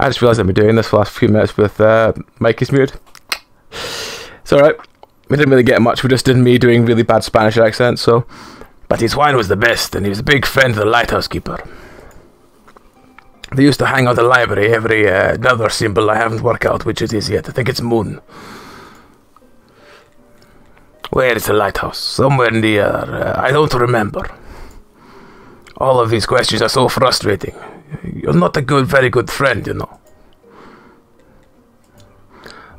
I just realised I've been doing this for the last few minutes with mic is muted. It's alright. We didn't really get much, we just did me doing really bad Spanish accents, so... But his wine was the best, and he was a big friend of the lighthouse keeper. They used to hang out the library every another symbol I haven't worked out which it is yet. I think it's moon. Where is the lighthouse? Somewhere near... I don't remember. All of these questions are so frustrating. You're not a very good friend, you know.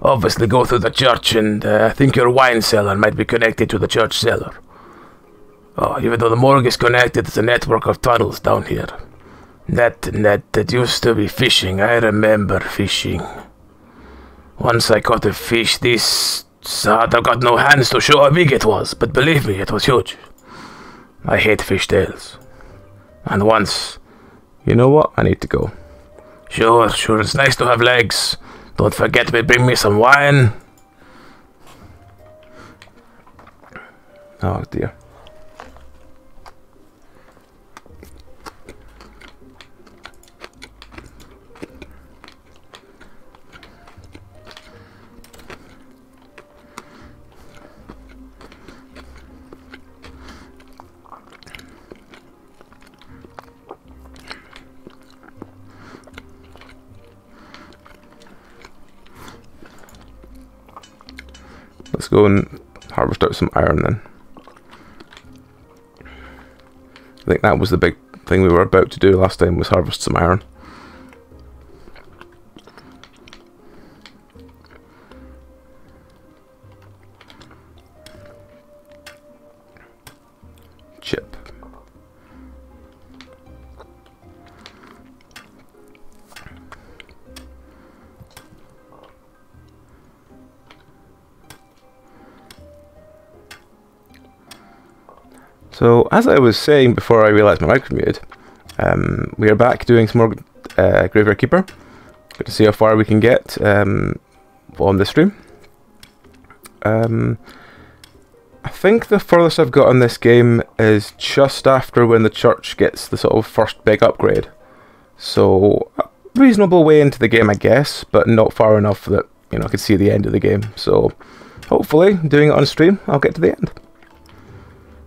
Obviously go through the church, and I think your wine cellar might be connected to the church cellar. Oh, even though the morgue is connected, it's a network of tunnels down here. That used to be fishing. I remember fishing. Once I caught a fish this... I've got no hands to show how big it was, but believe me, it was huge. I hate fish tails. And once... You know what? I need to go. Sure, it's nice to have legs. Don't forget to bring me some wine. Oh dear. Let's go and harvest out some iron then. I think that was the big thing we were about to do last time, was harvest some iron. Chip. So, as I was saying before I realised my mic was muted, we are back doing some more Graveyard Keeper. Good to see how far we can get on this stream. I think the furthest I've got on this game is just after when the church gets the sort of first big upgrade. So, a reasonable way into the game, I guess, but not far enough that, you know, I could see the end of the game. So, hopefully, doing it on stream, I'll get to the end.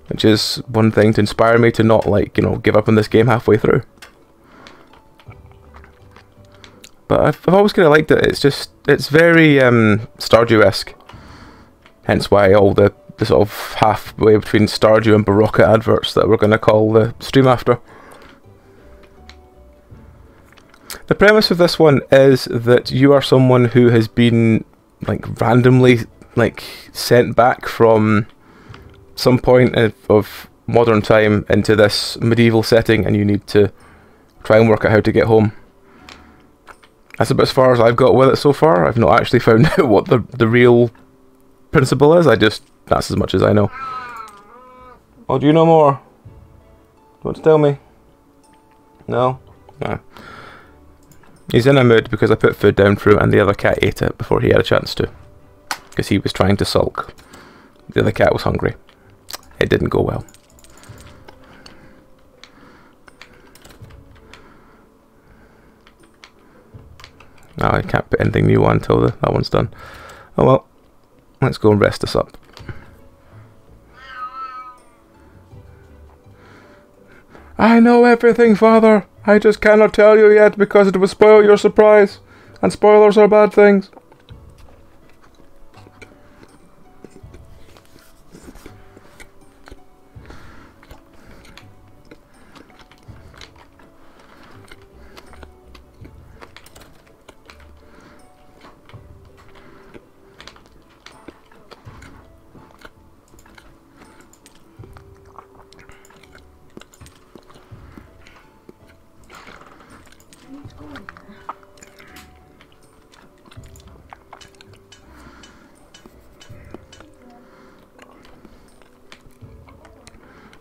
Which is one thing to inspire me to not, like, you know, give up on this game halfway through. But I've always kind of liked it. It's very Stardew-esque. Hence why all the sort of halfway between Stardew and Barocca adverts that we're going to call the stream after. The premise of this one is that you are someone who has been, like, randomly, like, sent back from some point of modern time into this medieval setting, and you need to try and work out how to get home. That's about as far as I've got with it so far. I've not actually found out what the real principle is. That's as much as I know. Oh, do you know more? You want to tell me? No? No. He's in a mood because I put food down for him and the other cat ate it before he had a chance to. Because he was trying to sulk. The other cat was hungry. It didn't go well. No, I can't put anything new on until that one's done. Oh well, let's go and rest this up. I know everything, Father. I just cannot tell you yet because it will spoil your surprise. And spoilers are bad things.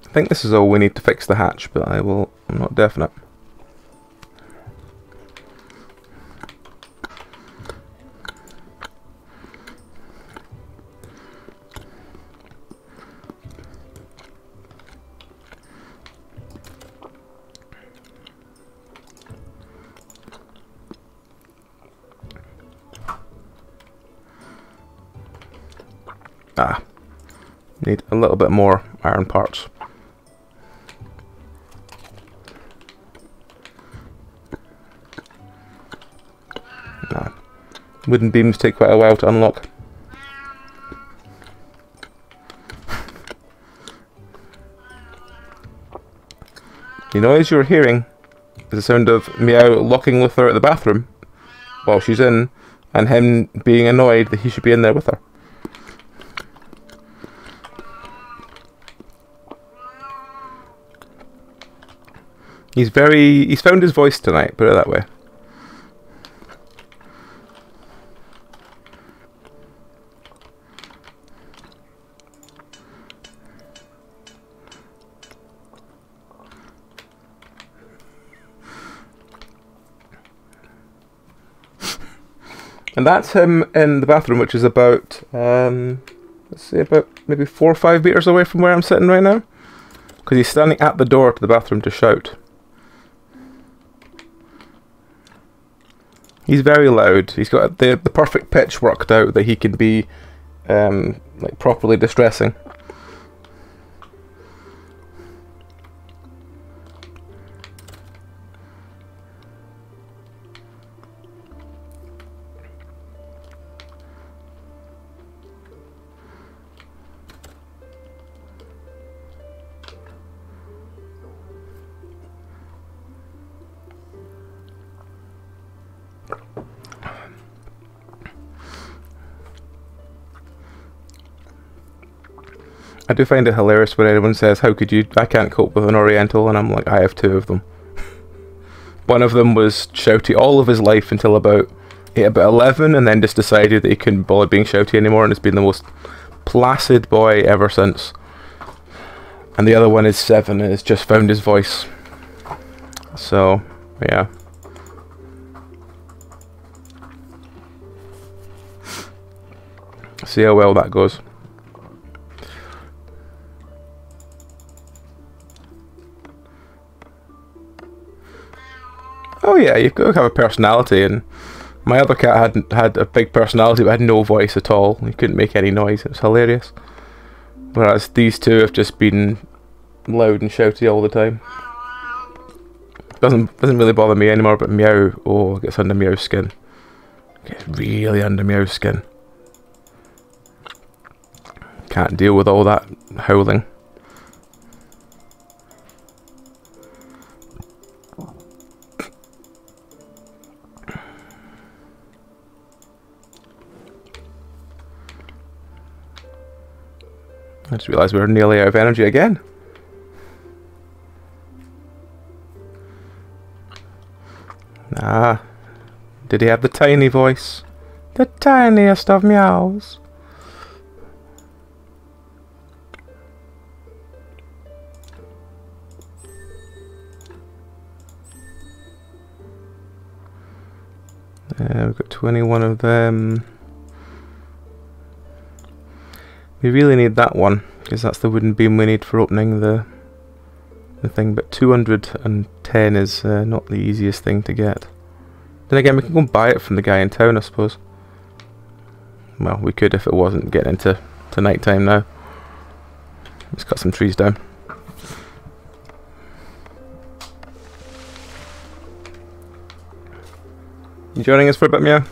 I think this is all we need to fix the hatch, but I'm not definite. Need a little bit more iron parts. Nah. Wooden beams take quite a while to unlock. The noise you're hearing is the sound of Meow locking Luther at the bathroom while she's in, and him being annoyed that he should be in there with her. He's found his voice tonight, put it that way. And that's him in the bathroom, which is about, let's say about maybe 4 or 5 meters away from where I'm sitting right now. Because he's standing at the door to the bathroom to shout. He's very loud. He's got the perfect pitch worked out that he can be like properly distressing. I do find it hilarious when anyone says, how could you, I can't cope with an Oriental, and I'm like, I have 2 of them. One of them was shouty all of his life until about 11, and then just decided that he couldn't bother being shouty anymore, and has been the most placid boy ever since. And the other one is 7 and has just found his voice. So, yeah. See how well that goes. Oh yeah, you've got to have a personality, and my other cat had a big personality but had no voice at all. He couldn't make any noise. It was hilarious. Whereas these 2 have just been loud and shouty all the time. Doesn't really bother me anymore, but Meow, oh, it gets under Meow's skin. It gets really under Meow's skin. Can't deal with all that howling. I just realised we're nearly out of energy again. Ah, did he have the tiny voice? The tiniest of meows. We've got 21 of them. We really need that one, because that's the wooden beam we need for opening the thing, but 210 is not the easiest thing to get. Then again, we can go and buy it from the guy in town, I suppose. Well, we could if it wasn't getting into night time now. Let's cut some trees down. You joining us for a bit, Meow?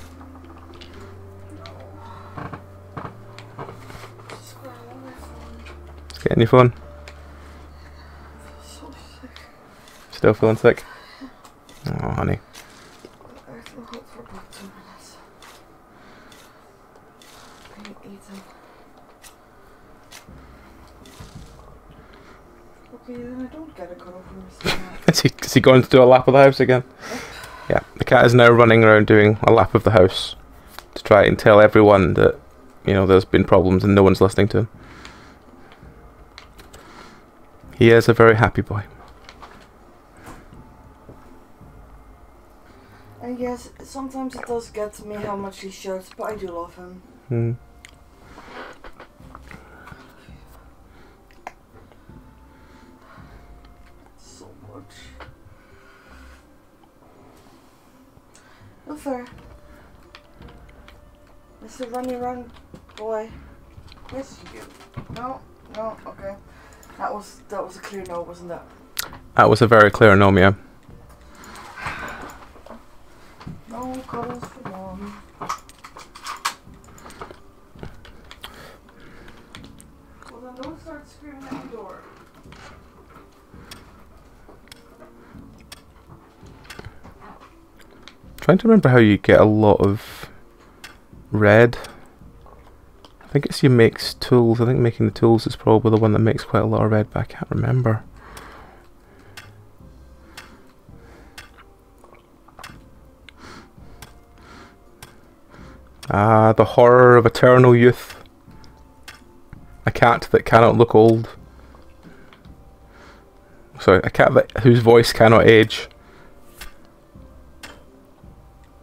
Getting your phone? So sick. Still feeling sick? Oh, honey. I feel hot for about 2 minutes. I ain't eating. Okay, then I don't get a cuddle from your stomach. Is he going to do a lap of the house again? Yeah, the cat is now running around doing a lap of the house to try and tell everyone that, you know, there's been problems and no one's listening to him. He is a very happy boy. And yes, sometimes it does get to me how much he shouts, but I do love him. Hmm. So much. No fair. Mr. Runny Run boy. Yes, you. No. No, okay. That was a clear no, wasn't it? That was a very clear no, Mia. No cuddles for Mom. Well then don't start screaming at the door. Trying to remember how you get a lot of red. I think it's you makes tools. I think making the tools is probably the one that makes quite a lot of red, but I can't remember. Ah, the horror of eternal youth. A cat that cannot look old. Sorry, a cat whose voice cannot age.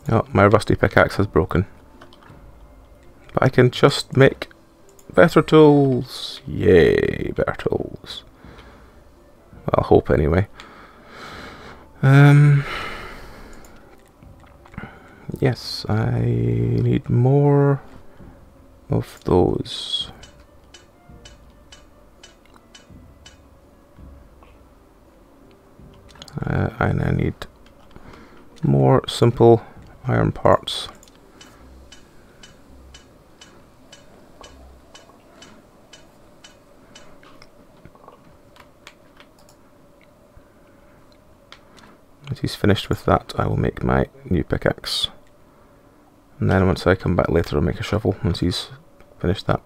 Oh, my rusty pickaxe has broken. But I can just make better tools. Yay, better tools. Well, I hope anyway. Yes, I need more of those. And I need more simple iron parts. Once he's finished with that, I will make my new pickaxe. And then once I come back later, I'll make a shovel once he's finished that.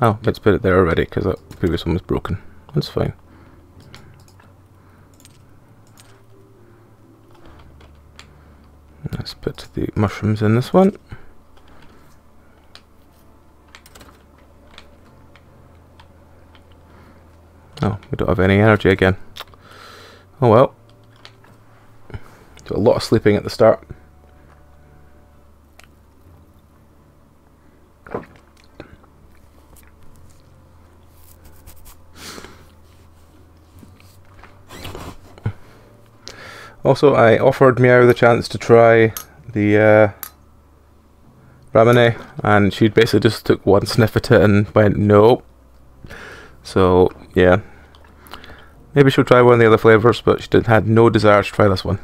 Oh, let's put it there already because that previous one was broken. That's fine. Let's put the mushrooms in this one. Oh, we don't have any energy again. Oh well. Do a lot of sleeping at the start. Also, I offered Meow the chance to try the ramen, and she basically just took one sniff at it and went, nope. So, yeah. Maybe she'll try one of the other flavours, but she had no desire to try this one.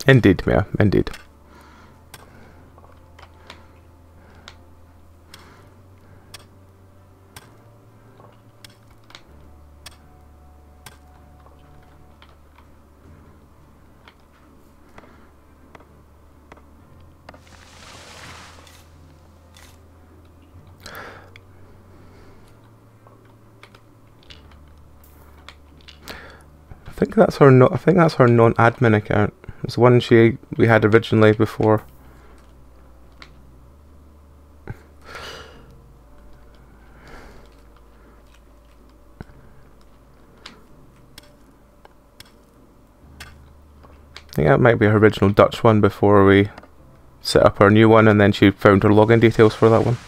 Indeed, Mia, indeed. I think that's her. I think that's her non-admin account. It's the one we had originally before. I think that might be her original Dutch one before we set up our new one, and then she found her login details for that one.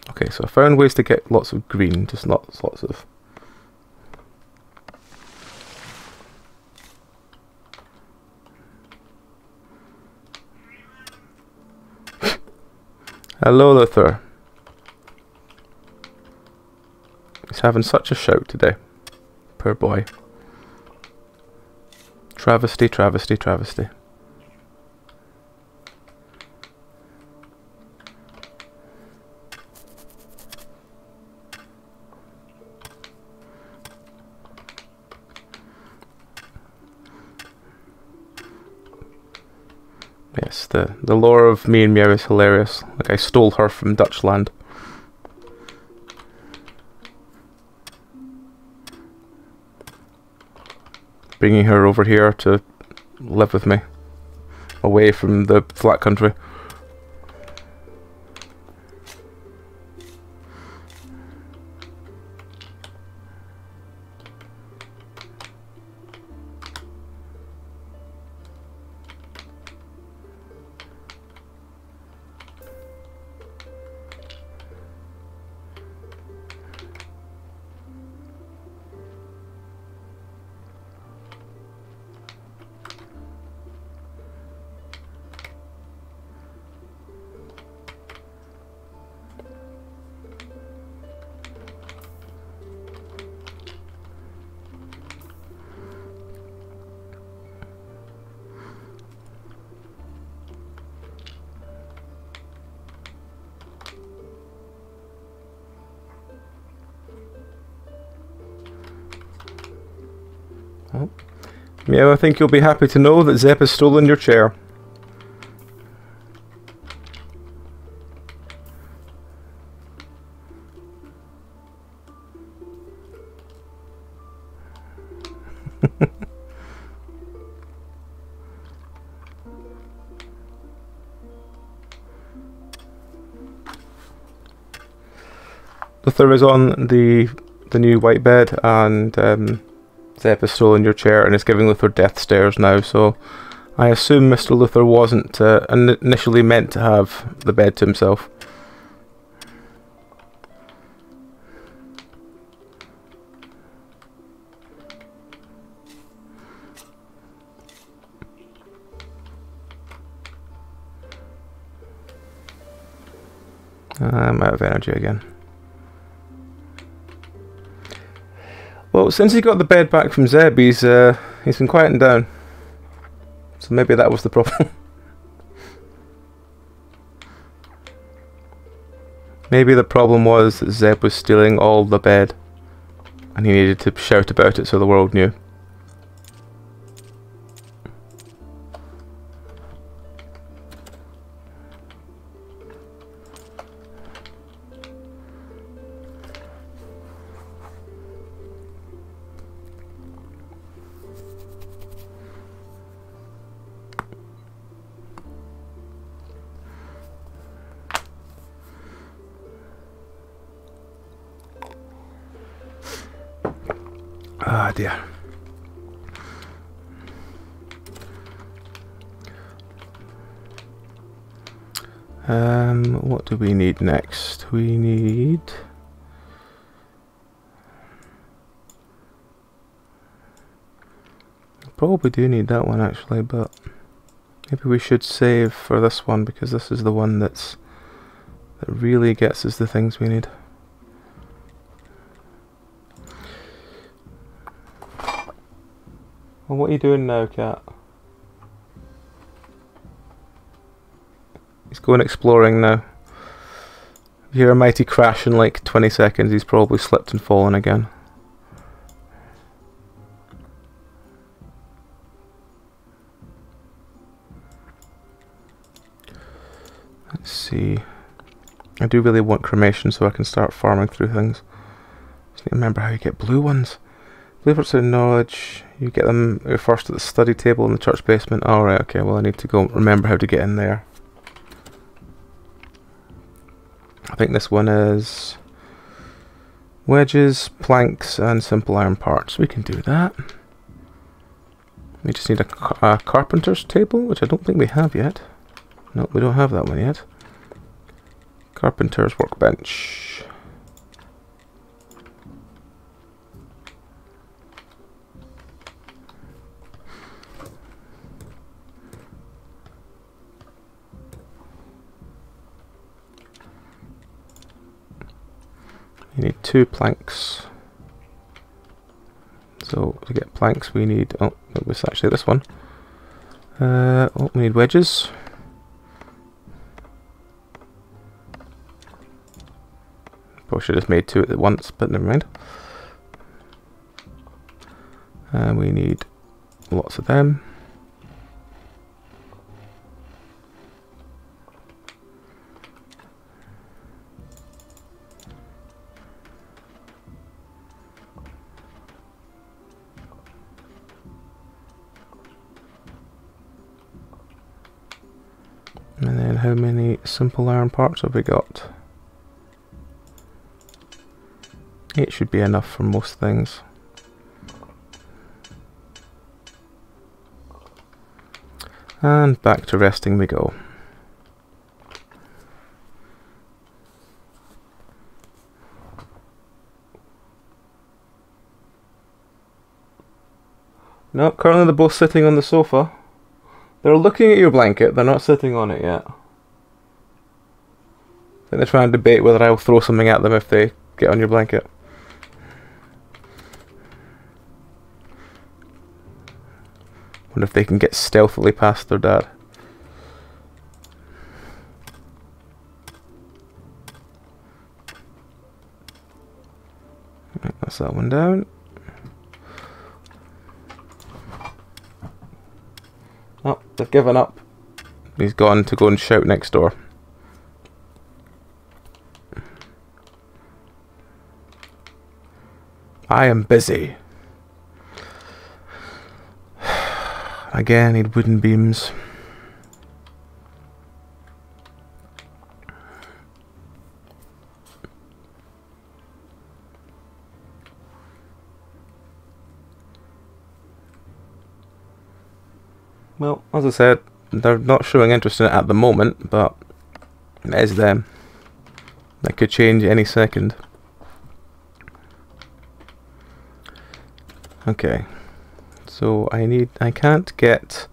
Okay, so I found ways to get lots of green, just lots of... Hello, Luther. He's having such a shout today. Poor boy. Travesty, travesty, travesty. The lore of me and Meow is hilarious. Like, I stole her from Dutchland. Bringing her over here to live with me. Away from the flat country. Oh. Meow, I think you'll be happy to know that Zep has stolen your chair. Luther is on the new white bed, and Zep has stolen your chair and is giving Luther death stares now, so I assume Mr. Luther wasn't initially meant to have the bed to himself. I'm out of energy again. Well, since he got the bed back from Zeb, he's been quieting down. So maybe that was the problem. Maybe the problem was that Zeb was stealing all the bed, and he needed to shout about it so the world knew. Ah dear. What do we need next? We need... Probably do need that one actually, but maybe we should save for this one because this is the one that really gets us the things we need. Well, what are you doing now, cat? He's going exploring now. If you hear a mighty crash in like 20 seconds, he's probably slipped and fallen again. Let's see. I do really want cremation so I can start farming through things. Just need to remember how you get blue ones. Blue fruits of knowledge. You get them first at the study table in the church basement. Alright, okay, well I need to go remember how to get in there. I think this one is wedges, planks, and simple iron parts. We can do that. We just need a carpenter's table, which I don't think we have yet. No, we don't have that one yet. Carpenter's workbench. You need 2 planks. So to get planks we need, oh, it was actually this one. Oh, we need wedges. Probably should have made 2 at once, but never mind. And we need lots of them. simple iron parts have we got? 8 should be enough for most things. And back to resting we go. No, currently they're both sitting on the sofa. They're looking at your blanket, they're not sitting on it yet. I think they're trying to debate whether I'll throw something at them if they get on your blanket. Wonder if they can get stealthily past their dad. Right, that's that one down. Oh, they've given up. He's gone to go and shout next door. I am busy. Again, I need wooden beams. Well, as I said, they're not showing interest in it at the moment, but it is them. That could change any second. Okay. So I can't get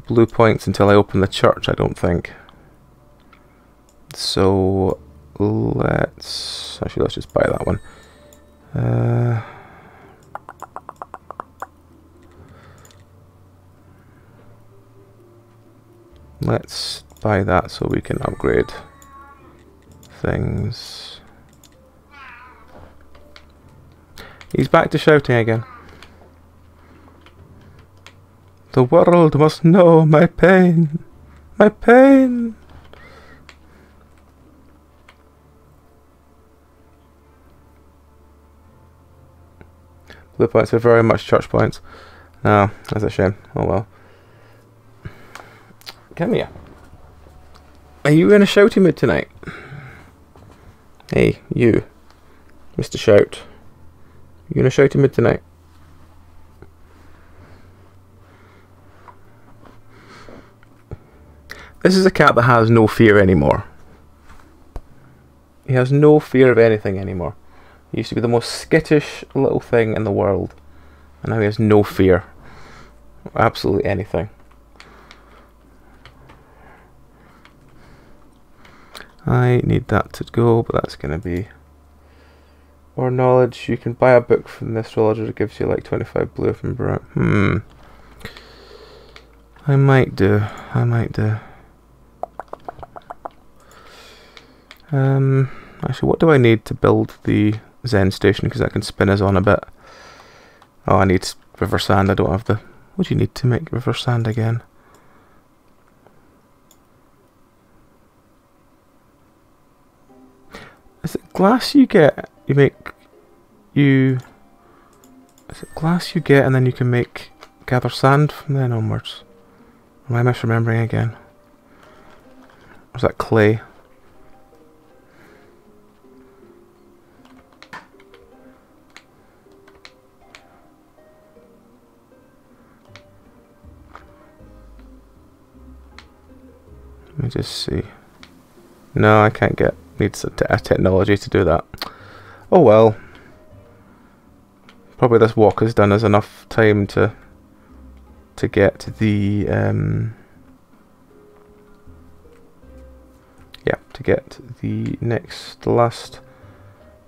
blue points until I open the church, I don't think. So let's just buy that one. Let's buy that so we can upgrade things. He's back to shouting again. The world must know my pain. My pain. Blue points are very much church points. Oh, that's a shame. Oh well. Come here. Are you in a shouty mood tonight? Hey, you. Mr. Shout. You in a shouty mood tonight? This is a cat that has no fear anymore. He has no fear of anything anymore. He used to be the most skittish little thing in the world. And now he has no fear of absolutely anything. I need that to go, but that's going to be... Or knowledge. You can buy a book from the astrologer that gives you like 25 blue from brown. I might do. Actually, what do I need to build the Zen station? Because that can spin us on a bit. Oh, I need river sand. I don't have the... What do you need to make river sand again? Is it glass you get? You make... You... Is it glass you get and then you can make... Gather sand from then onwards? Or am I misremembering again? Or is that clay? Let me just see. No, I can't get... Needs a technology to do that. Oh well. Probably this walk has done us enough time to get the yeah, to get the last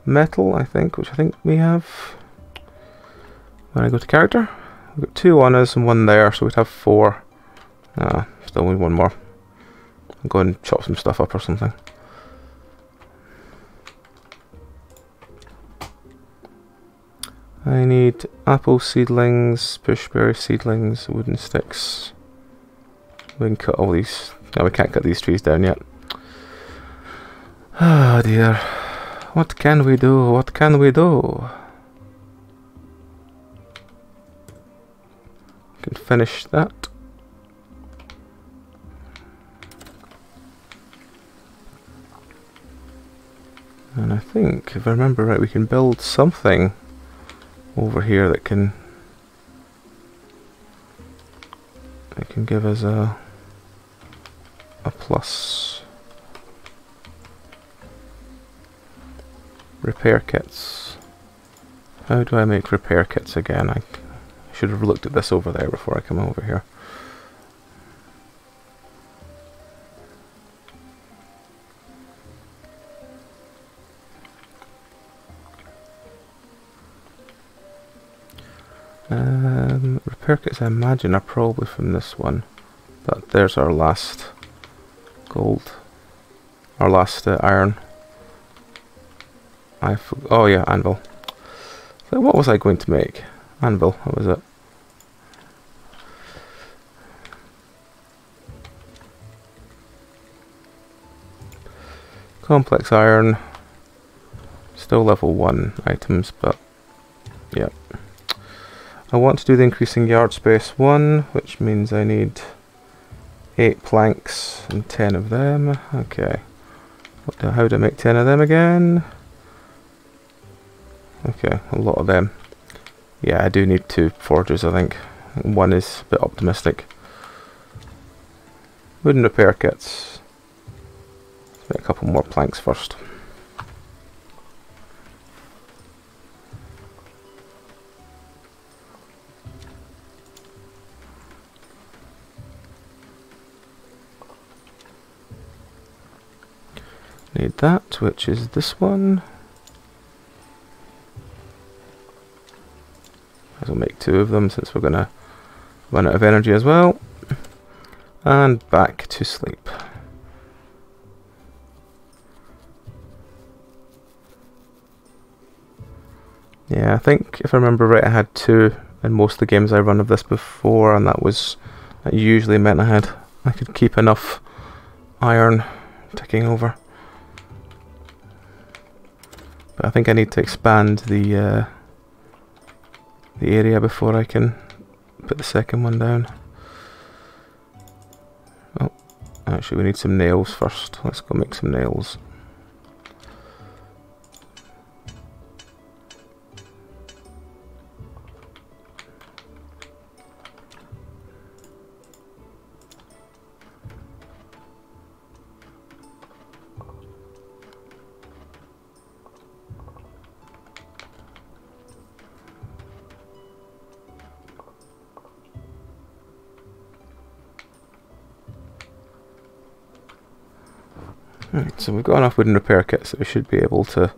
metal, I think, which I think we have. When I go to character, we've got 2 on us and 1 there, so we'd have 4. Still need 1 more. I'll go and chop some stuff up or something. I need apple seedlings, pushberry seedlings, wooden sticks. We can cut all these. No, we can't cut these trees down yet. Oh dear. What can we do? What can we do? Can finish that. And I think, if I remember right, we can build something over here that can give us a plus. Repair kits. How do I make repair kits again? I should have looked at this over there before I come over here. Repair kits, I imagine, are probably from this one. But there's our last gold. Our last iron. Oh yeah, anvil. So what was I going to make? Anvil, what was it? Complex iron. Still level 1 items, but yeah. I want to do the increasing yard space 1, which means I need 8 planks and 10 of them. Okay. How do I make 10 of them again? Okay, a lot of them. Yeah, I do need 2 forges, I think. 1 is a bit optimistic. Wooden repair kits. Let's make a couple more planks first. Need that, which is this one. I'll make 2 of them since we're gonna run out of energy as well. And back to sleep. Yeah, I think if I remember right, I had 2 in most of the games I run of this before, and that usually meant I could keep enough iron ticking over. But I think I need to expand the area before I can put the second one down. Oh, actually we need some nails first. Let's go make some nails. Right, so we've got enough wooden repair kits that we should be able to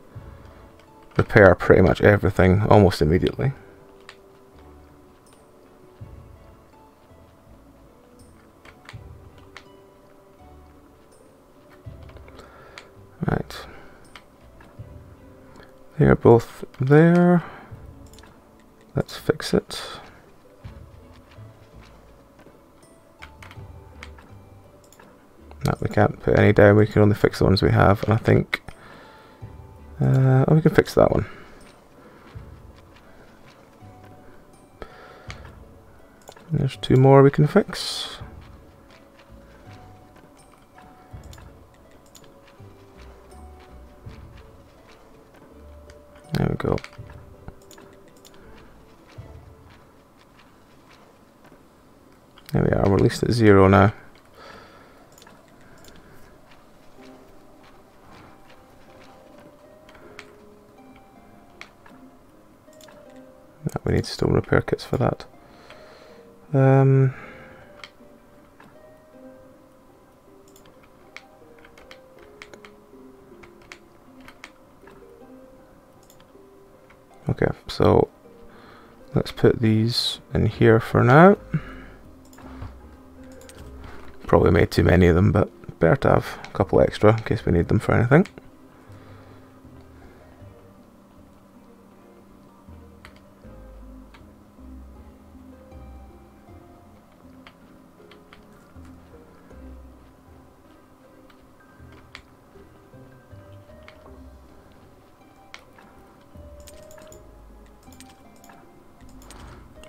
repair pretty much everything almost immediately. Right. They are both there. Let's fix it. No, we can't put any down, we can only fix the ones we have, and I think... oh, we can fix that one. There's 2 more we can fix. There we go. There we are, we're at least at 0 now. We need stone repair kits for that. Okay, so let's put these in here for now. Probably made too many of them, but better to have a couple extra in case we need them for anything.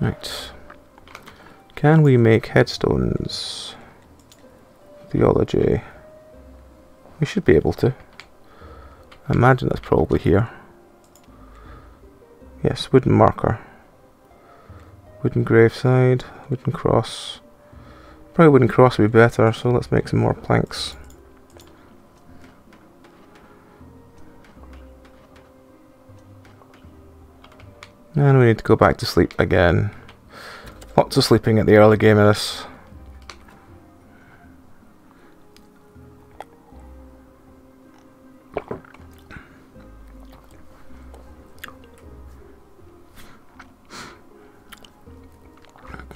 Right. Can we make headstones? Theology. We should be able to. I imagine that's probably here. Yes, wooden marker. Wooden graveside, wooden cross. Probably wooden cross would be better, so let's make some more planks. And we need to go back to sleep again. Lots of sleeping at the early game of this.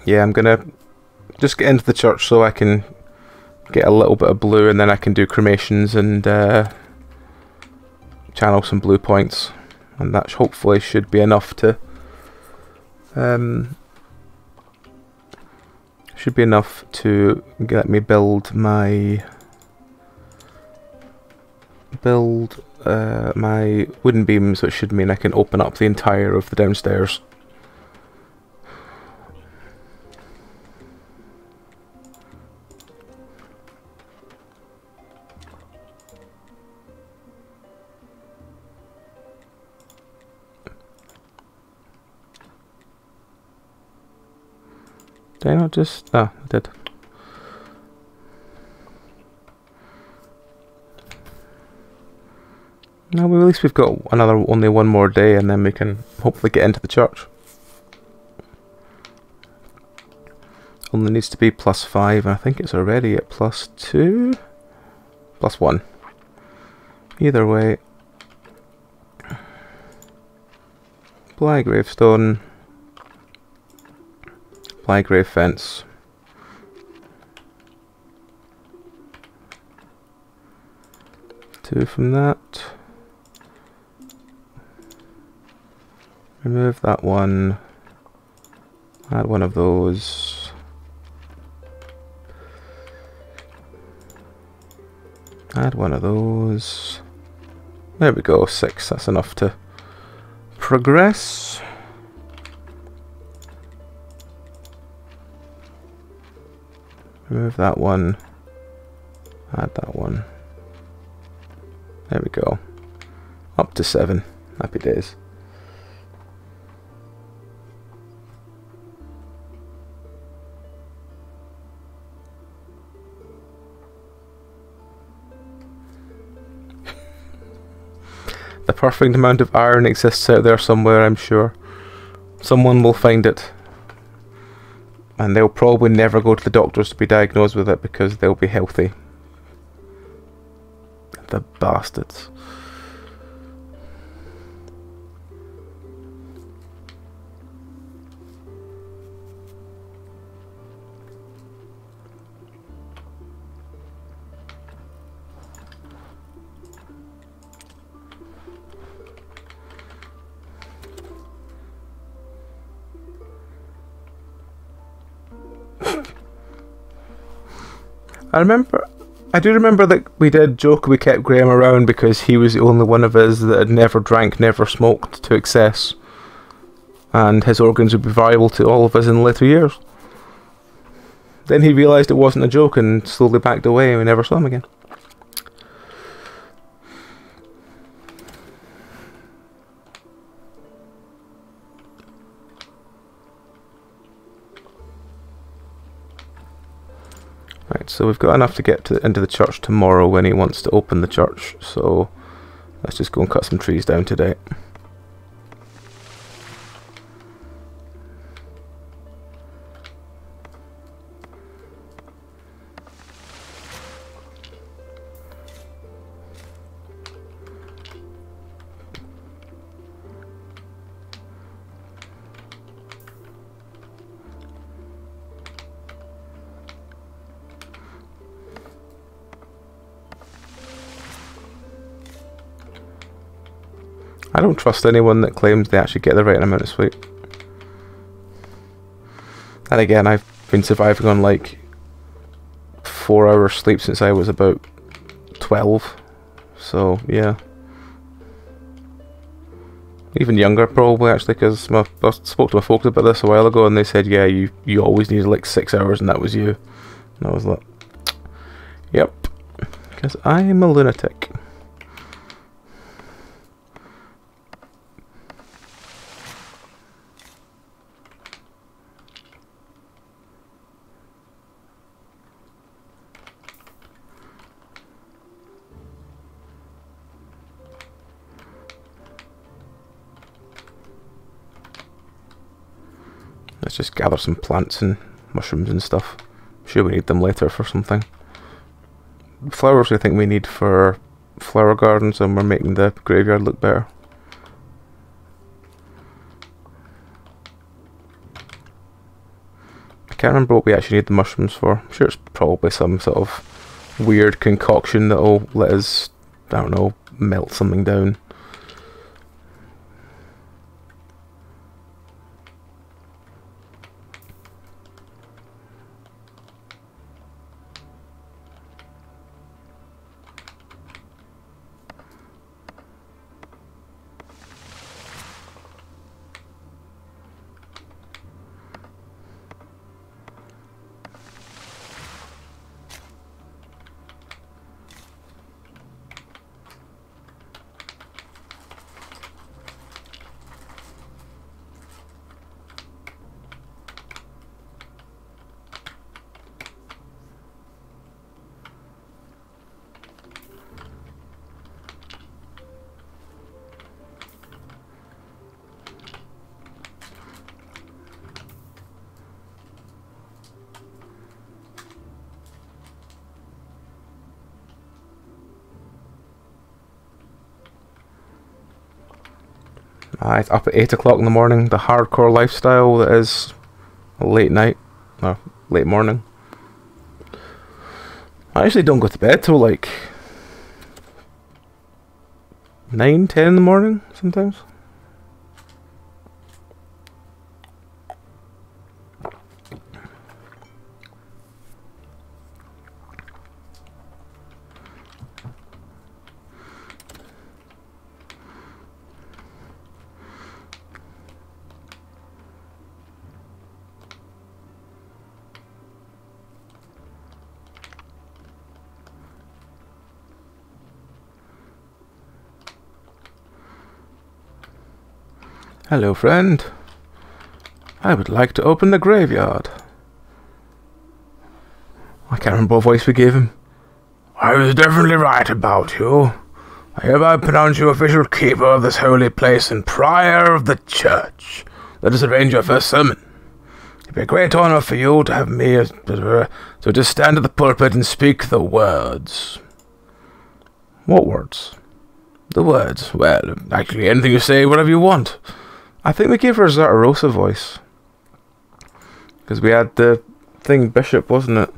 Yeah, I'm gonna just get into the church so I can get a little bit of blue, and then I can do cremations and channel some blue points, and that hopefully should be enough to get me build my my wooden beams, which should mean I can open up the entire of the downstairs. Did I not just... ah, I did. No, well, at least we've got only one more day, and then we can hopefully get into the church. Only needs to be +5, and I think it's already at +2? +1. Either way. Apply gravestone. Apply grave fence. Two from that. Remove that one. Add one of those. Add one of those. There we go, 6. That's enough to progress. Remove that one. Add that one. There we go. Up to 7. Happy days. The perfect amount of iron exists out there somewhere, I'm sure. Someone will find it. And they'll probably never go to the doctors to be diagnosed with it because they'll be healthy. The bastards. I do remember that we did joke we kept Graham around because he was the only one of us that had never drank, never smoked to excess, and his organs would be valuable to all of us in later years. Then he realised it wasn't a joke and slowly backed away, and we never saw him again. Right, so we've got enough to get into the church tomorrow when he wants to open the church, so let's just go and cut some trees down today. I don't trust anyone that claims they actually get the right amount of sleep. And again, I've been surviving on like 4 hours sleep since I was about 12. So, yeah. Even younger probably, actually, because I spoke to my folks about this a while ago and they said, yeah, you always needed like 6 hours and that was you. And I was like, yep. Because I am a lunatic. Let's just gather some plants and mushrooms and stuff. I'm sure we need them later for something. Flowers I think we need for flower gardens, and we're making the graveyard look better. I can't remember what we actually need the mushrooms for. I'm sure it's probably some sort of weird concoction that'll let us, I don't know, melt something down. Up at 8 o'clock in the morning, the hardcore lifestyle that is a late night, or late morning. I actually don't go to bed till like 9, 10 in the morning sometimes. Hello, friend. I would like to open the graveyard. I can't remember what voice we gave him. I was definitely right about you. I hereby pronounce you official keeper of this holy place and prior of the church. Let us arrange your first sermon. It'd be a great honor for you to have me, so just stand at the pulpit and speak the words. What words? The words. Well, actually, anything you say, whatever you want. I think we gave her a Zartarosa voice. Because we had the thing bishop, wasn't it?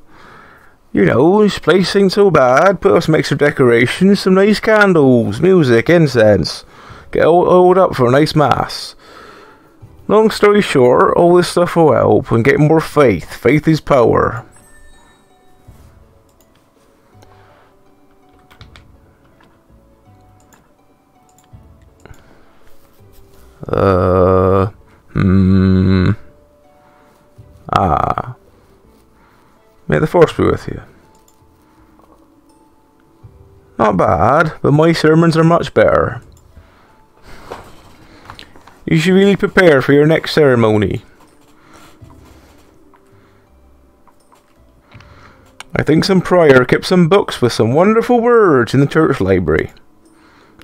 You know, this place ain't so bad. Put up some extra decorations, some nice candles, music, incense. Get all up for a nice mass. Long story short, all this stuff will help and get more faith. Faith is power. May the force be with you. Not bad, but my sermons are much better. You should really prepare for your next ceremony. I think some prior kept some books with some wonderful words in the church library.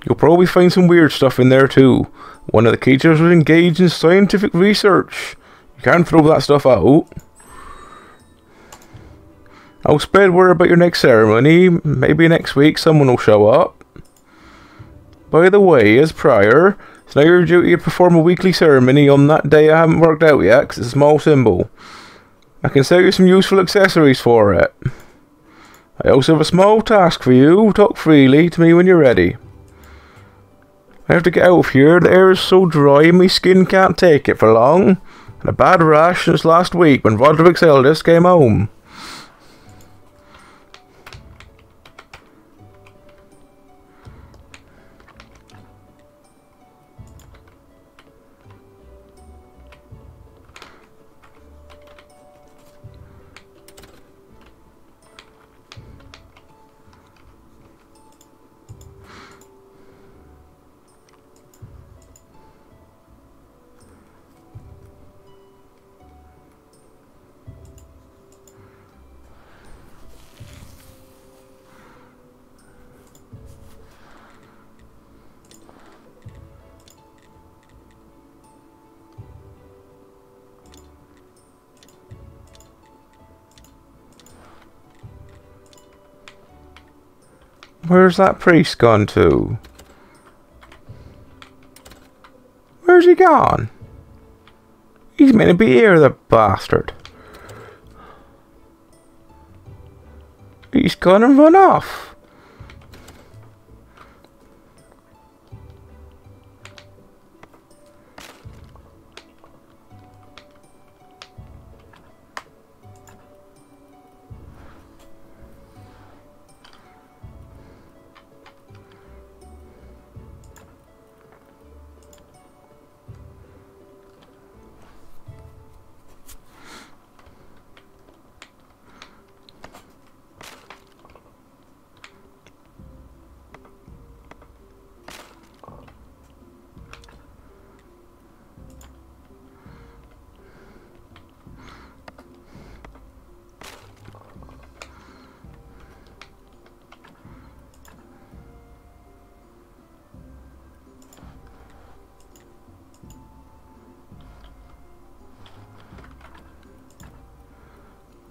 You'll probably find some weird stuff in there too. One of the teachers was engaged in scientific research. You can't throw that stuff out. I'll spread word about your next ceremony. Maybe next week someone will show up. By the way, as prior, it's now your duty to perform a weekly ceremony on that day I haven't worked out yet, 'cause it's a small symbol. I can sell you some useful accessories for it. I also have a small task for you. Talk freely to me when you're ready. I have to get out of here. The air is so dry my skin can't take it for long. And a bad rash since last week when Roderick's eldest came home. Where's that priest gone to? Where's he gone? He's meant to be here, the bastard. He's gone and run off.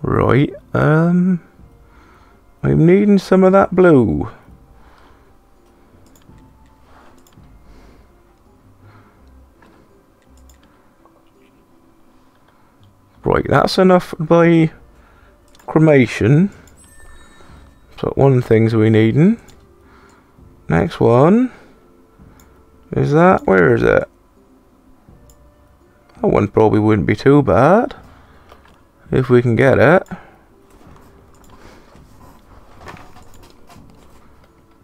Right, I'm needing some of that blue. Right, that's enough by cremation. So one thing's we needing. Next one. Is that, where is it? That one probably wouldn't be too bad. If we can get it.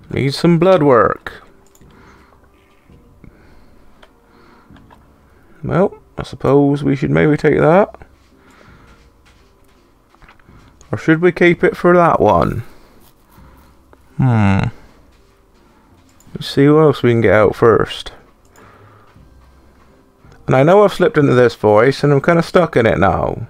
Need some blood work. Well, I suppose we should maybe take that. Or should we keep it for that one? Let's see what else we can get out first. And I know I've slipped into this voice and I'm kind of stuck in it now.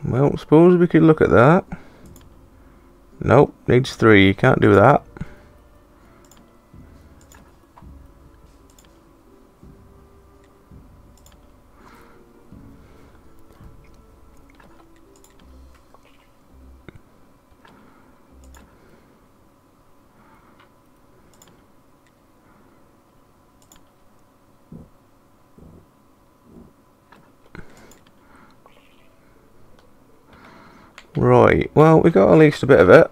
Well, suppose we could look at that. Nope, needs 3. You can't do that. Right, well, we got at least a bit of it.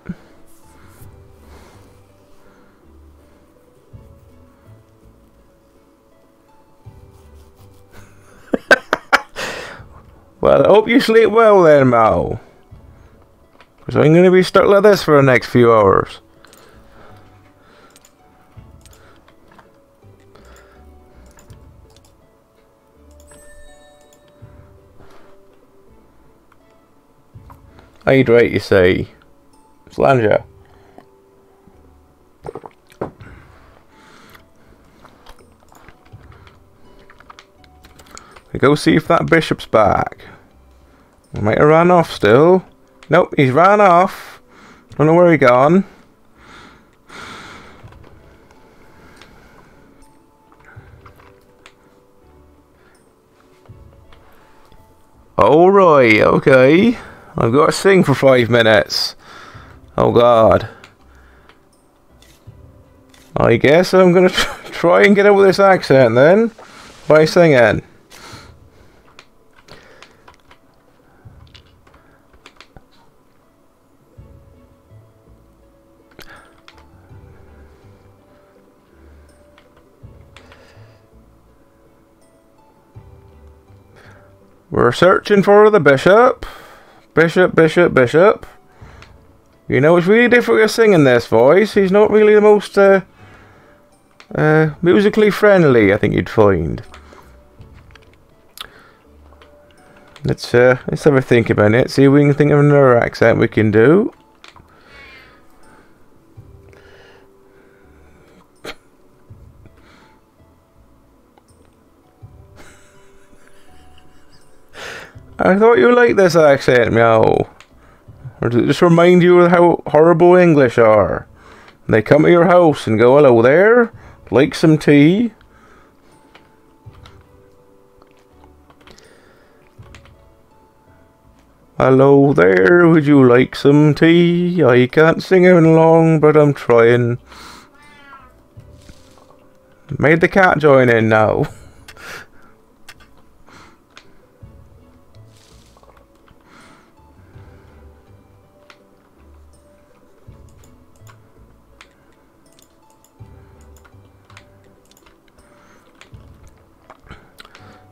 Well, I hope you sleep well then, Mal. Because I'm going to be stuck like this for the next few hours. Hydrate, you say. Slanger. We go see if that bishop's back. He might have ran off still. Nope, he's ran off. Don't know where he gone. Alright, okay. I've got to sing for 5 minutes. Oh god. I guess I'm gonna try and get over this accent then. By singing. We're searching for the bishop. Bishop, bishop, bishop. You know, it's really difficult to sing in this voice. He's not really the most musically friendly, I think you'd find. Let's have a think about it. See if we can think of another accent we can do. I thought you liked this accent, meow. Or does it just remind you of how horrible English are? They come to your house and go, hello there, like some tea? Hello there, would you like some tea? I can't sing it along, but I'm trying. Made the cat join in now.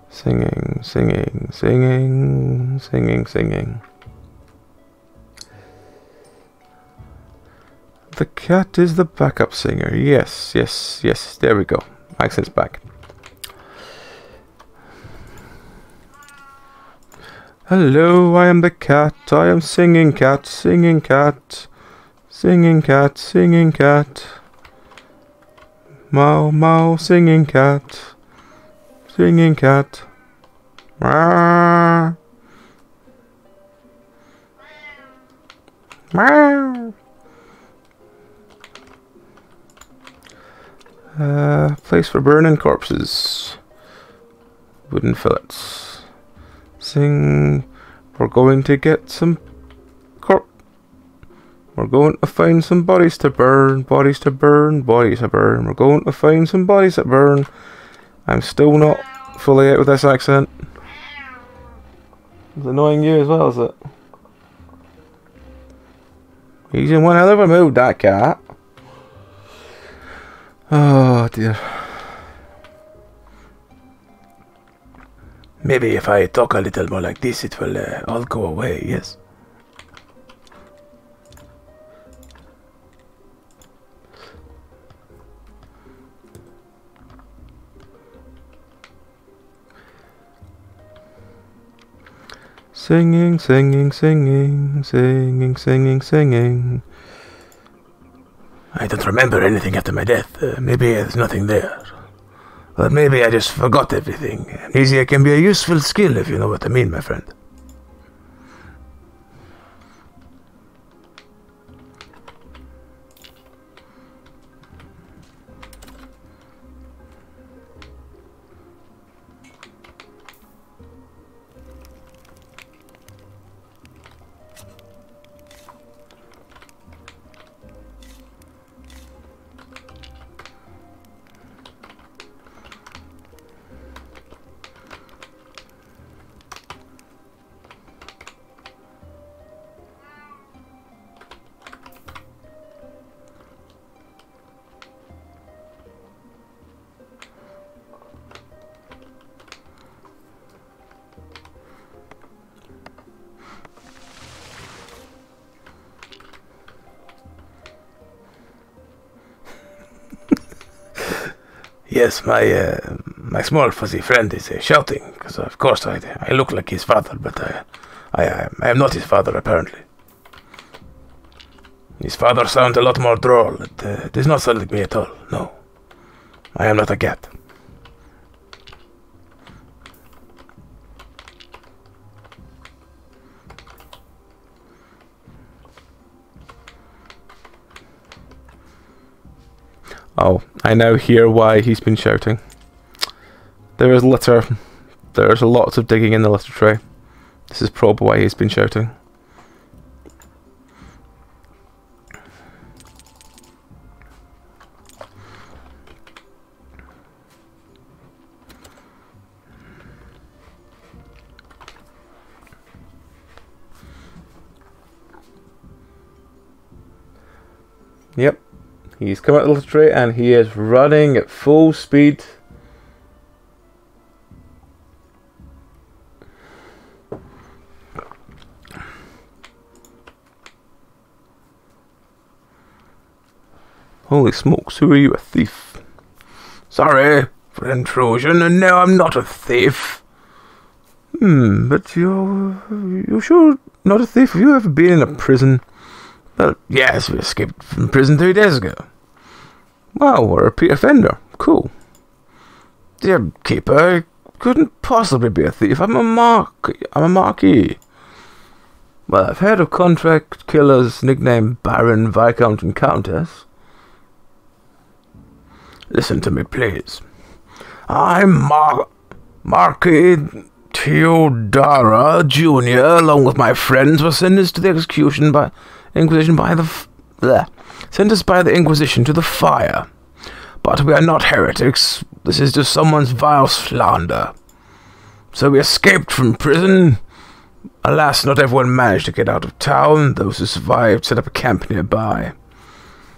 Singing, singing, singing, singing, singing. The cat is the backup singer. Yes, yes, yes. There we go. Accent's back. Hello, I am the cat. I am singing cat, singing cat, singing cat, singing cat. Meow, meow, singing cat, singing cat. Meow. Meow. Place for burning corpses. Wooden fillets. Sing. We're going to get some We're going to find some bodies to burn, bodies to burn, bodies to burn. We're going to find some bodies to burn. I'm still not fully out with this accent. It's annoying you as well, is it? He's in one hell of a mood, that cat. Oh dear. Maybe if I talk a little more like this, it will all go away, yes? Singing, singing, singing, singing, singing, singing. I don't remember anything after my death. Maybe there's nothing there. Or maybe I just forgot everything. Amnesia can be a useful skill if you know what I mean, my friend. Yes, my small fuzzy friend is shouting, because of course I look like his father, but I am not his father, apparently. His father sounds a lot more droll. It does not sound like me at all, no. I am not a cat. Oh, I now hear why he's been shouting. There is litter. There's lots of digging in the litter tray. This is probably why he's been shouting. Yep. He's come out of the litter tray and he is running at full speed. Holy smokes, who are you, a thief? Sorry for intrusion, and no, I'm not a thief. But you're sure not a thief? Have you ever been in a prison? Well, yes, we escaped from prison 3 days ago. Wow, we're a repeat offender. Cool. Dear Keeper, couldn't possibly be a thief. I'm a marquis. Well, I've heard of contract killers nicknamed Baron, Viscount, and Countess. Listen to me, please. I'm Marquis Theodora Jr., along with my friends, were sentenced to the Inquisition by the Inquisition to the fire. But we are not heretics. This is just someone's vile slander. So we escaped from prison. Alas, not everyone managed to get out of town. Those who survived set up a camp nearby.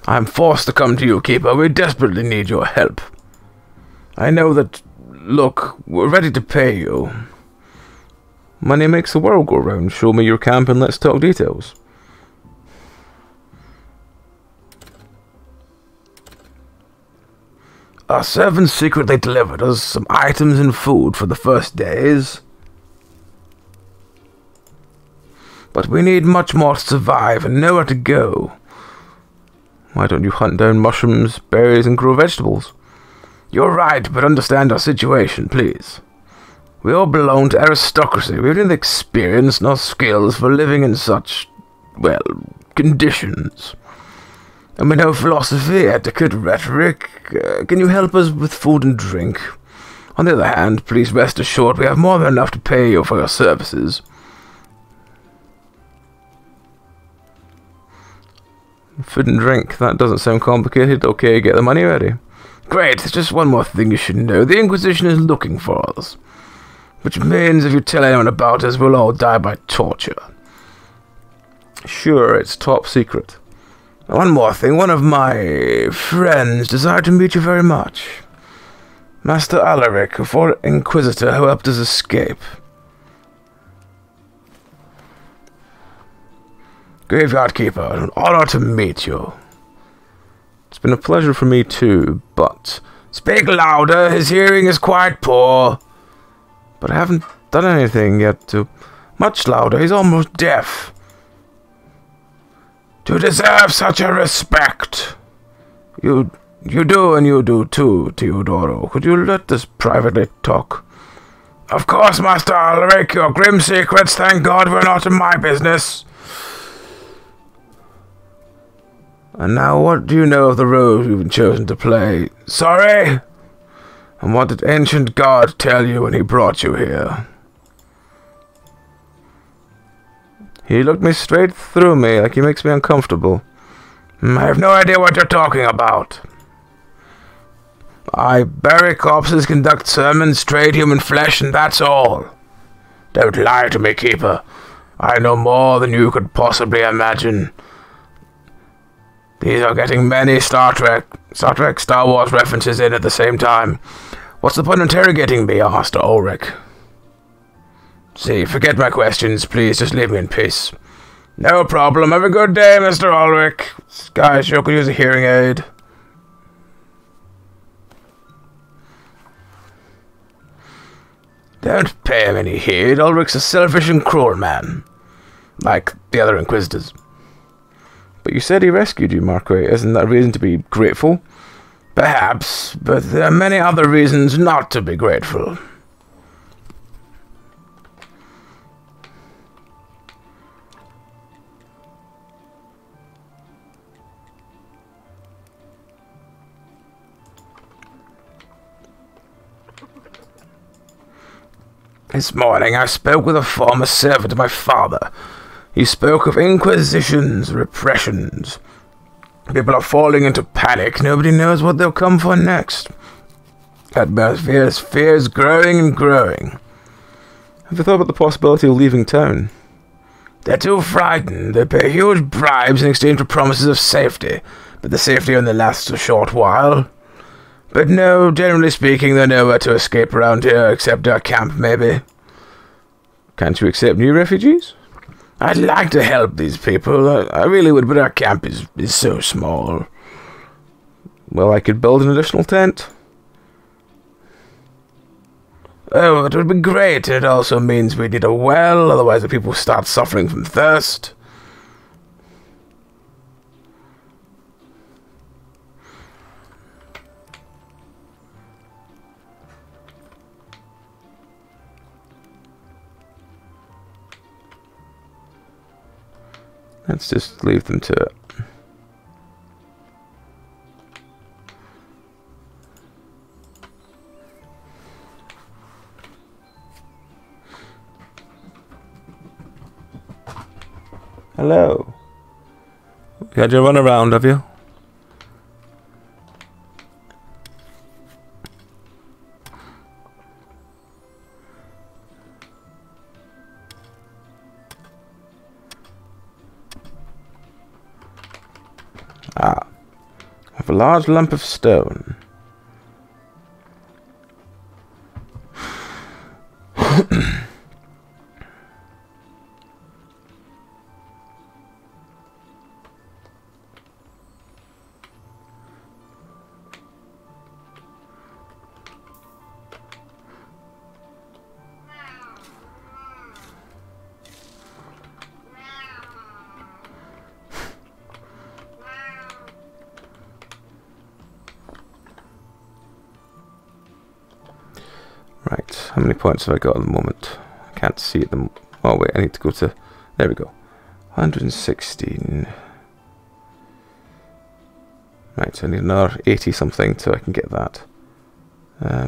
I am forced to come to you, Keeper. We desperately need your help. I know that... Look, we're ready to pay you. Money makes the world go round. Show me your camp and let's talk details. Our servants secretly delivered us some items and food for the first days. But we need much more to survive and nowhere to go. Why don't you hunt down mushrooms, berries, and grow vegetables? You're right, but understand our situation, please. We all belong to aristocracy. We have neither experience nor skills for living in such, well, conditions. And we know philosophy, etiquette, rhetoric. Can you help us with food and drink? On the other hand, please rest assured we have more than enough to pay you for your services. Food and drink, that doesn't sound complicated. Okay, get the money ready. Great, there's just one more thing you should know. The Inquisition is looking for us. Which means if you tell anyone about us, we'll all die by torture. Sure, it's top secret. One more thing, one of my friends desired to meet you very much. Master Alaric, a former Inquisitor who helped us escape. Graveyard Keeper, an honor to meet you. It's been a pleasure for me too, but... Speak louder, his hearing is quite poor. But I haven't done anything yet to... Much louder, he's almost deaf. To deserve such a respect. You do, and you do too, Teodoro. Could you let us privately talk? Of course, Master Alaric, your grim secrets, thank God we're not in my business. And now what do you know of the role you've chosen to play? Sorry? And what did ancient God tell you when he brought you here? He looked me straight through me like he makes me uncomfortable. I have no idea what you're talking about. I bury corpses, conduct sermons, trade human flesh, and that's all. Don't lie to me, Keeper. I know more than you could possibly imagine. These are getting many Star Trek, Star Wars references in at the same time. What's the point of interrogating me, Master Ulrich? See, forget my questions, please, just leave me in peace. No problem, have a good day, Mr. Ulrich. Guys, sure could use a hearing aid. Don't pay him any heed, Ulrich's a selfish and cruel man. Like the other Inquisitors. But you said he rescued you, Marquis. Isn't that a reason to be grateful? Perhaps, but there are many other reasons not to be grateful. This morning I spoke with a former servant of my father. He spoke of inquisitions, repressions. People are falling into panic. Nobody knows what they'll come for next. Atmosphere's fears growing and growing. Have you thought about the possibility of leaving town? They're too frightened. They pay huge bribes in exchange for promises of safety, but the safety only lasts a short while. But no, generally speaking, there's nowhere to escape around here except our camp, maybe. Can't you accept new refugees? I'd like to help these people. I really would, but our camp is so small. Well, I could build an additional tent. Oh, it would be great. It also means we need a well, otherwise the people start suffering from thirst. Let's just leave them to it. Hello. You had your run around, have you? Ah. I have a large lump of stone. Right, how many points have I got at the moment? I can't see them. Oh wait, I need to go to... There we go. 116. Right, so I need another 80 something so I can get that. I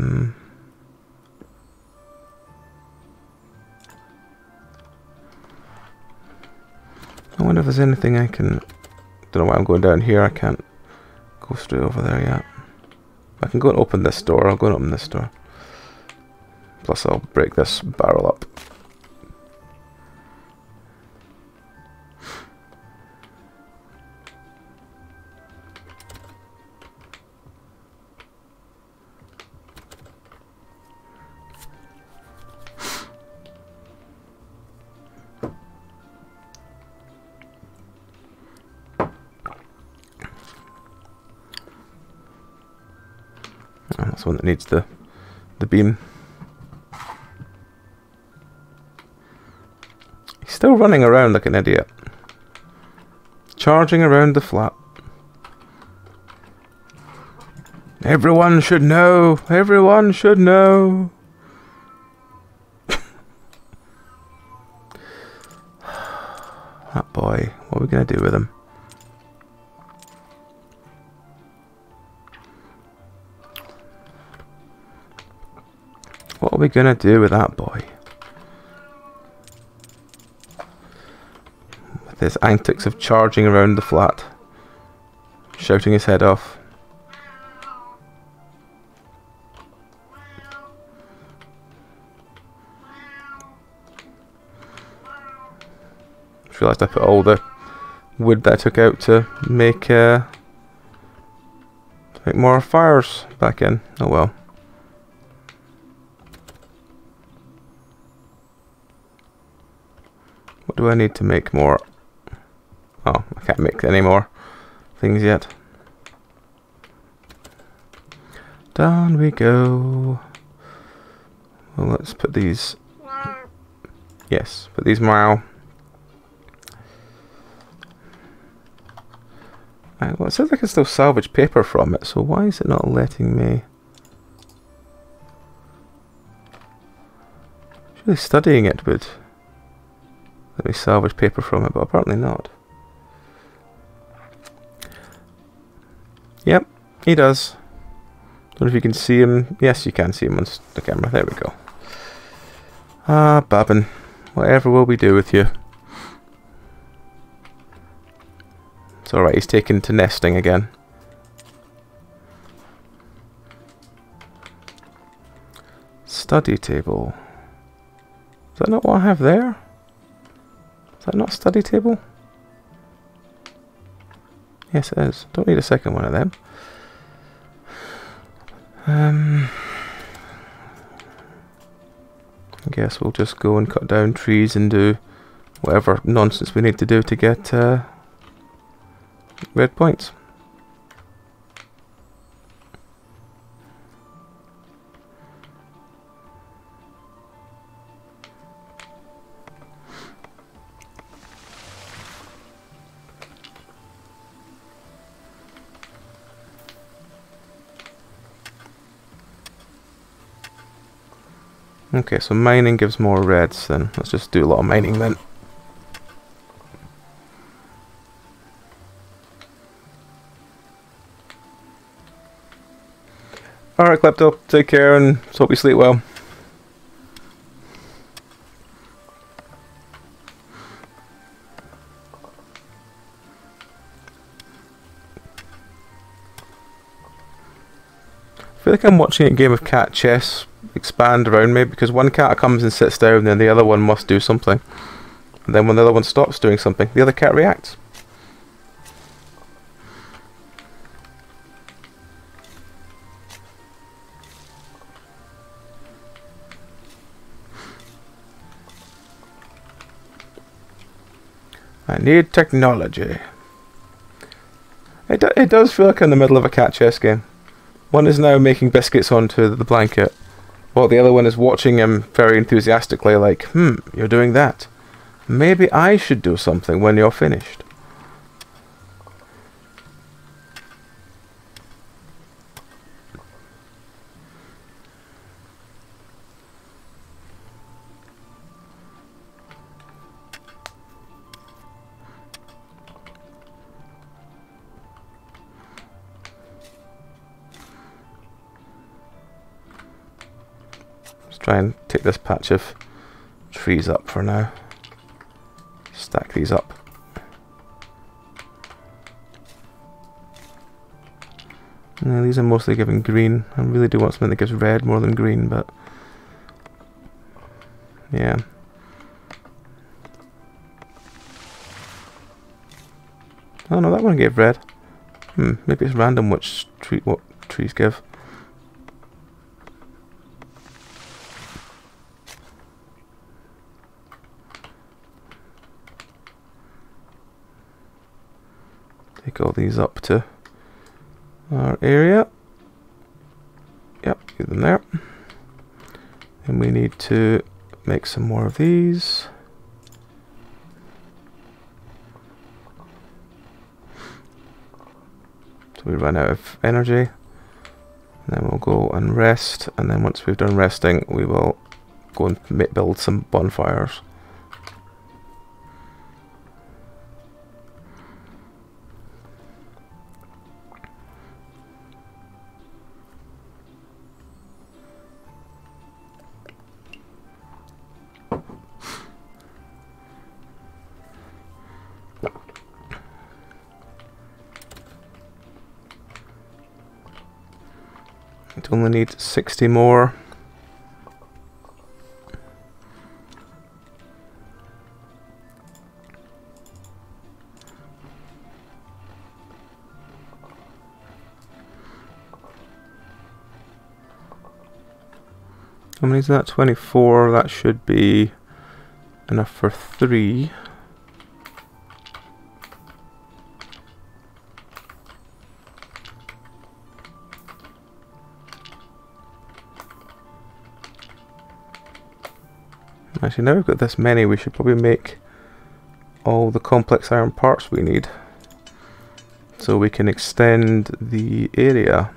wonder if there's anything I can... Don't know why I'm going down here. I can't go straight over there yet. I can go and open this door. I'll go and open this door. Plus I'll break this barrel up. Oh, that's one that needs the beam. Still running around like an idiot. Charging around the flat. Everyone should know. Everyone should know. That boy. What are we going to do with him? What are we going to do with that boy? His antics of charging around the flat, shouting his head off. Just realised I put all the wood that I took out to make more fires back in. Oh well. What do I need to make more? Oh, I can't make any more things yet. Down we go. Well, let's put these... Yes, put these now. Well, it says I can still salvage paper from it, so why is it not letting me... Surely studying it would let me salvage paper from it, but apparently not. Yep, he does. Don't know if you can see him. Yes, you can see him on the camera. There we go. Ah, Babin. Whatever will we do with you? It's alright, he's taken to nesting again. Study table. Is that not what I have there? Is that not a study table? Yes, it is. Don't need a second one of them. I guess we'll just go and cut down trees and do whatever nonsense we need to do to get red points. Okay, so mining gives more reds then. Let's just do a lot of mining then. Alright, Klepto, take care and hope you sleep well. I feel like I'm watching a game of cat chess expand around me, because one cat comes and sits down and then the other one must do something. And then when the other one stops doing something, the other cat reacts. I need technology. It does feel like I'm in the middle of a cat chess game. One is now making biscuits onto the blanket, while the other one is watching him very enthusiastically like, you're doing that. Maybe I should do something when you're finished. Try and take this patch of trees up for now. Stack these up. Yeah, these are mostly giving green. I really do want something that gives red more than green, but yeah. Oh no, that one gave red. Maybe it's random what trees give. Take all these up to our area. Yep, get them there. And we need to make some more of these. So we run out of energy. And then we'll go and rest. And then once we've done resting, we will go and build some bonfires. Only need 60 more. How many is that? 24. That should be enough for 3. Actually, now we've got this many, we should probably make all the complex iron parts we need, so we can extend the area.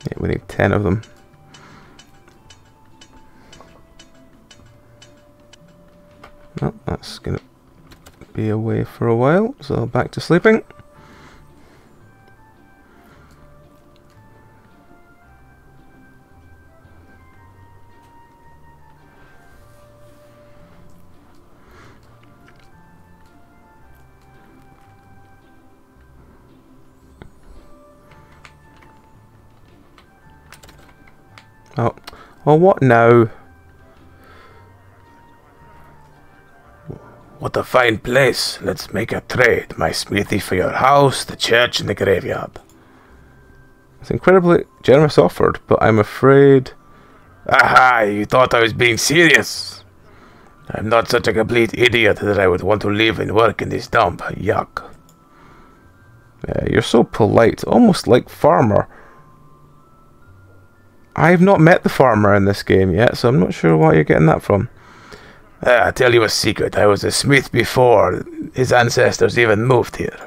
Yeah, we need 10 of them. Well, that's going to be away for a while, so back to sleeping. Oh, well, what now? What a fine place. Let's make a trade. My smithy for your house, the church, and the graveyard. It's incredibly generous offered, but I'm afraid... Aha, you thought I was being serious. I'm not such a complete idiot that I would want to live and work in this dump. Yuck. You're so polite, almost like farmer. I've not met the farmer in this game yet, so I'm not sure why you're getting that from. I'll tell you a secret. I was a smith before his ancestors even moved here.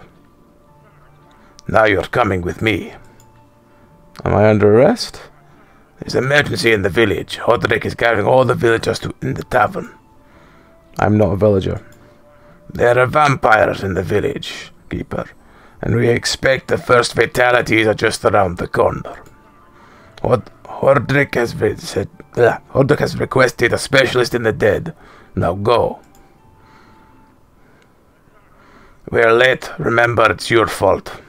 Now you're coming with me. Am I under arrest? There's an emergency in the village. Hodrick is gathering all the villagers in the tavern. I'm not a villager. There are vampires in the village, Keeper, and we expect the first fatalities are just around the corner. Hordrick has requested a specialist in the dead. Now go. We're late. Remember, it's your fault.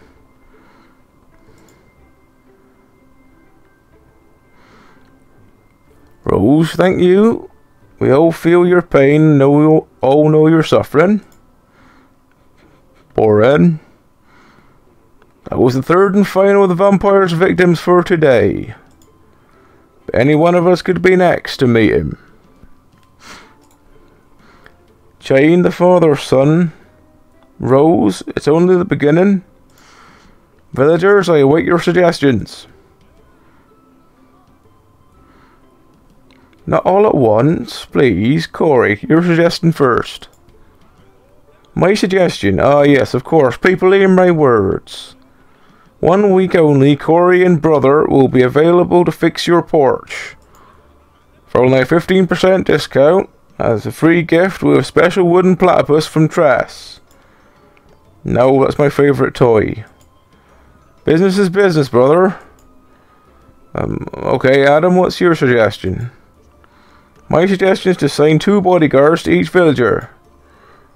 Rose, thank you. We all feel your pain. We all know you're suffering. Boren. That was the third and final of the vampire's victims for today. But any one of us could be next to meet him. Jane, the father's son. Rose, it's only the beginning. Villagers, I await your suggestions. Not all at once, please. Corey, your suggestion first. My suggestion? Ah, yes, of course. People hear my words. 1 week only, Corey and brother will be available to fix your porch. For only a 15% discount, as a free gift with a special wooden platypus from Tress. No, that's my favourite toy. Business is business, brother. Okay, Adam, what's your suggestion? My suggestion is to assign 2 bodyguards to each villager.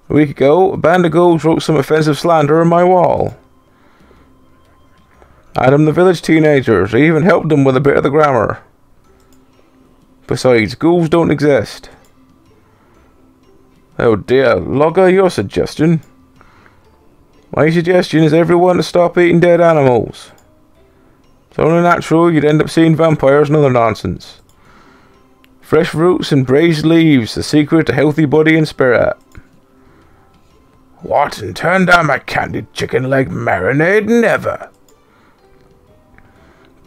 A week ago, a band of ghouls wrote some offensive slander on my wall. Adam, the village teenagers, I even helped them with a bit of the grammar. Besides, ghouls don't exist. Oh dear, Logger, your suggestion? My suggestion is everyone to stop eating dead animals. It's only natural you'd end up seeing vampires and other nonsense. Fresh roots and braised leaves, the secret to healthy body and spirit. What, and turn down my candied chicken leg marinade? Never.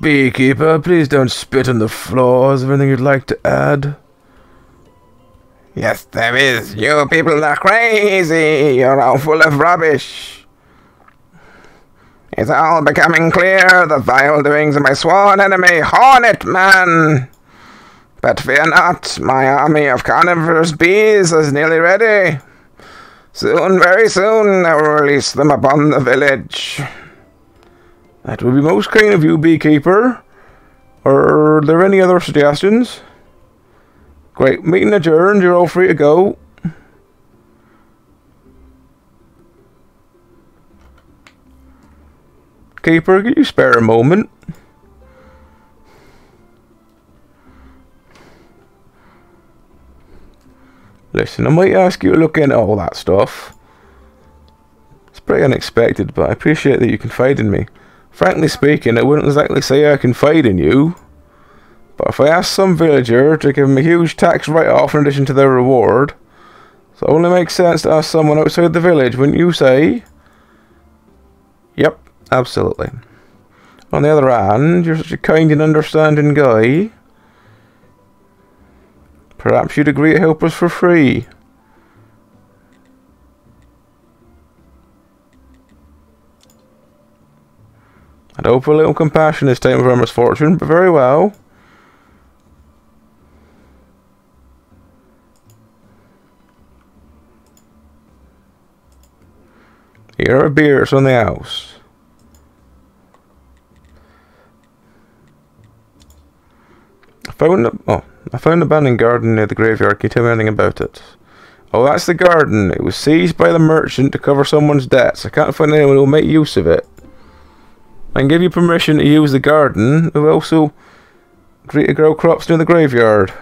Beekeeper, please don't spit on the floor. Is there anything you'd like to add? Yes, there is. You people are crazy. You're all full of rubbish. It's all becoming clear, the vile doings of my sworn enemy, Hornet Man. But fear not, my army of carnivorous bees is nearly ready. Soon, very soon, I will release them upon the village. That would be most kind of you, Beekeeper. Are there any other suggestions? Great, meeting adjourned, you're all free to go. Keeper, can you spare a moment? Listen, I might ask you to look into all that stuff. It's pretty unexpected, but I appreciate that you confide in me. Frankly speaking, I wouldn't exactly say I confide in you. But if I ask some villager to give me a huge tax write-off in addition to their reward, so it only makes sense to ask someone outside the village, wouldn't you say? Yep, absolutely. On the other hand, you're such a kind and understanding guy. Perhaps you'd agree to help us for free. I'd hope for a little compassion this time of our misfortune, but very well. Here are beers on the house. I found an abandoned garden near the graveyard. Can you tell me anything about it? Oh, that's the garden. It was seized by the merchant to cover someone's debts. I can't find anyone who will make use of it. I can give you permission to use the garden. Who also agree to grow crops near the graveyard?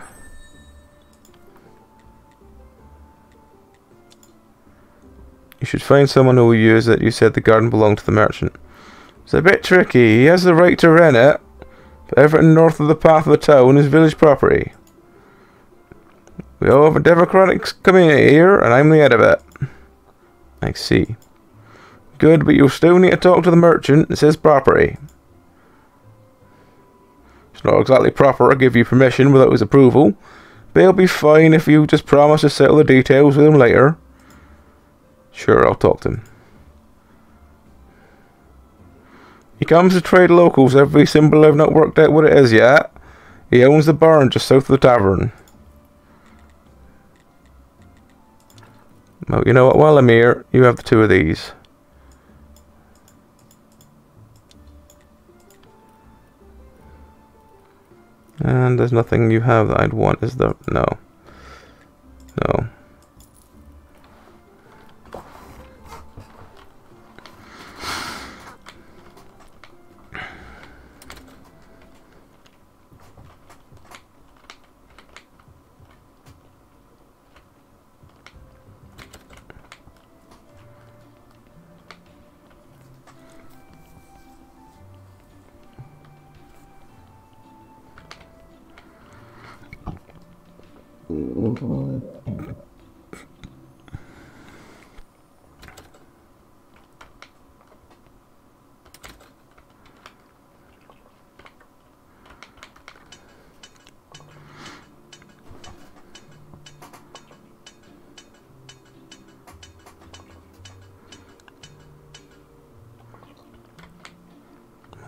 You should find someone who will use it. You said the garden belonged to the merchant. It's a bit tricky. He has the right to rent it, but everything north of the path of the town is village property. We all have a democratic community here, and I'm the head of it. I see. Good, but you'll still need to talk to the merchant. It's his property. It's not exactly proper to give you permission without his approval, but he'll be fine if you just promise to settle the details with him later. Sure, I'll talk to him. He comes to trade locals every symbol. I've not worked out what it is yet. He owns the barn just south of the tavern. Well, you know what? While I'm here, you have the two of these. And there's nothing you have that I'd want, is there? No. No.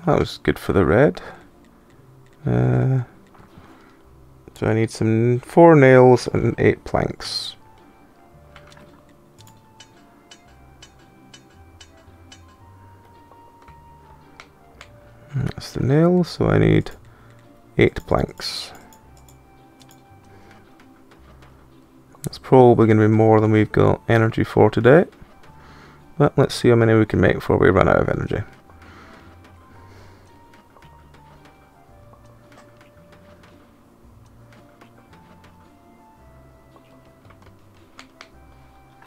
That was good for the red. So I need some 4 nails and 8 planks. That's the nails, so I need 8 planks. That's probably going to be more than we've got energy for today. But let's see how many we can make before we run out of energy.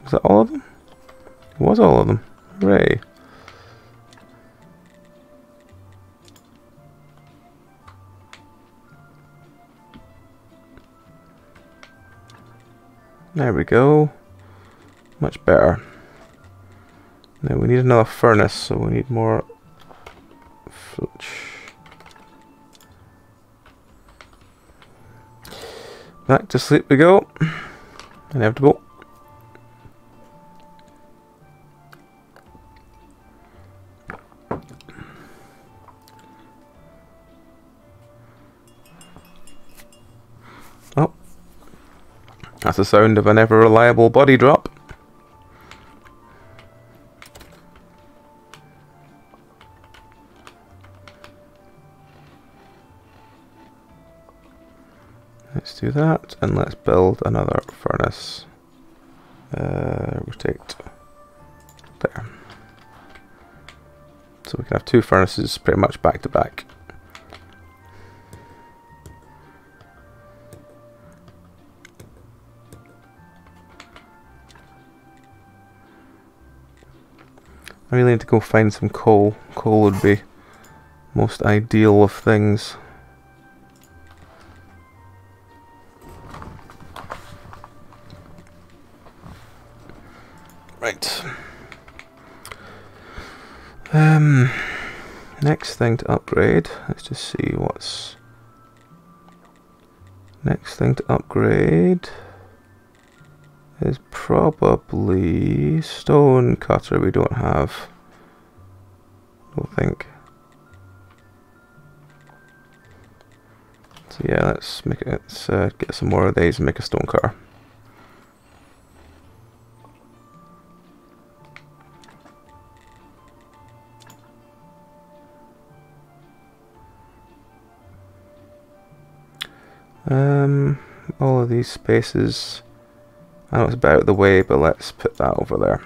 Was that all of them? It was all of them. Hooray. There we go. Much better. Now we need another furnace, so we need more flitch. Back to sleep we go. Inevitable. Oh. That's the sound of an ever reliable body drop. Let's do that, and let's build another furnace. Rotate there. So we can have 2 furnaces pretty much back to back. I really need to go find some coal. Coal would be most ideal of things. Right. Next thing to upgrade. Let's just see what's next thing to upgrade is probably stone cutter. We don't have. I don't think. So yeah, let's make it. Let's get some more of these and make a stone cutter. All of these spaces, I know it's about the way, but let's put that over there.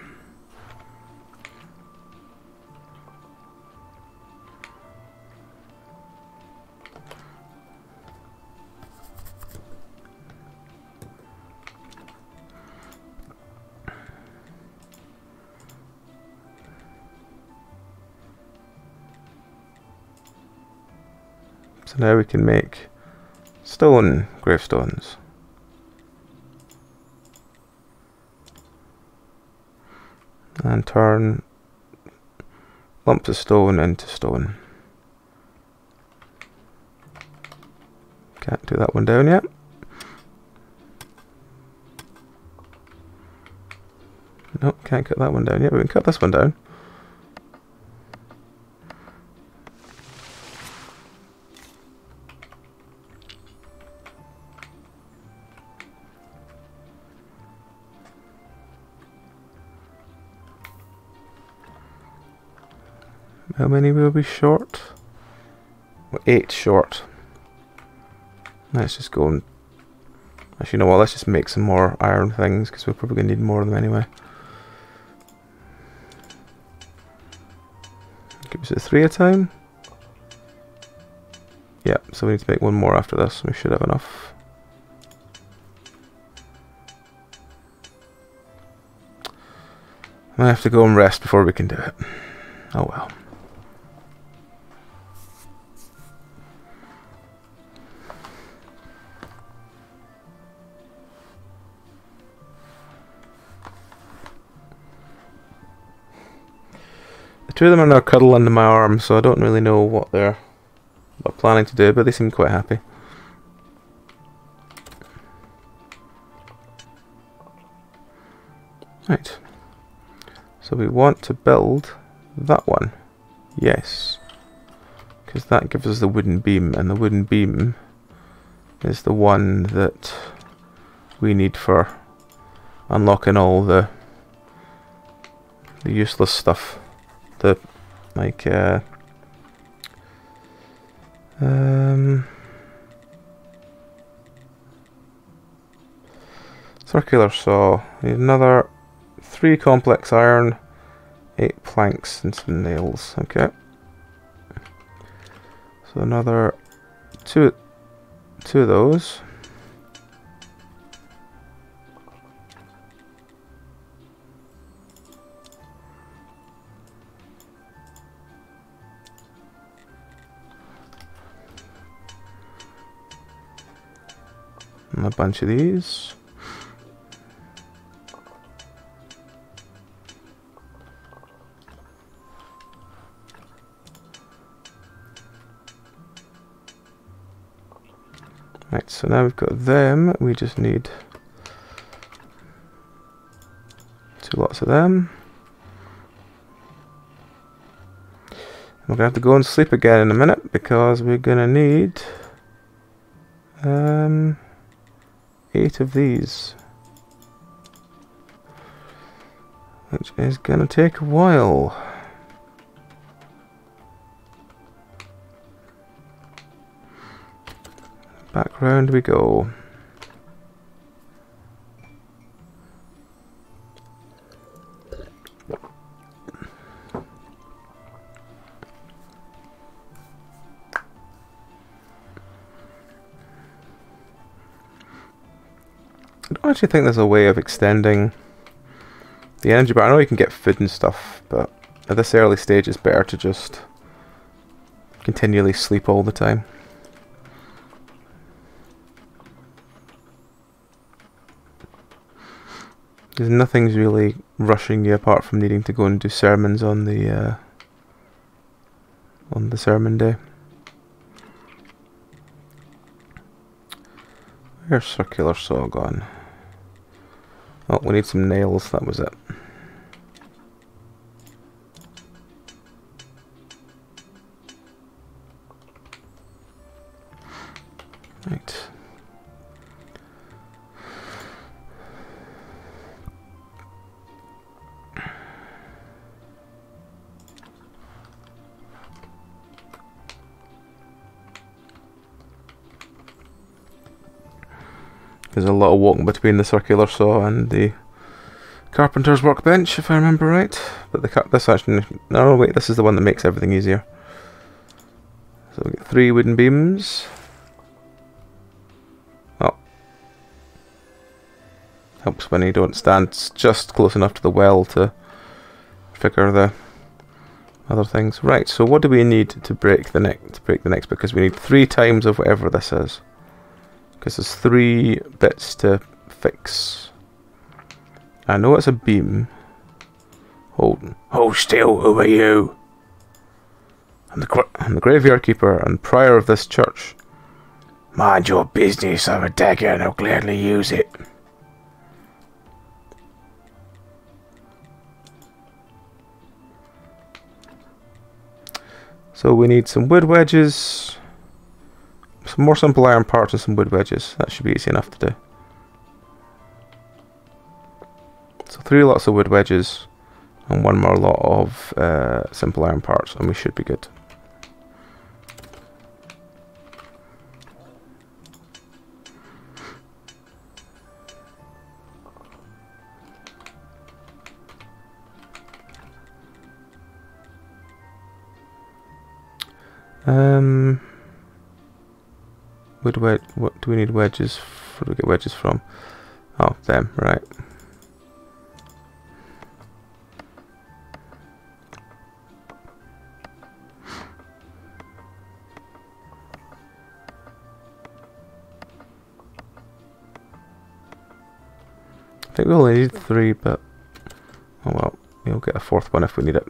So now we can make stone gravestones. And turn lumps of stone into stone. Can't do that one down yet. Nope, can't cut that one down yet. We can cut this one down. How many will be short? We're 8 short. Let's just go and... Actually, you know what? Let's just make some more iron things, because we're probably going to need more of them anyway. Give us 3 at a time. Yep, so we need to make one more after this. We should have enough. I have to go and rest before we can do it. Oh well. The 2 of them are now cuddled under my arm, so I don't really know what they're planning to do, but they seem quite happy. Right. So we want to build that one. Yes. Because that gives us the wooden beam, and the wooden beam is the one that we need for unlocking all the useless stuff. The like circular saw. Need another 3 complex iron, 8 planks and some nails. Okay. So another two of those. And a bunch of these. Right, so now we've got them, we just need 2 lots of them. We're gonna have to go and sleep again in a minute because we're gonna need 8 of these, which is gonna take a while. Back round we go. I don't actually think there's a way of extending the energy bar. I know you can get food and stuff, but at this early stage it's better to just continually sleep all the time. Because nothing's really rushing you apart from needing to go and do sermons on the sermon day. Where's circular saw gone? Oh, we need some nails, that was it. Right. There's a lot of walking between the circular saw and the Carpenters workbench, if I remember right. But this actually... No, wait, this is the one that makes everything easier. So we get 3 wooden beams. Oh. Helps when you don't stand just close enough to the well to figure the other things. Right, so what do we need to break the next bit? Because we need 3 times of whatever this is. Because there's 3 bits to fix. I know it's a beam. Hold still, who are you? I'm the graveyard keeper and prior of this church. Mind your business, I'm a dagger and I'll gladly use it. So we need some wood wedges. Some more simple iron parts and some wood wedges. That should be easy enough to do. So 3 lots of wood wedges, And one more lot of simple iron parts, and we should be good. What do we need wedges? Where do we get wedges from? Oh, them, right. I think we only need 3, but oh well, we'll get a 4th one if we need it.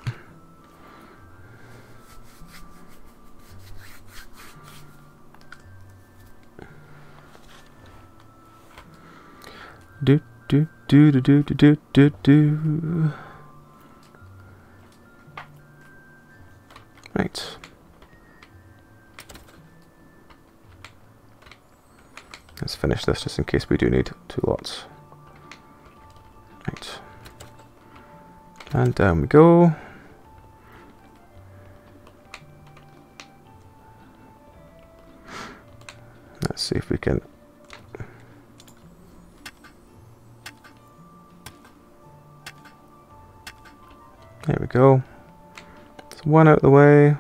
Do do do do do do do do. Right. Let's finish this just in case we do need 2 lots. Right. And down we go. Let's see if we can. There we go. There's 1 out of the way.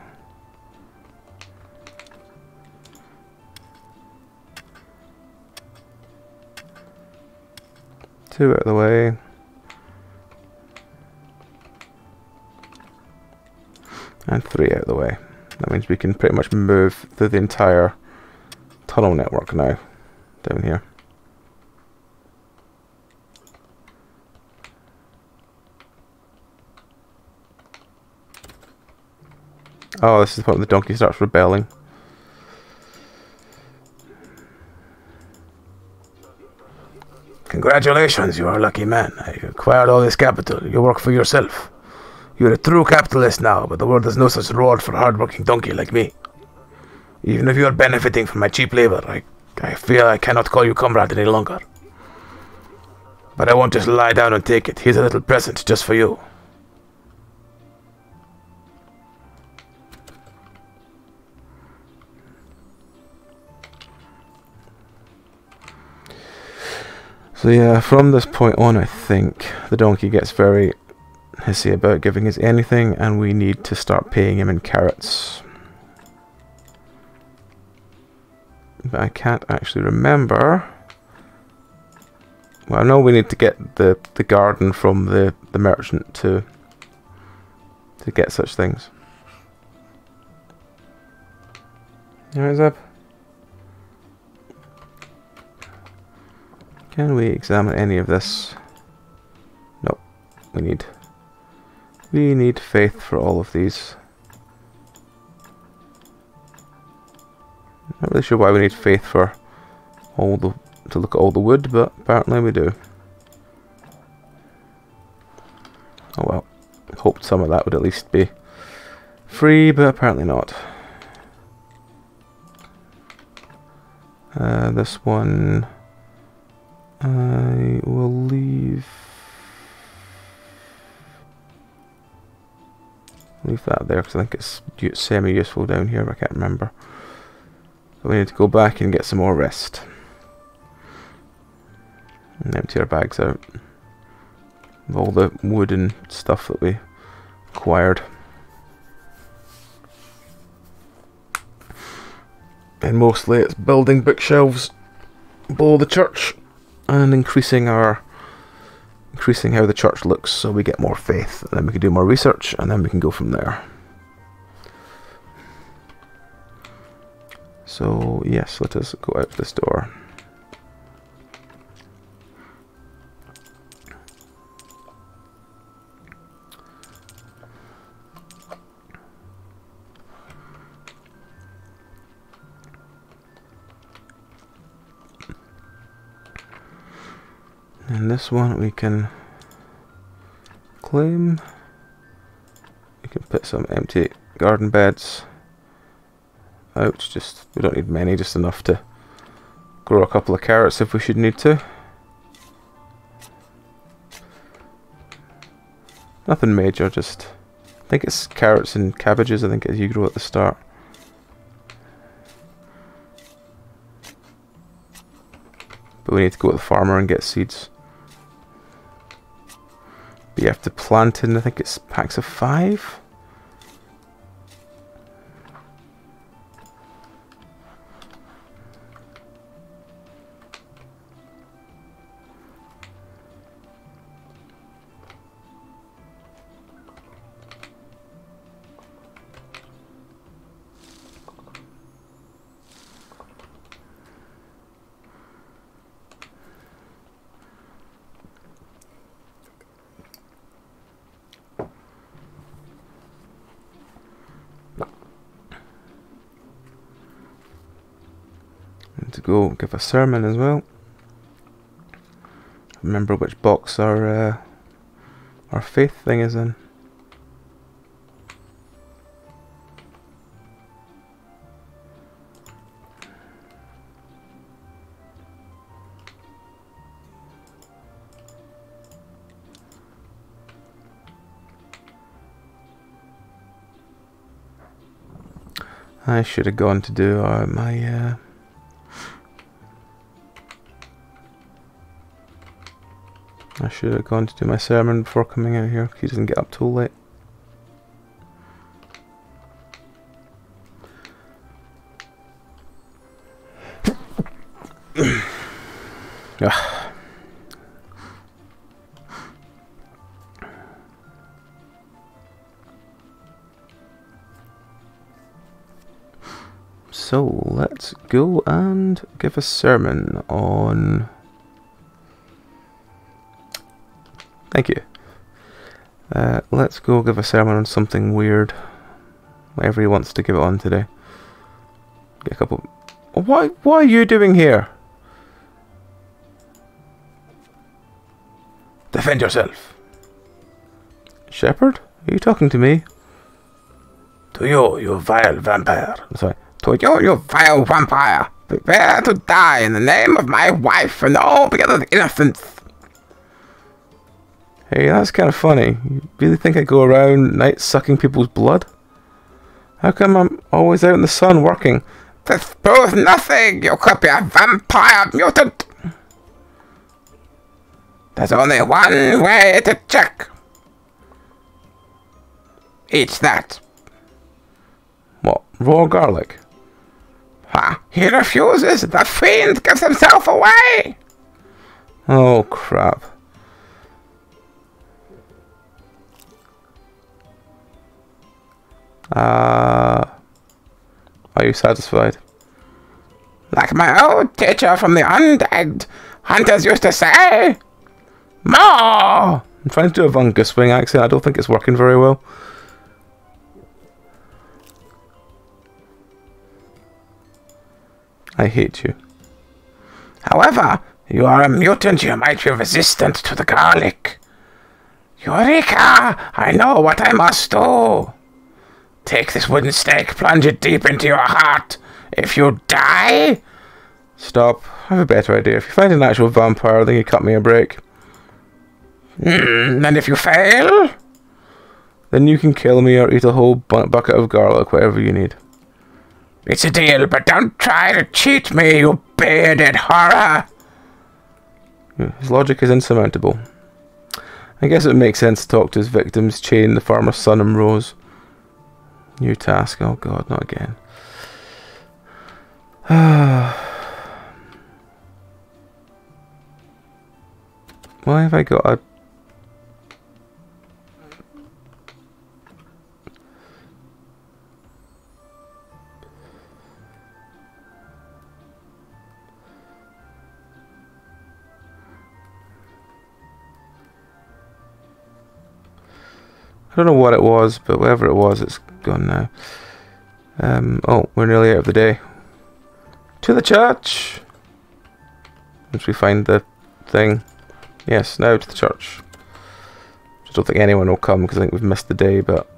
Two out of the way. And 3 out of the way. That means we can pretty much move through the entire tunnel network now, down here. Oh, this is the point where the donkey starts rebelling. Congratulations, you are a lucky man. You acquired all this capital. You work for yourself. You're a true capitalist now, but the world has no such reward for a hard-working donkey like me. Even if you are benefiting from my cheap labor, I feel I cannot call you comrade any longer. But I won't just lie down and take it. Here's a little present just for you. So yeah, from this point on, I think the donkey gets very hissy about giving us anything, and we need to start paying him in carrots. But I can't actually remember. Well, I know we need to get the garden from the merchant to get such things. Alright, Zeb. Can we examine any of this? No, we need faith for all of these. Not really sure why we need faith for to look at all the wood, but apparently we do. Oh well, hoped some of that would at least be free, but apparently not. This one I will leave that there because I think it's semi-useful down here, but I can't remember. So we need to go back and get some more rest. And empty our bags out of all the wood and stuff that we acquired. And mostly it's building bookshelves below the church and increasing how the church looks so we get more faith, and then we can do more research, and then we can go from there. So yes, let us go out this door. And this one we can claim. We can put some empty garden beds out. Just we don't need many, just enough to grow a couple of carrots if we should need to. Nothing major, just... I think it's carrots and cabbages, I think you grow at the start. But we need to go to the farmer and get seeds. But you have to plant in, I think it's packs of 5? To go give a sermon as well. Remember which box our faith thing is in. I should have gone to do my I should have gone to do my sermon before coming out here, because he doesn't get up too late. So, let's go and give a sermon on... Thank you. Let's go give a sermon on something weird. Whatever he wants to give it on today. Get a couple... What are you doing here? Defend yourself. Shepherd? Are you talking to me? To you, you vile vampire. Sorry. To you, you vile vampire. Prepare to die in the name of my wife and all the other innocents. Hey, that's kind of funny. You really think I go around night sucking people's blood? How come I'm always out in the sun working? This proves nothing. You could be a vampire mutant. There's only one way to check. Eat that. What? Raw garlic? Ha! He refuses. The fiend gives himself away. Oh, crap. Are you satisfied? Like my old teacher from the undead, hunters used to say, more! I'm trying to do a Von Guswing accent. I don't think it's working very well. I hate you. However, you are a mutant. You might be resistant to the garlic. Eureka! I know what I must do. Take this wooden stake, plunge it deep into your heart. If you die... Stop. I have a better idea. If you find an actual vampire, then you cut me a break. And if you fail? Then you can kill me or eat a whole bucket of garlic, whatever you need. It's a deal, but don't try to cheat me, you bearded horror. His logic is insurmountable. I guess it would make sense to talk to his victims, Chain, the farmer's son, and Rose. New task. Oh god, not again. Why have I got a... I don't know what it was, but whatever it was, it's gone now. Oh, we're nearly out of the day. To the church! Once we find the thing. Yes, now to the church. I don't think anyone will come because I think we've missed the day, but...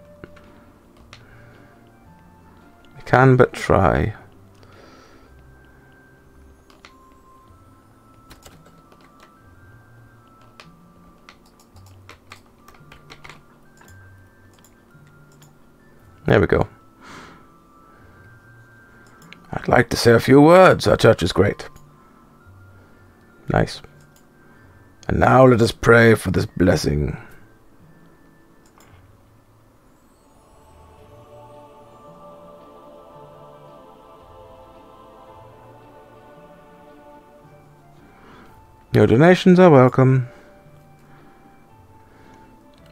we can but try. There we go. I'd like to say a few words. Our church is great. Nice. And now let us pray for this blessing. Your donations are welcome.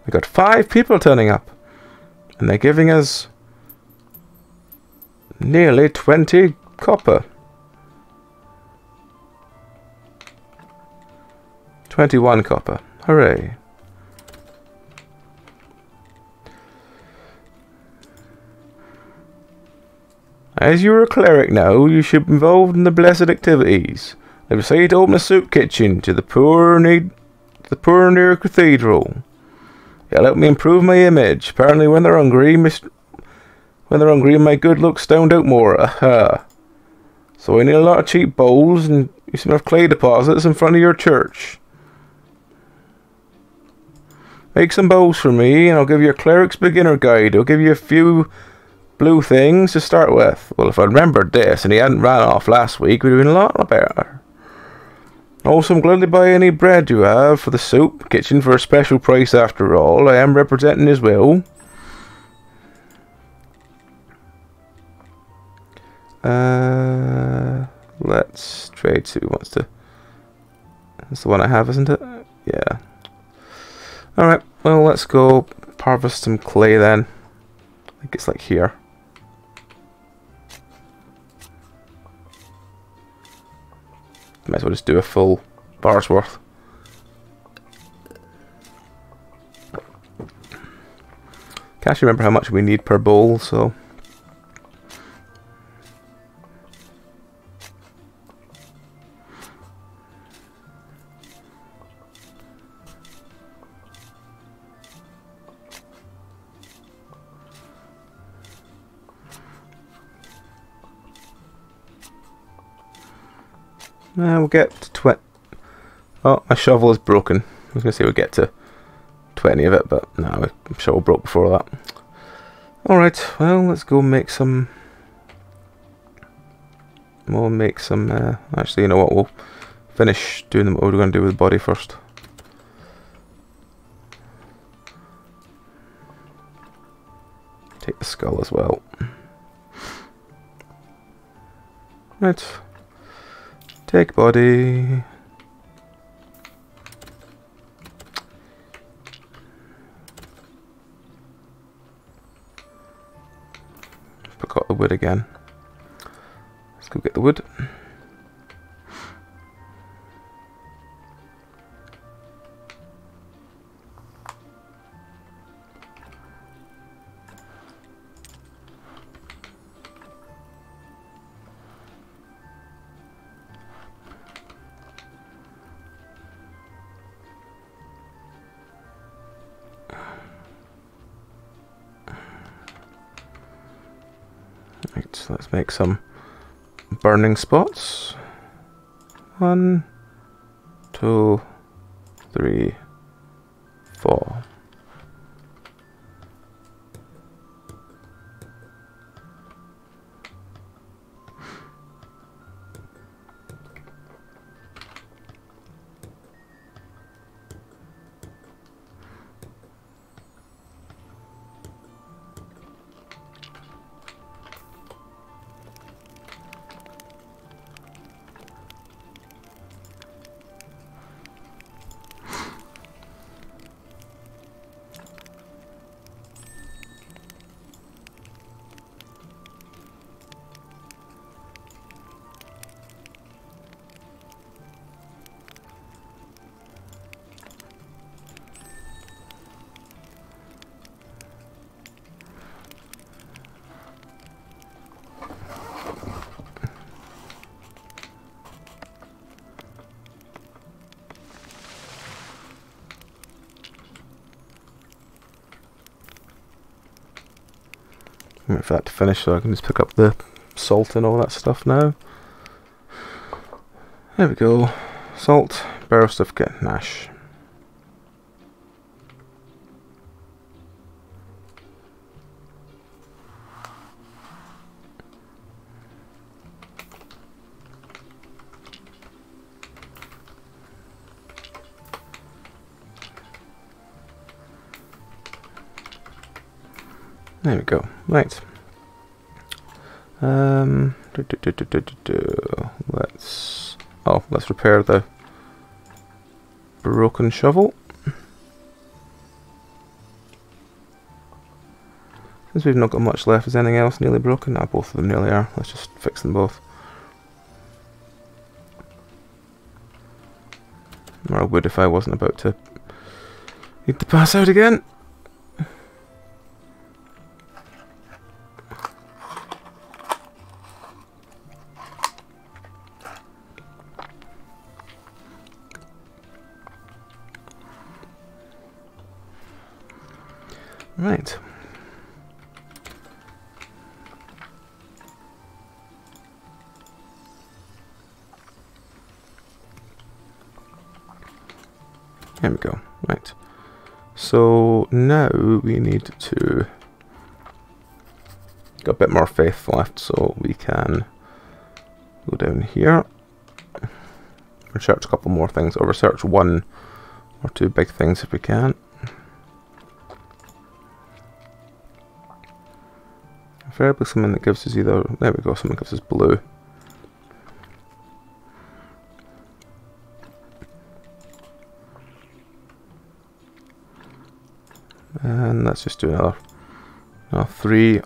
We got 5 people turning up. And they're giving us nearly 20 copper. 21 copper. Hooray. As you're a cleric now, you should be involved in the blessed activities. They decided to open a soup kitchen to the poor near cathedral. It'll help me improve my image. Apparently when they're hungry, my good looks stand out more. Aha. So I need a lot of cheap bowls and some clay deposits in front of your church. Make some bowls for me and I'll give you a cleric's beginner guide. I'll give you a few blue things to start with. Well, if I remembered this and he hadn't ran off last week, we'd have been a lot better. Also, I'm glad to buy any bread you have for the soup kitchen for a special price after all. I am representing his will. Let's trade, see who wants to. That's the one I have, isn't it? Yeah. Alright, well, let's go harvest some clay then. I think it's like here. Might as well just do a full bar's worth. Can't actually remember how much we need per bowl, so. We'll get to 20. Oh, my shovel is broken. I was going to say we'll get to 20 of it, but no, my shovel broke before that. Alright, well, let's go make some. We'll make some. Actually, you know what? We'll finish doing what we're going to do with the body first. Take the skull as well. Right. Take body. Forgot the wood again. Let's go get the wood. Right, so let's make some burning spots. 1, 2, 3, 4. Wait for that to finish so I can just pick up the salt and all that stuff now. There we go. Salt, barrel certificate, Nash. There we go. Right. Let's repair the broken shovel. Since we've not got much left, is anything else nearly broken? No, both of them nearly are. Let's just fix them both. Or I would if I wasn't about to need to pass out again. Right. There we go. Right. So now we need to get a bit more faith left, so we can go down here, research a couple more things, or research one or two big things if we can. Preferably something that gives us either, there we go, something that gives us blue. And let's just do another 3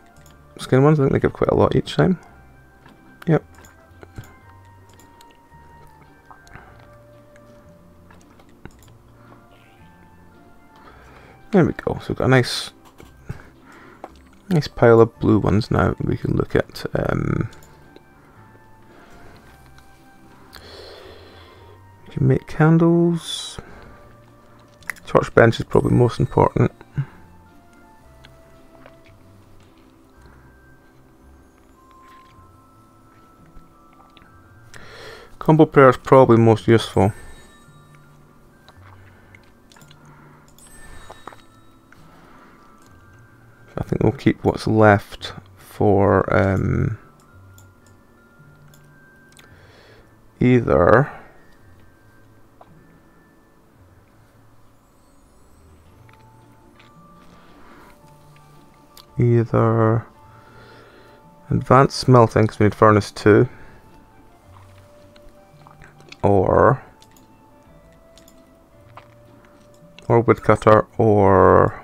skin ones. I think they give quite a lot each time. Yep. There we go. So we've got a nice pile of blue ones now. We can look at we can make candles. Workbench is probably most important. Combo prayer is probably most useful. I think we'll keep what's left for either advanced smelting, because we need furnace 2, or woodcutter, or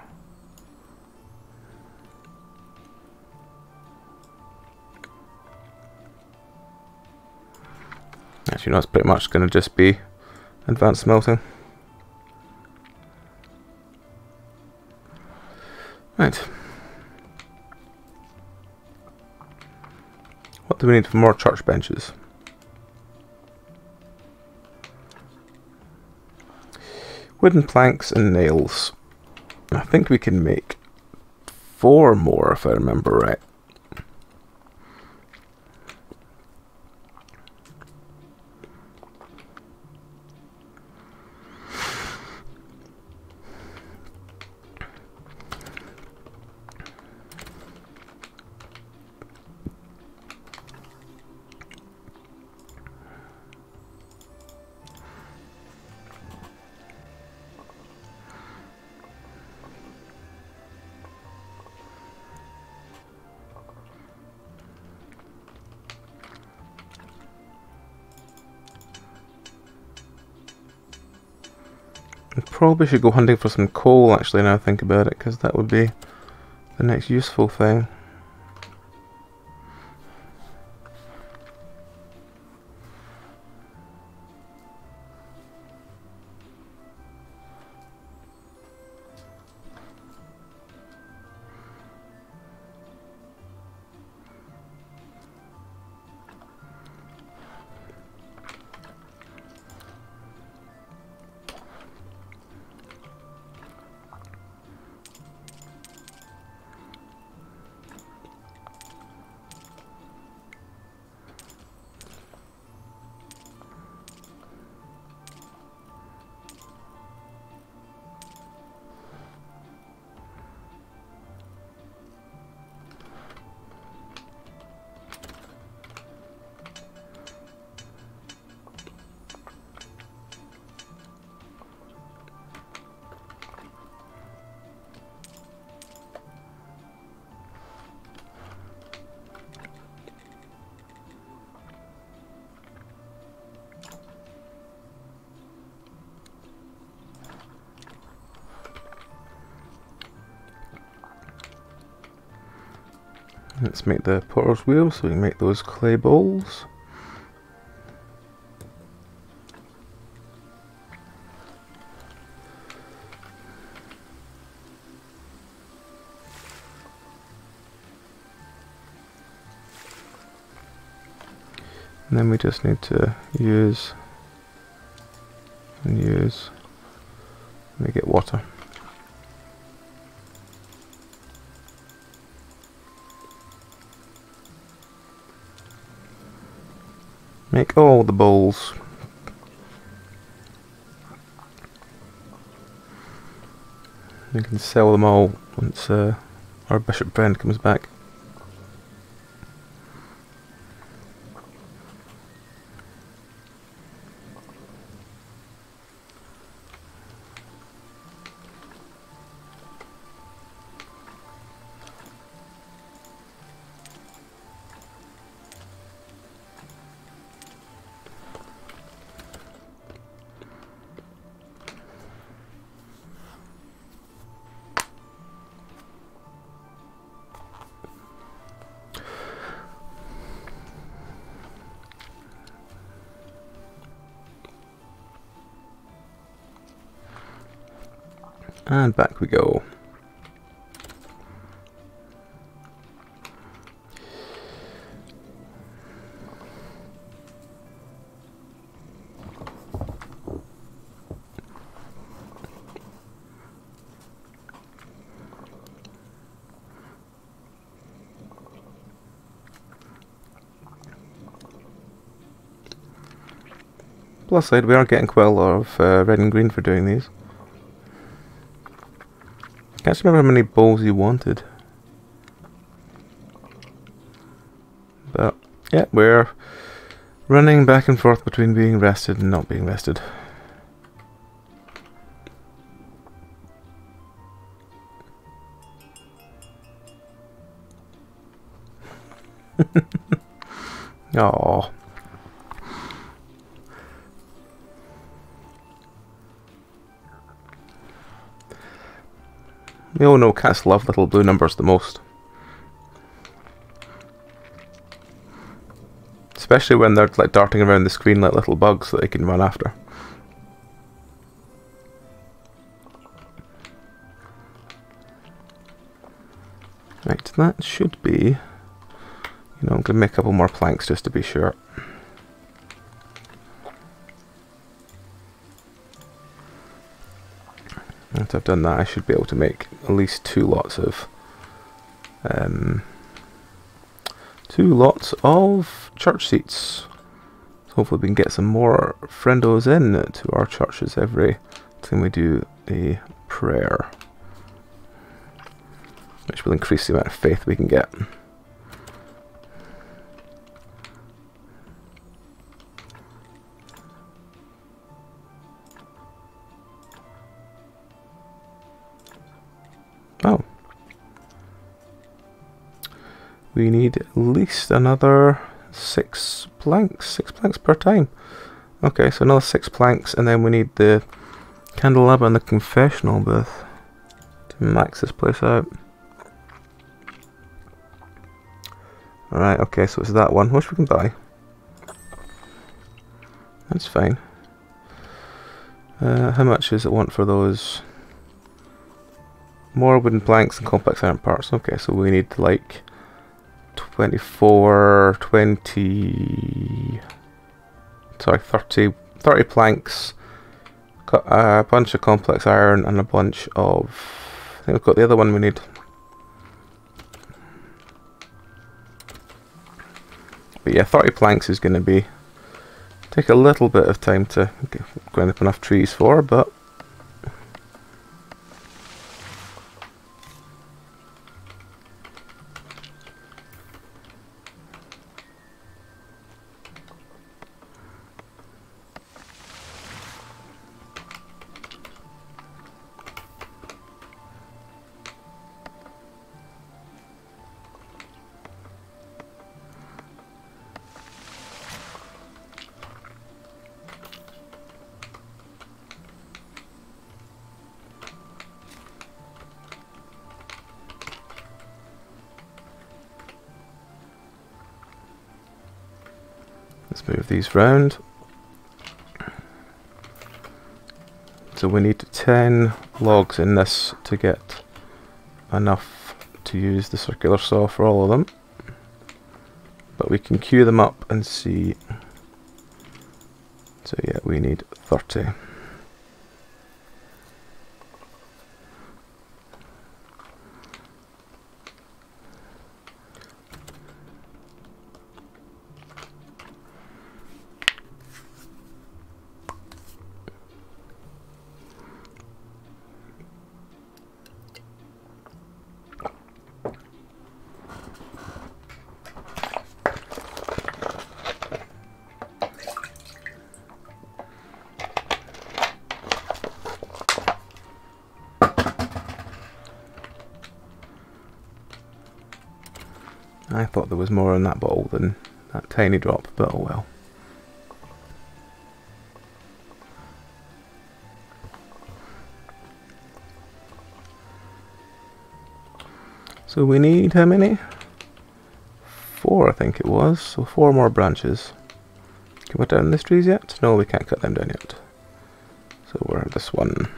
actually no, it's pretty much going to just be advanced smelting. Right. What do we need for more church benches? Wooden planks and nails. I think we can make 4 more if I remember right. I probably should go hunting for some coal actually now I think about it, because that would be the next useful thing. Let's make the potter's wheel so we can make those clay bowls. And then we just need to use and use, and we get water. Make all the bowls. We can sell them all once our bishop friend comes back. And back we go. Plus side, we are getting quite a lot of red and green for doing these. Can't remember how many bowls you wanted. But yeah, we're running back and forth between being rested and not being rested. Oh. We all know cats love little blue numbers the most. Especially when they're like darting around the screen like little bugs that they can run after. Right, that should be... You know, I'm going to make a couple more planks just to be sure. Once I've done that, I should be able to make at least two lots of church seats. So hopefully we can get some more friendos in to our churches every time we do a prayer, which will increase the amount of faith we can get. Oh. We need at least another 6 planks. 6 planks per time. Okay, so another 6 planks, and then we need the candelabra and the confessional booth to max this place out. Alright, okay, so it's that one, which we can buy. That's fine. How much does it want for those? More wooden planks and complex iron parts. Okay, so we need like 30 planks, a bunch of complex iron, and a bunch of... I think we've got the other one we need. But yeah, 30 planks is going to take a little bit of time to grind up enough trees for, but... Let's move these round. So we need 10 logs in this to get enough to use the circular saw for all of them. But we can queue them up and see. So yeah, we need 30. I thought there was more in that bottle than that tiny drop, but oh well. So we need how many? 4, I think it was. So 4 more branches. Can we down these trees yet? No, we can't cut them down yet. So we're at this one.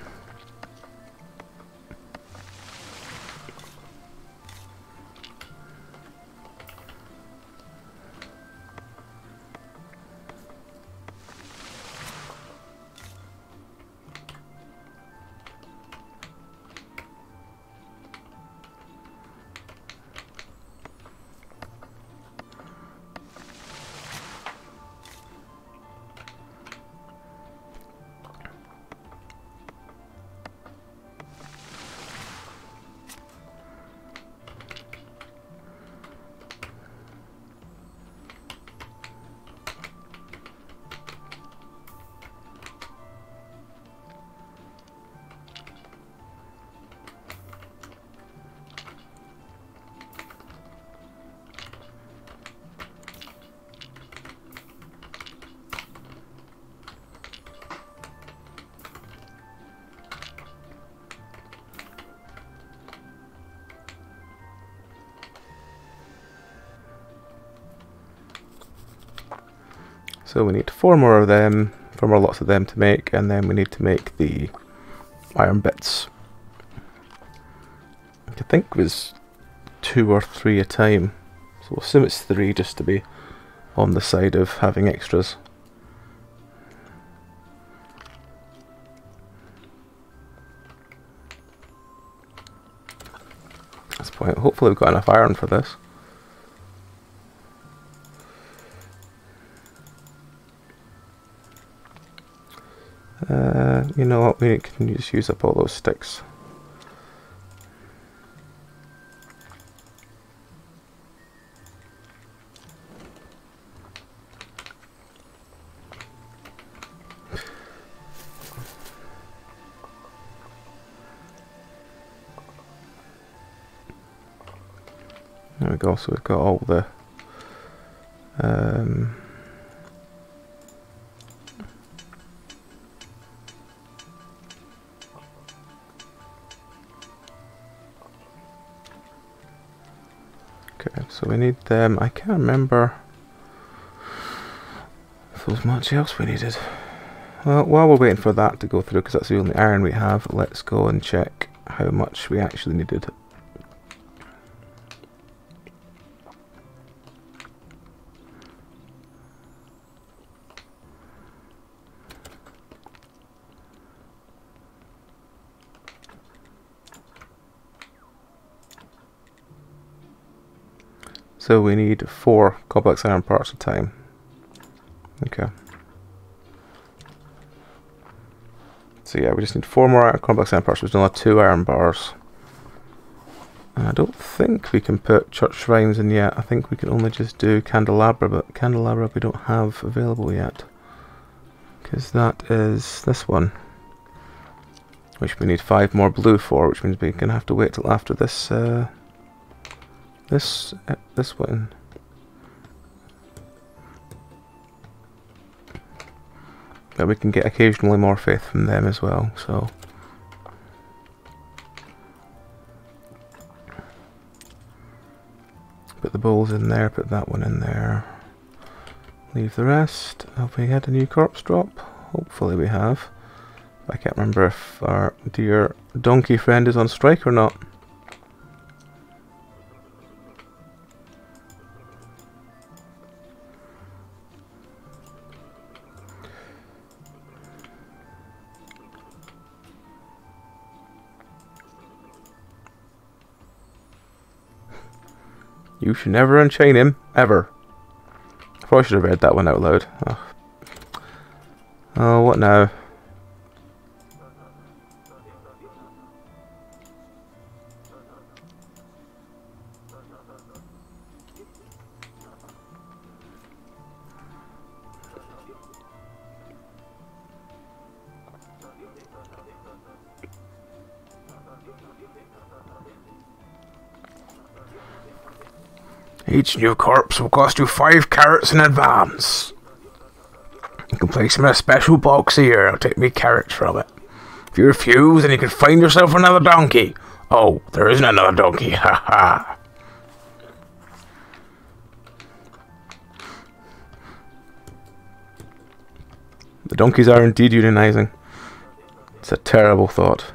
So we need 4 more of them, 4 more lots of them to make, and then we need to make the iron bits. I think it was 2 or 3 a time, so we'll assume it's 3 just to be on the side of having extras. At this point, hopefully we've got enough iron for this. You know what, we can just use up all those sticks. There we go, so we've got all the okay, so we need them. I can't remember if there was much else we needed. Well, while we're waiting for that to go through, because that's the only iron we have, let's go and check how much we actually needed. So we need 4 complex iron parts at a time. Okay. So yeah, we just need 4 more complex iron parts. We still have 2 iron bars. And I don't think we can put church shrines in yet. I think we can only just do candelabra, but candelabra we don't have available yet. Because that is this one. Which we need 5 more blue for, which means we're going to have to wait till after this this one. But we can get occasionally more faith from them as well, so put the bowls in there, put that one in there. Leave the rest. Have we had a new corpse drop? Hopefully we have. I can't remember if our dear donkey friend is on strike or not. You should never unchain him, ever. I probably should have read that one out loud. Oh, what now? Each new corpse will cost you 5 carrots in advance. You can place them in a special box here. I'll take me carrots from it. If you refuse, then you can find yourself another donkey. Oh, there isn't another donkey. Ha ha. The donkeys are indeed unionizing. It's a terrible thought.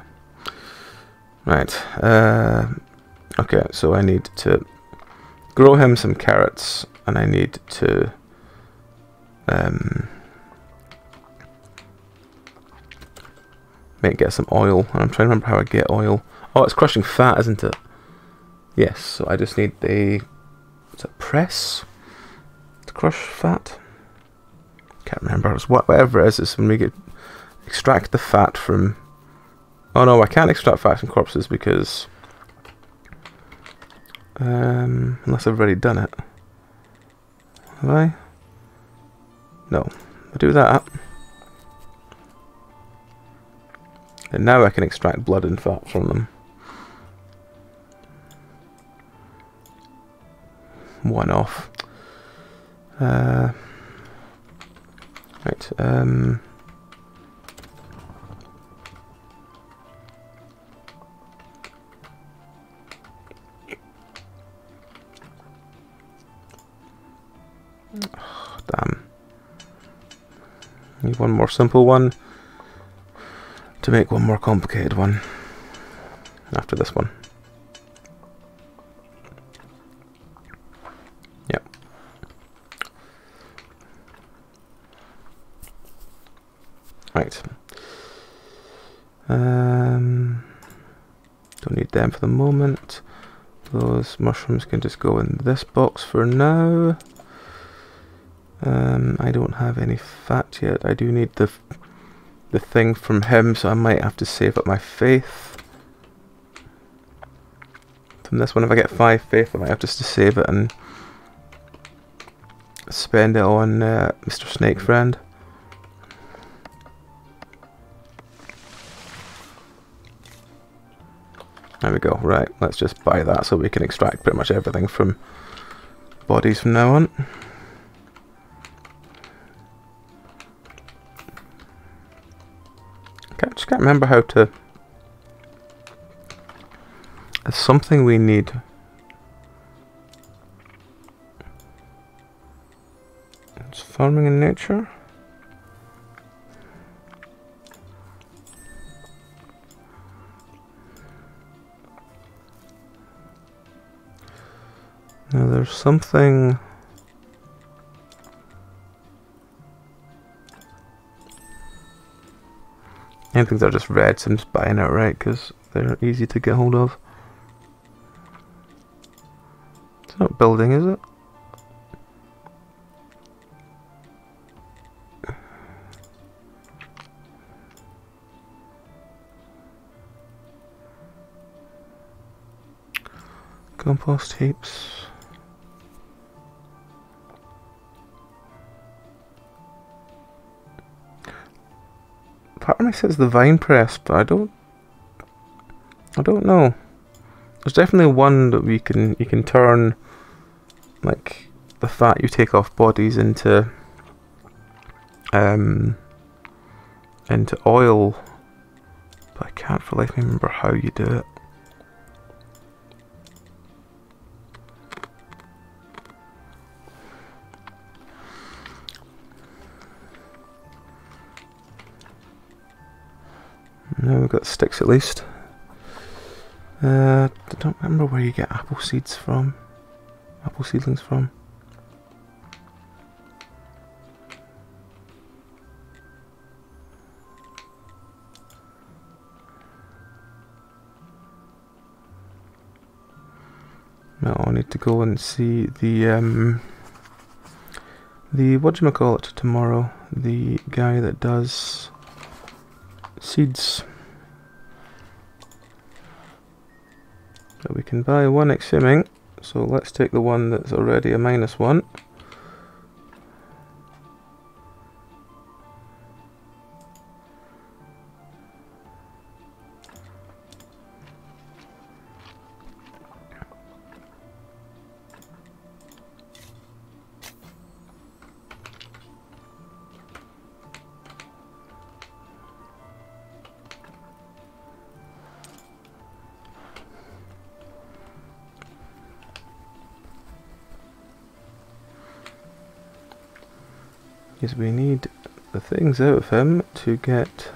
Right. Okay, so I need to grow him some carrots, and I need to get some oil. And I'm trying to remember how I get oil. Oh, it's crushing fat, isn't it? Yes, so I just need the press to crush fat. Can't remember. It's whatever it is. It's when we extract the fat from. Oh no, I can't extract fat from corpses because unless I've already done it. Have I? No. I'll do that. And now I can extract blood and fat from them. One off. Right. Oh, damn. Need one more simple one to make one more complicated one after this one. Yep. Right. Don't need them for the moment. Those mushrooms can just go in this box for now. I don't have any fat yet. I do need the thing from him, so I might have to save up my faith. From this one, if I get 5 faith, I might have just to save it and spend it on Mr. Snake Friend. There we go. Right, let's just buy that so we can extract pretty much everything from bodies from now on. I just can't remember how to. There's something we need. It's farming in nature. Now there's something. Anything that are just red, so I'm just buying it outright because they're easy to get hold of. It's not building, is it? Compost heaps. Part of me says the vine press, but I don't know. There's definitely one that you can turn, like the fat you take off bodies into oil, but I can't for life remember how you do it. Now we've got sticks at least. I don't remember where you get apple seeds from. Apple seedlings from. No, I need to go and see the whatchamacallit tomorrow. The guy that does seeds. But we can buy one assuming, so let's take the one that's already a -1. Because we need the things out of him to get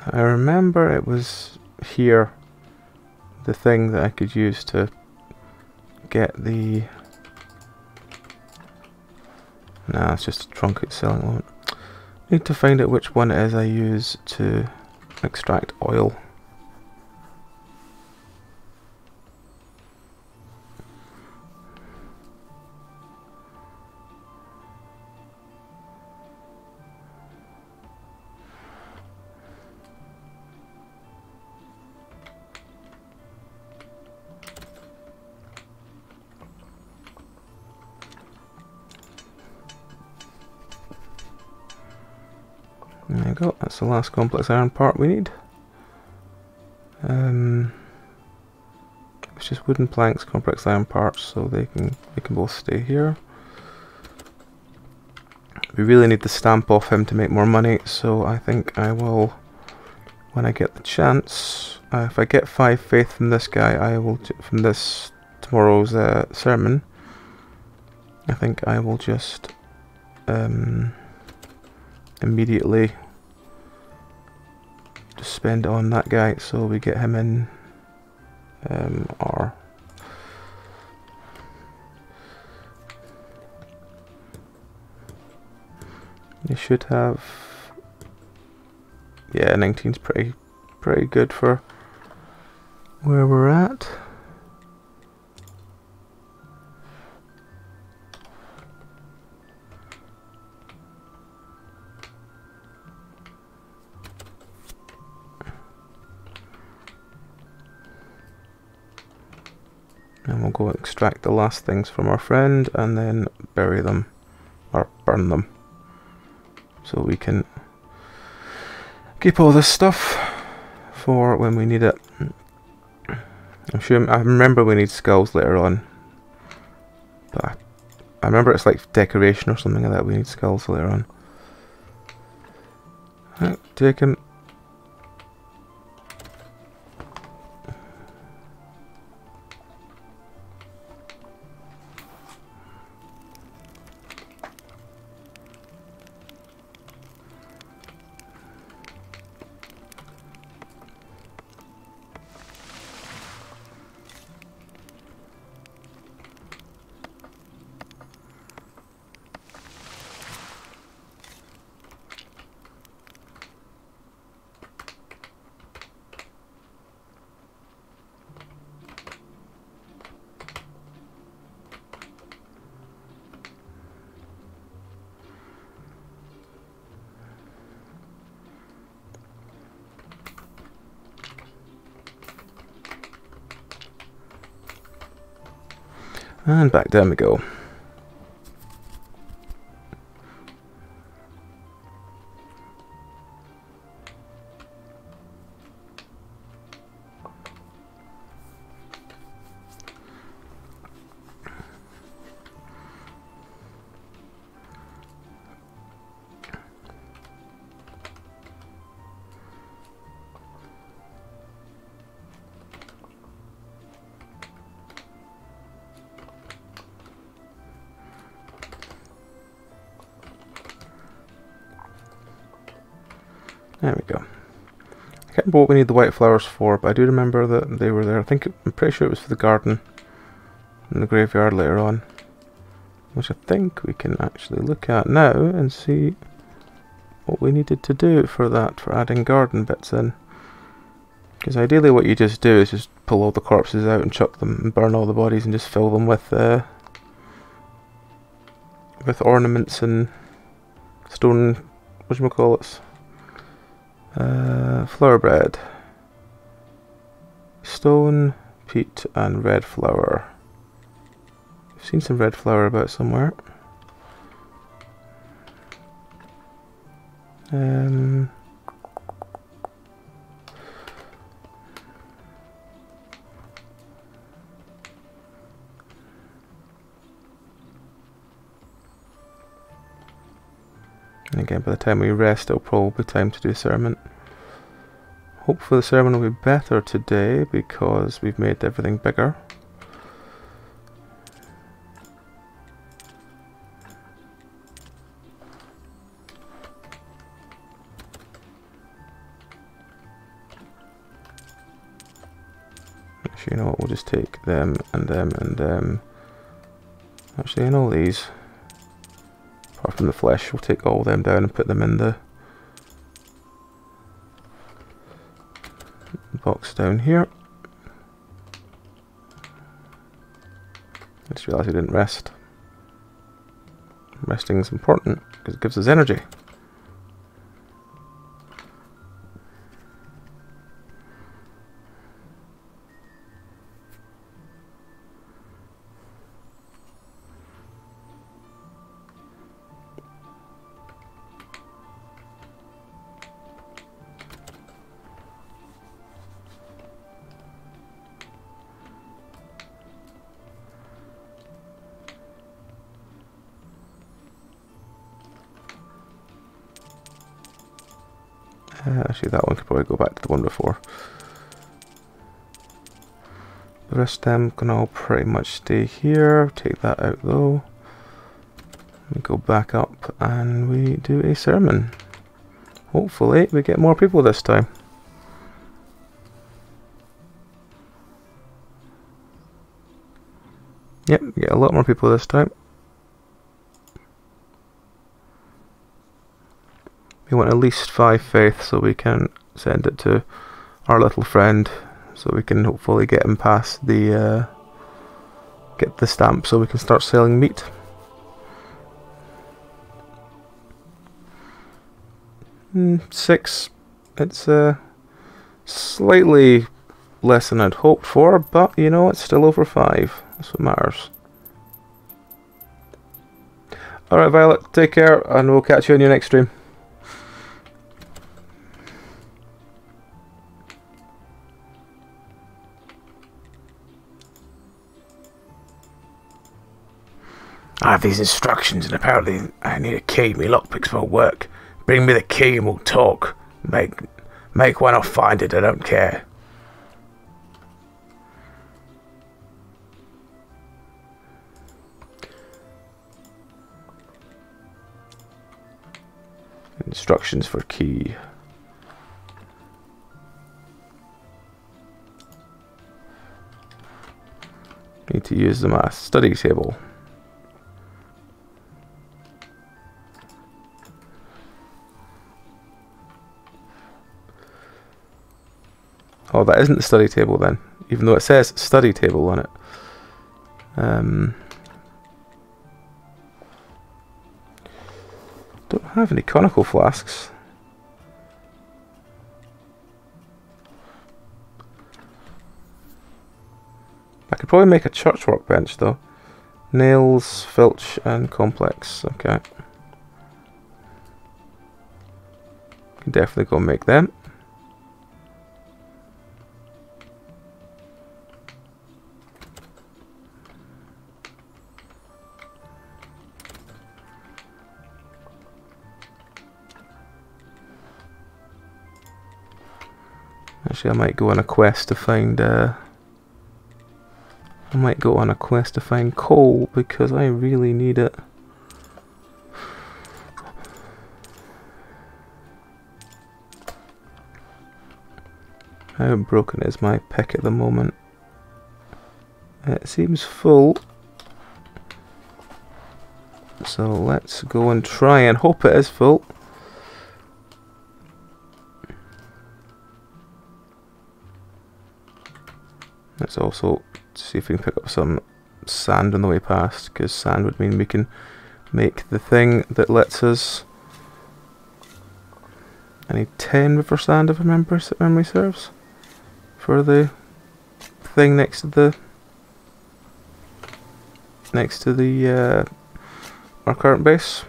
I remember it was here, the thing that I could use to get the... Nah, it's just a trunk it's selling at the moment. Need to find out which one it is I use to extract oil. There you go, that's the last complex iron part we need. It's just wooden planks, complex iron parts, so they can both stay here. We really need the stamp off him to make more money, so I think I will, when I get the chance, if I get 5 faith from this guy, I will, from this tomorrow's sermon, I think I will just immediately just spend it on that guy so we get him in our you should have, yeah, 19's pretty good for where we're at. And we'll go extract the last things from our friend and then bury them or burn them so we can keep all this stuff for when we need it. I'm sure I remember we need skulls later on, but I remember it's like decoration or something like that. We need skulls later on. Right, take him. And back down we go. There we go. I can't remember what we need the white flowers for, but I do remember that they were there. I'm pretty sure it was for the garden and the graveyard later on, which I think we can actually look at now and see what we needed to do for that, for adding garden bits in. Because ideally what you just do is just pull all the corpses out and chuck them and burn all the bodies and just fill them with ornaments and stone, whatchamacallits, flower bread, stone, peat and red flower. I've seen some red flower about somewhere. And again, by the time we rest, it'll probably be time to do a sermon. Hopefully the sermon will be better today because we've made everything bigger. Actually, you know what, we'll just take them and them and them. Actually, and all these. Apart from the flesh, we'll take all them down and put them in the box down here. I just realised we didn't rest. Resting is important because it gives us energy. Actually, that one could probably go back to the one before. The rest of them can all pretty much stay here. Take that out though. We go back up and we do a sermon. Hopefully we get more people this time. Yep, we get a lot more people this time. We want at least 5 faith so we can send it to our little friend, so we can hopefully get him past the get the stamp so we can start selling meat. Six. It's slightly less than I'd hoped for, but you know, it's still over 5. That's what matters. Alright Violet, take care and we'll catch you on your next stream. I have these instructions and apparently I need a key. My lockpicks won't work. Bring me the key and we'll talk. Make one or find it, I don't care. Instructions for key. Need to use the study table. Oh, that isn't the study table then, even though it says study table on it. Don't have any conical flasks. I could probably make a church workbench though. Nails, filch, and complex. Okay. Can definitely go make them. Actually, I might go on a quest to find coal because I really need it. How broken is my pick at the moment? It seems full. So let's go and try and hope it is full. Let's also see if we can pick up some sand on the way past, because sand would mean we can make the thing that lets us... I need 10 river sand if memory serves, for the thing next to the our current base.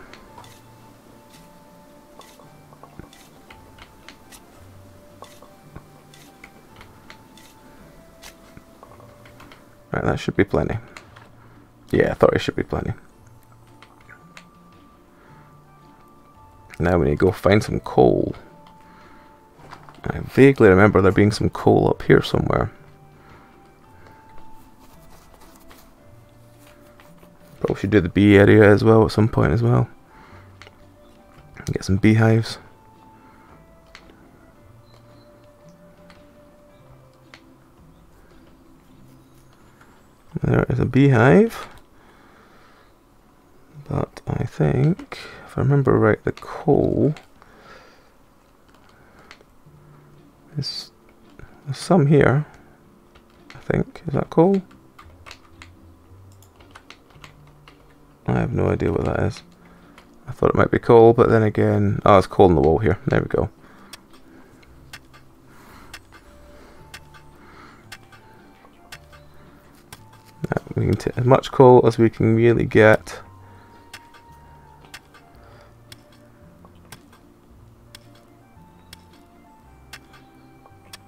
Right, that should be plenty. Yeah, I thought it should be plenty. Now we need to go find some coal. I vaguely remember there being some coal up here somewhere. Probably should do the bee area as well at some point as well. Get some beehives. There is a beehive. But I think, if I remember right, the coal is... There's some here, I think. Is that coal? I have no idea what that is. I thought it might be coal, but then again... Oh, it's coal in the wall here. There we go. We can take as much coal as we can really get.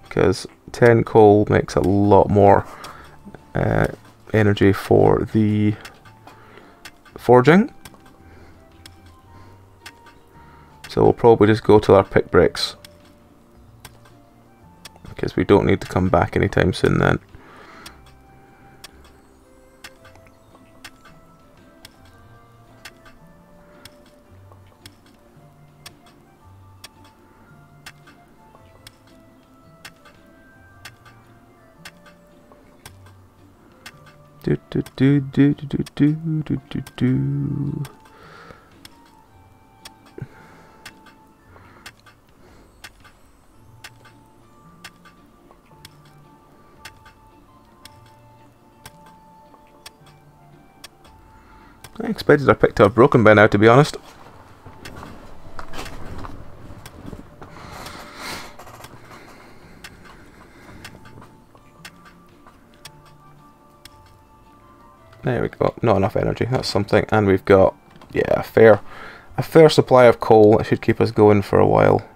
Because 10 coal makes a lot more energy for the forging. So we'll probably just go till our pick breaks, because we don't need to come back anytime soon then. I expected our pick to have broken by now, to be honest. There we go. Not enough energy. That's something. And we've got, yeah, a fair supply of coal. It should keep us going for a while.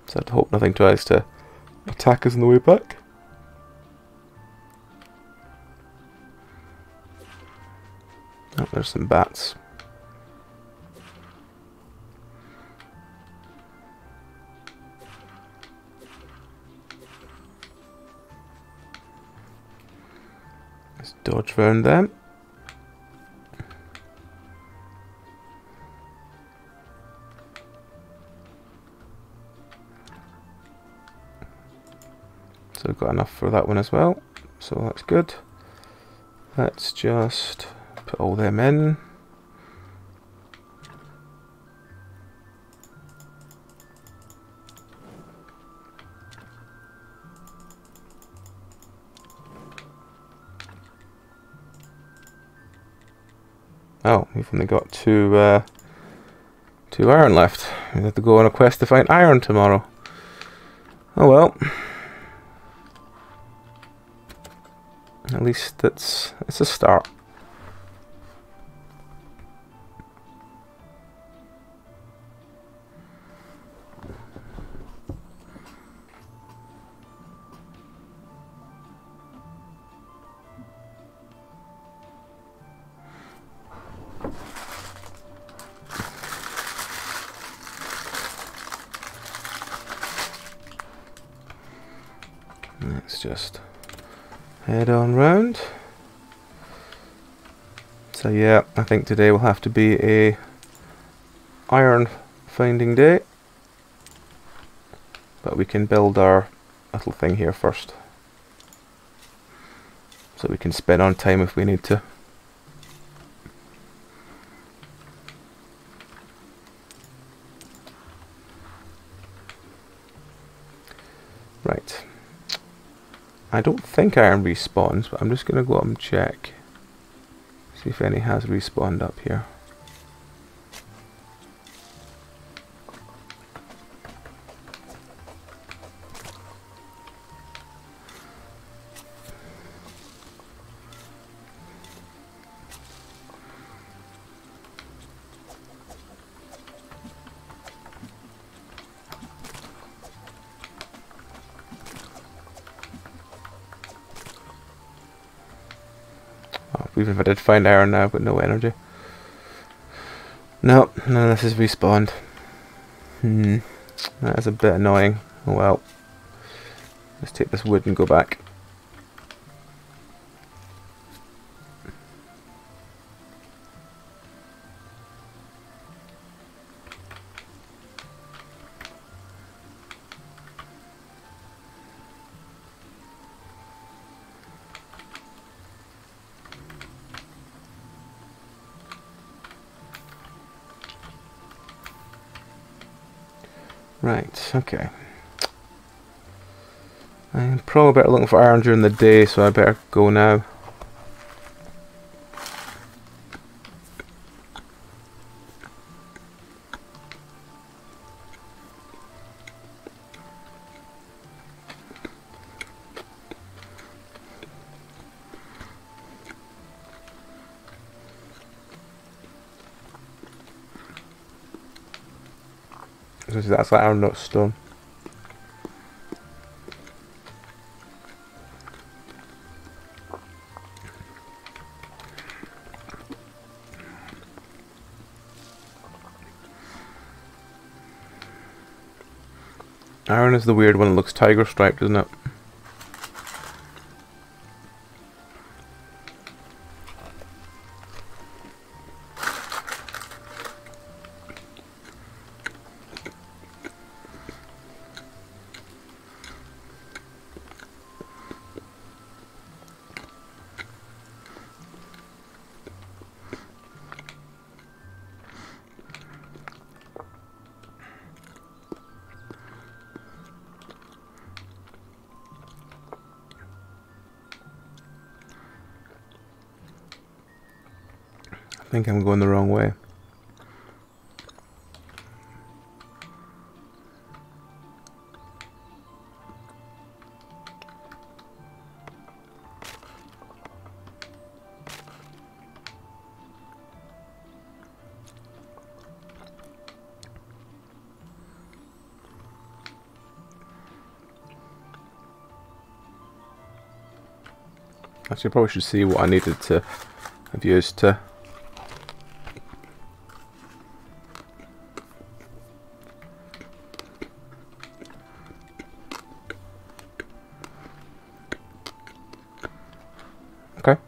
So I'd hope nothing tries to attack us on the way back. Oh, there's some bats. Let's dodge round them. So we've got enough for that one as well, so that's good. Let's just put all them in. Oh, we've only got two iron left. We have to go on a quest to find iron tomorrow. Oh well. At least it's a start. Let's just head on round. So yeah, I think today will have to be a iron finding day, but we can build our little thing here first, so we can spend on time if we need to. Right. I don't think iron respawns, but I'm just going to go up and check. See if any has respawned up here. Even if I did find iron now, I've got no energy. Nope, none of this is respawned. That is a bit annoying. Oh well. Let's take this wood and go back. Right, okay. I'm probably better looking for iron during the day, so I better go now. That's like iron, not stone. Iron is the weird one that looks tiger striped, isn't it? I think I'm going the wrong way. Actually, I probably should see what I needed to have used to. Okay.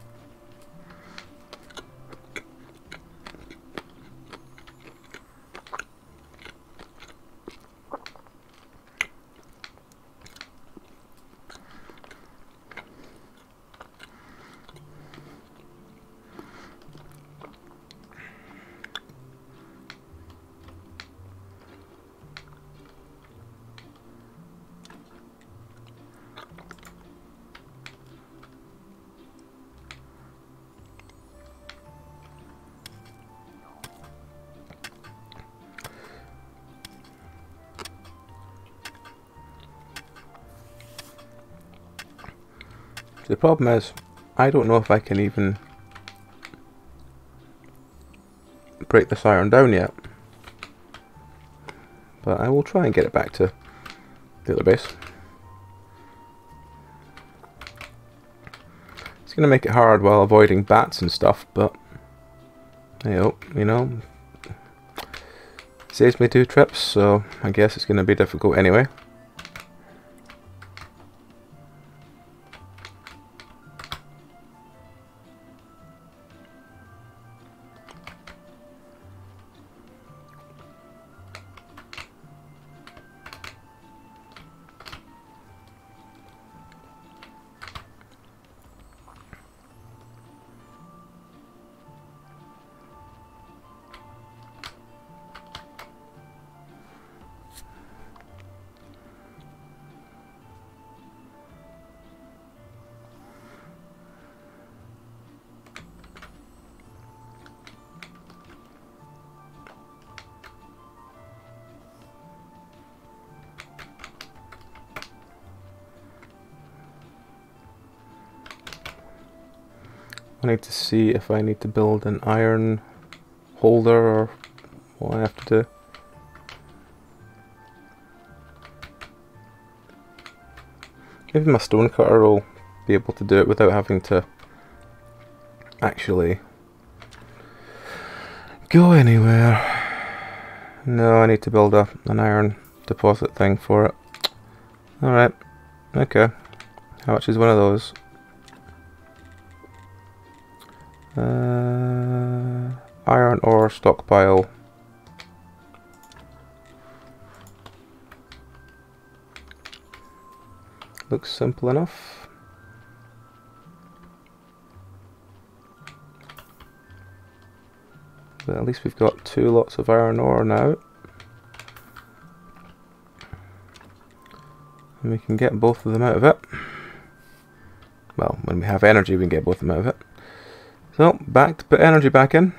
The problem is, I don't know if I can even break this iron down yet. But I will try and get it back to the other base. It's going to make it hard while avoiding bats and stuff, but hey, you know, saves me 2 trips, so I guess it's going to be difficult anyway. I need to see if I need to build an iron holder or what I have to do. Maybe my stone cutter will be able to do it without having to actually go anywhere. No, I need to build an iron deposit thing for it. Alright, okay. How much is one of those? Iron ore stockpile. Looks simple enough. But at least we've got 2 lots of iron ore now. And we can get both of them out of it. Well, when we have energy we can get both of them out of it. So, back to put energy back in.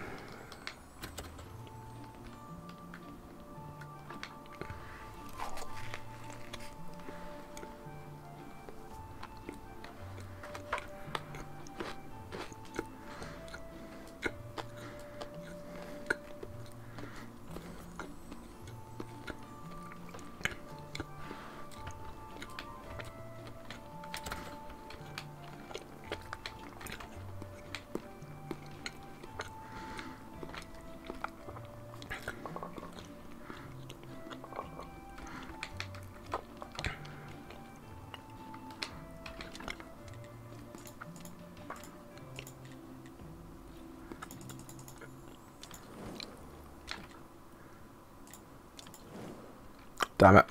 Damn it.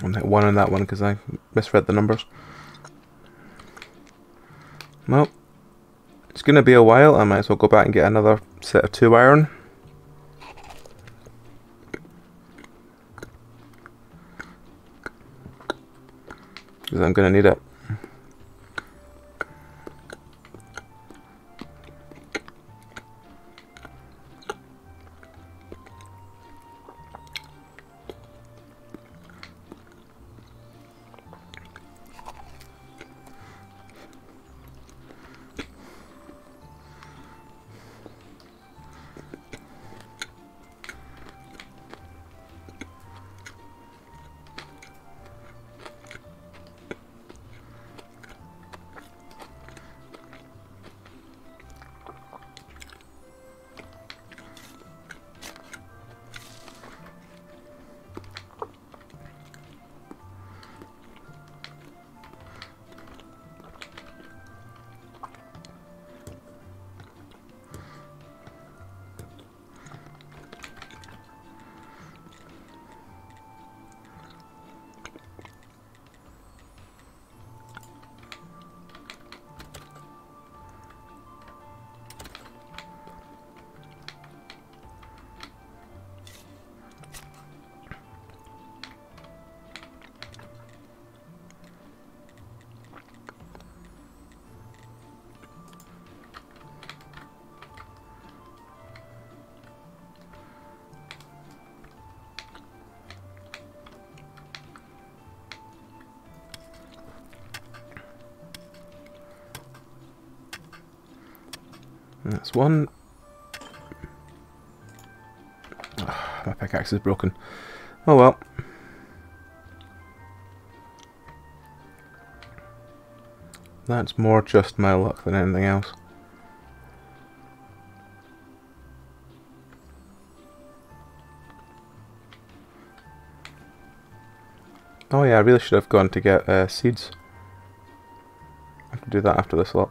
I'm hit 1 on that one because I misread the numbers. Well, it's going to be a while. I might as well go back and get another set of 2 iron. Because I'm going to need it. That's one. Oh, my pickaxe is broken. Oh well. That's more just my luck than anything else. Oh yeah, I really should have gone to get seeds. I have to do that after this lot.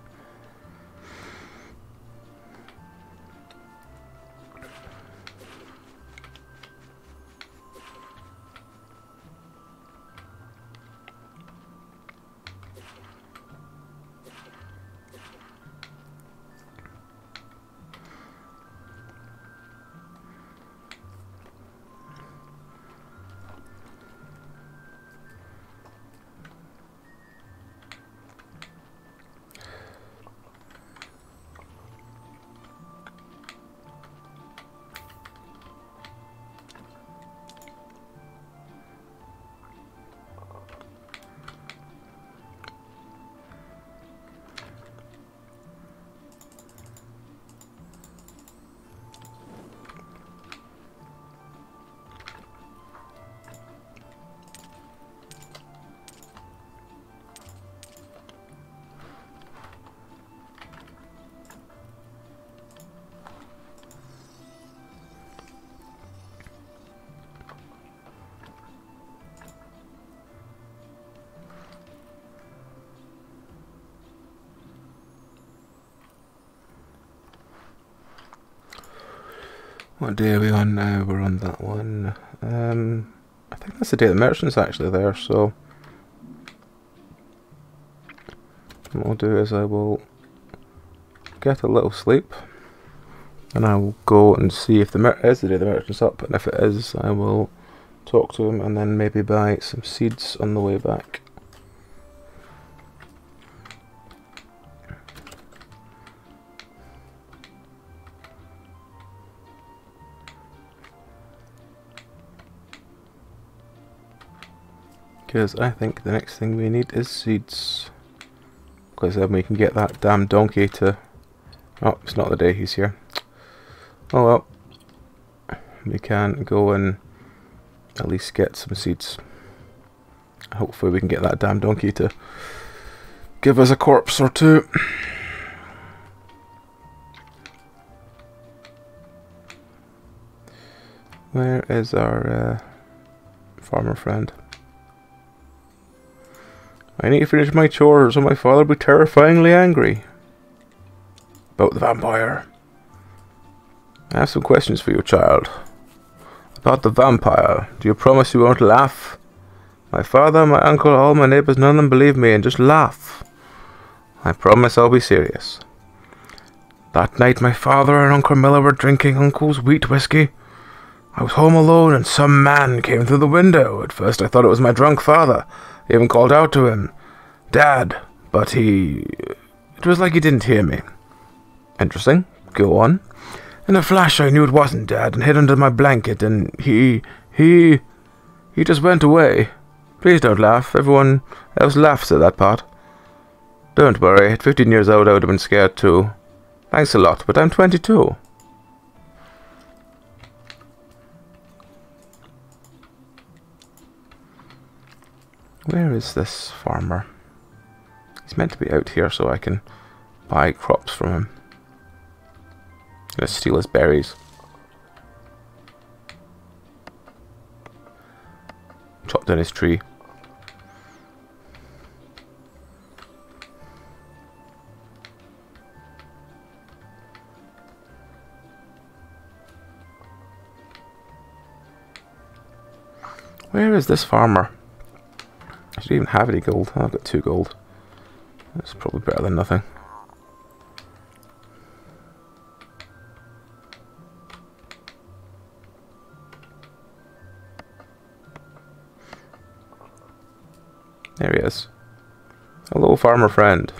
What day are we on now? We're on that one. I think that's the day the merchant's actually there, so what I'll do is I will get a little sleep and I will go and see if is the day the merchant's up, and if it is, I will talk to him and then maybe buy some seeds on the way back. Because I think the next thing we need is seeds. Because then we can get that damn donkey to... Oh, it's not the day he's here. Oh well. We can go and at least get some seeds. Hopefully we can get that damn donkey to give us a corpse or two. Where is our farmer friend? I need to finish my chores or my father will be terrifyingly angry. About the vampire. I have some questions for you, child. About the vampire. Do you promise you won't laugh? My father, my uncle, all my neighbours, none of them believe me and just laugh. I promise I'll be serious. That night my father and Uncle Miller were drinking Uncle's wheat whiskey. I was home alone and some man came through the window. At first I thought it was my drunk father. I even called out to him, Dad, but it was like he didn't hear me. Interesting. Go on. In a flash I knew it wasn't Dad and hid under my blanket and he just went away. Please don't laugh. Everyone else laughs at that part. Don't worry. At 15 years old I would have been scared too. Thanks a lot, but I'm 22. Where is this farmer? He's meant to be out here so I can buy crops from him. I'm gonna steal his berries. Chop down his tree. Where is this farmer? I don't even have any gold. I've got 2 gold. That's probably better than nothing. There he is. Hello, farmer friend.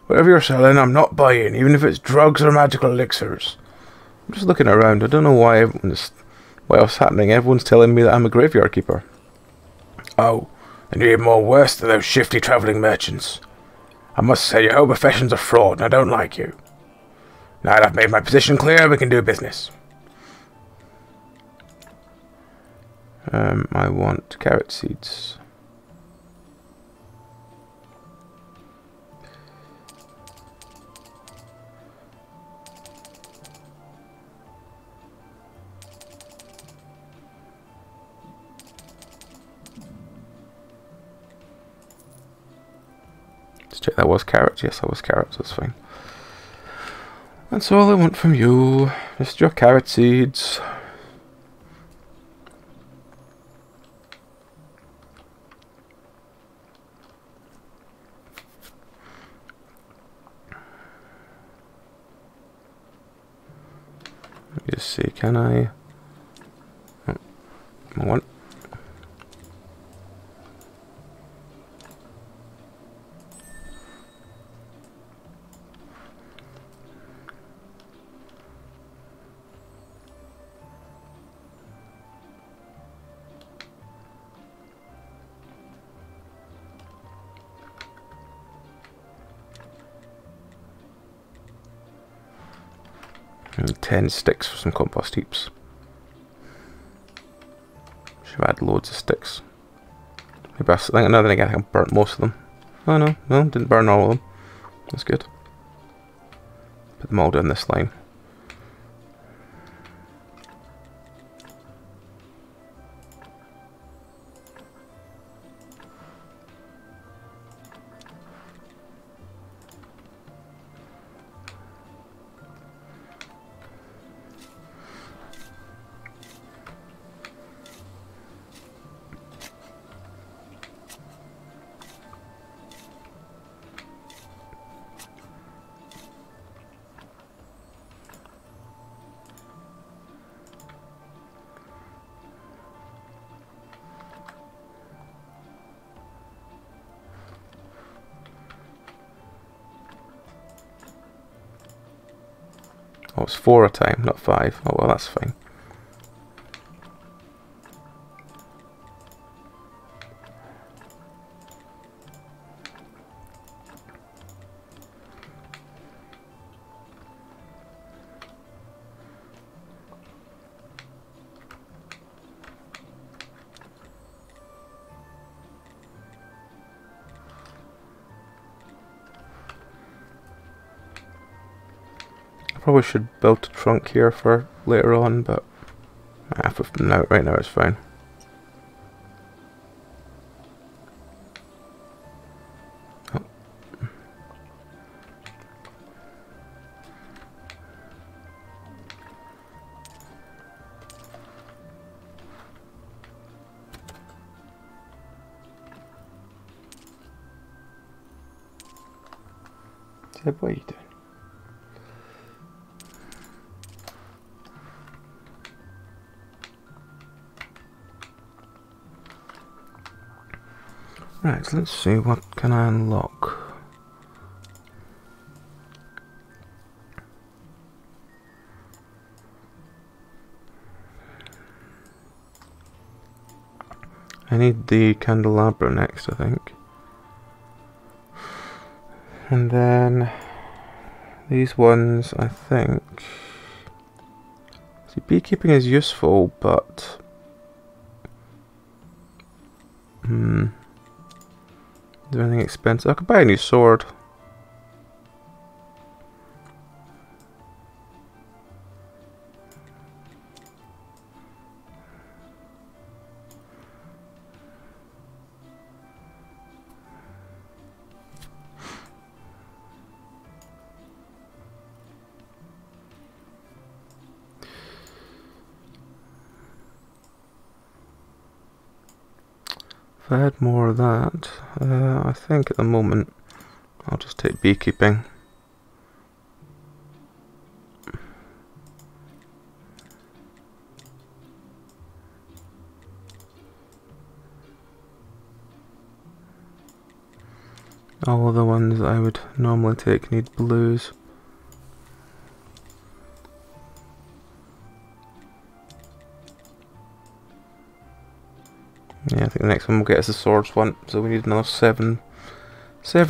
Whatever you're selling, I'm not buying, even if it's drugs or magical elixirs. I'm just looking around. I don't know why what's happening. Everyone's telling me that I'm a graveyard keeper. Oh. And you're even more worse than those shifty travelling merchants. I must say your whole profession's a fraud and I don't like you. Now that I've made my position clear, we can do business. I want carrot seeds. Let's check that was carrots. Yes, that was carrots. That's fine. That's all I want from you. Just your carrot seeds. Let me just see, can I? Oh, wrong one. And 10 sticks for some compost heaps. Should have had loads of sticks. Maybe I think another thing, I think I burnt most of them. Oh no, didn't burn all of them. That's good. Put them all down this line. Oh, it's 4 a time, not 5. Oh well, that's fine. Probably should build a trunk here for later on, but right now it's fine. Oh. Zeb, what are you doing? Right, let's see, what can I unlock? I need the candelabra next, I think. And then these ones, I think. See, beekeeping is useful, but is there anything expensive? I could buy a new sword. If I had more of that, I think at the moment I'll just take beekeeping. All of the ones I would normally take need blues. Yeah, I think the next one we'll get is the swords one, so we need another 7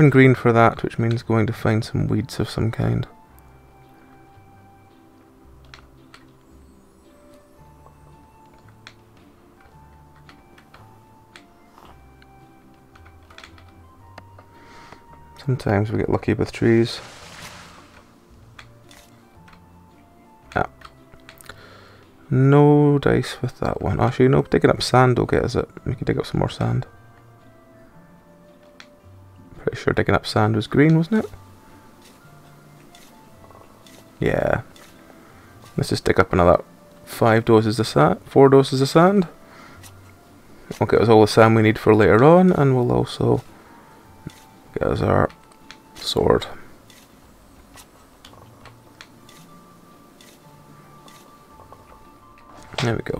green for that, which means going to find some weeds of some kind. Sometimes we get lucky with trees. Ah. No dice with that one. Actually, no, digging up sand will get us it. We can dig up some more sand. Pretty sure digging up sand was green, wasn't it? Yeah. Let's just dig up another 4 doses of sand. Will get us all the sand we need for later on, and we'll also get us our sword. There we go.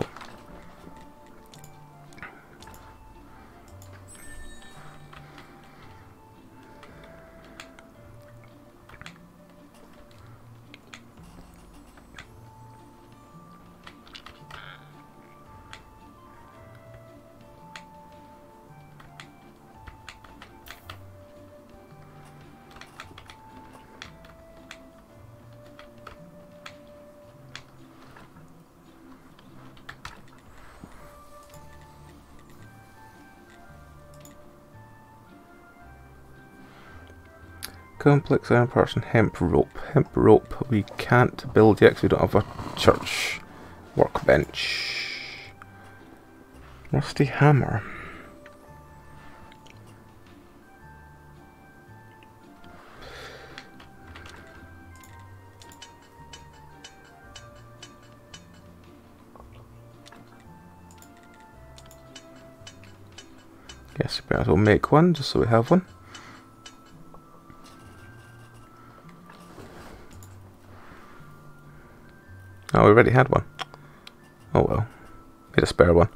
Complex iron parts and hemp rope. Hemp rope we can't build yet because we don't have a church workbench. Rusty hammer. Guess we might as well make one just so we have one. Oh, we already had one. Oh well. Get a spare one.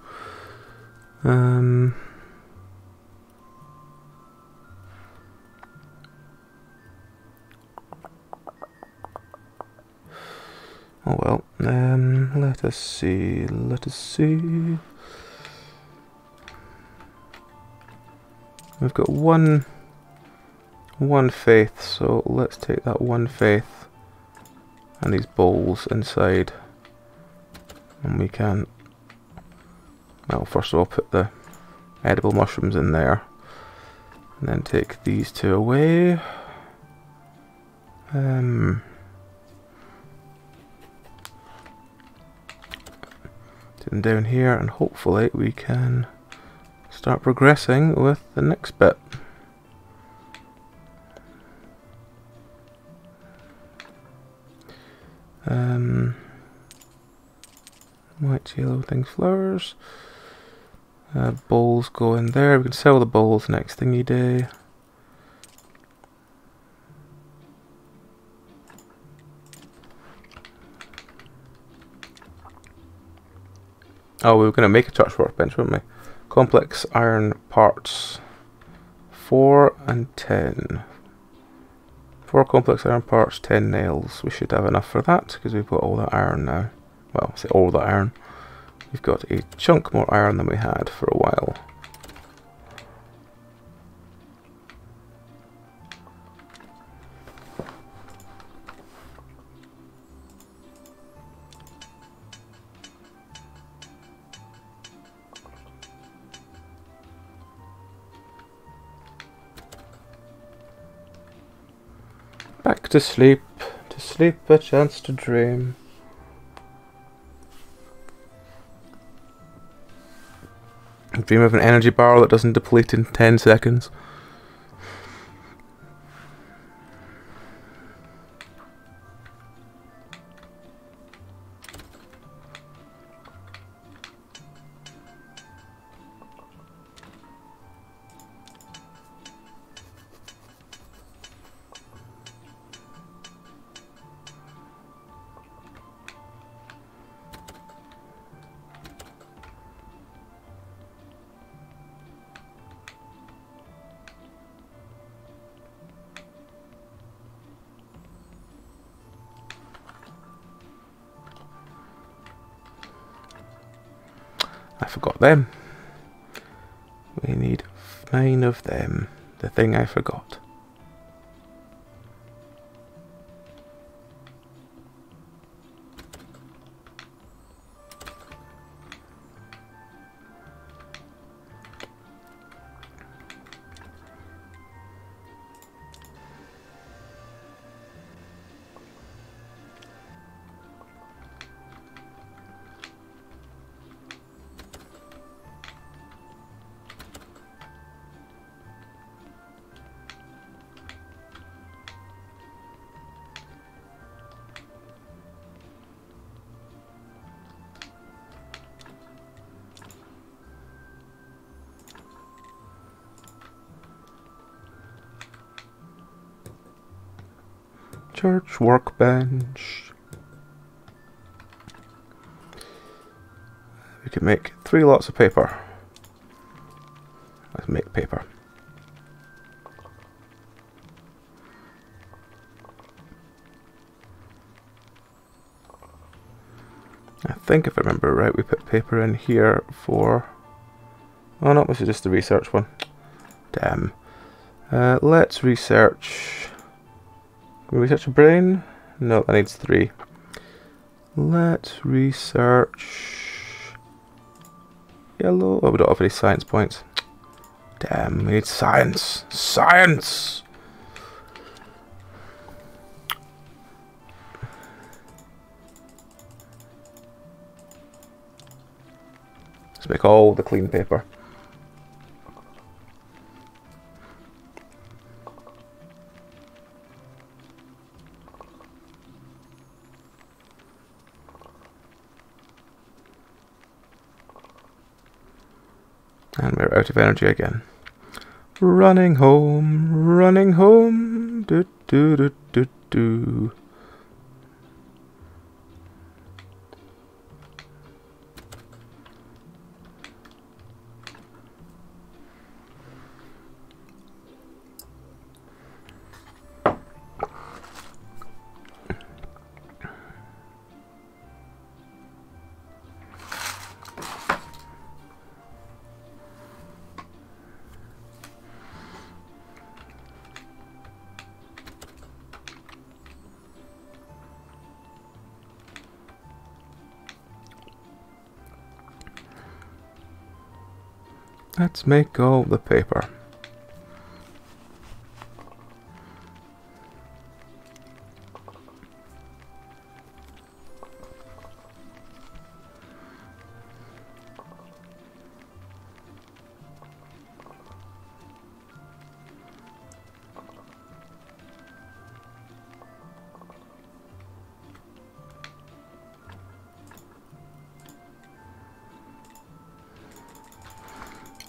Oh well. Let us see. Let us see. We've got one faith, so let's take that one faith and these bowls inside, and we can, well, first of all put the edible mushrooms in there, and then take these 2 away. Put them down here, and hopefully we can start progressing with the next bit. White, yellow things, flowers. Bowls go in there. We can sell the bowls next thingy day. Oh, we were going to make a church workbench, weren't we? Complex iron parts. 4 and 10. 4 complex iron parts, 10 nails. We should have enough for that because we've got all that iron now. Well, say all that iron. We've got a chunk more iron than we had for a while. Back to sleep, a chance to dream. Dream of an energy bar that doesn't deplete in 10 seconds. I forgot them. We need 9 of them. The thing I forgot. Church workbench. We can make 3 lots of paper. Let's make paper. I think if I remember right, we put paper in here for... Oh no, this is just the research one. Damn. Let's research... Can we research a brain? No, that needs 3. Let's research... Yellow. Oh, we don't have any science points. Damn, we need science. Science! Let's make all the clean paper. And we're out of energy again. Running home, do do do do do. Let's make all the paper.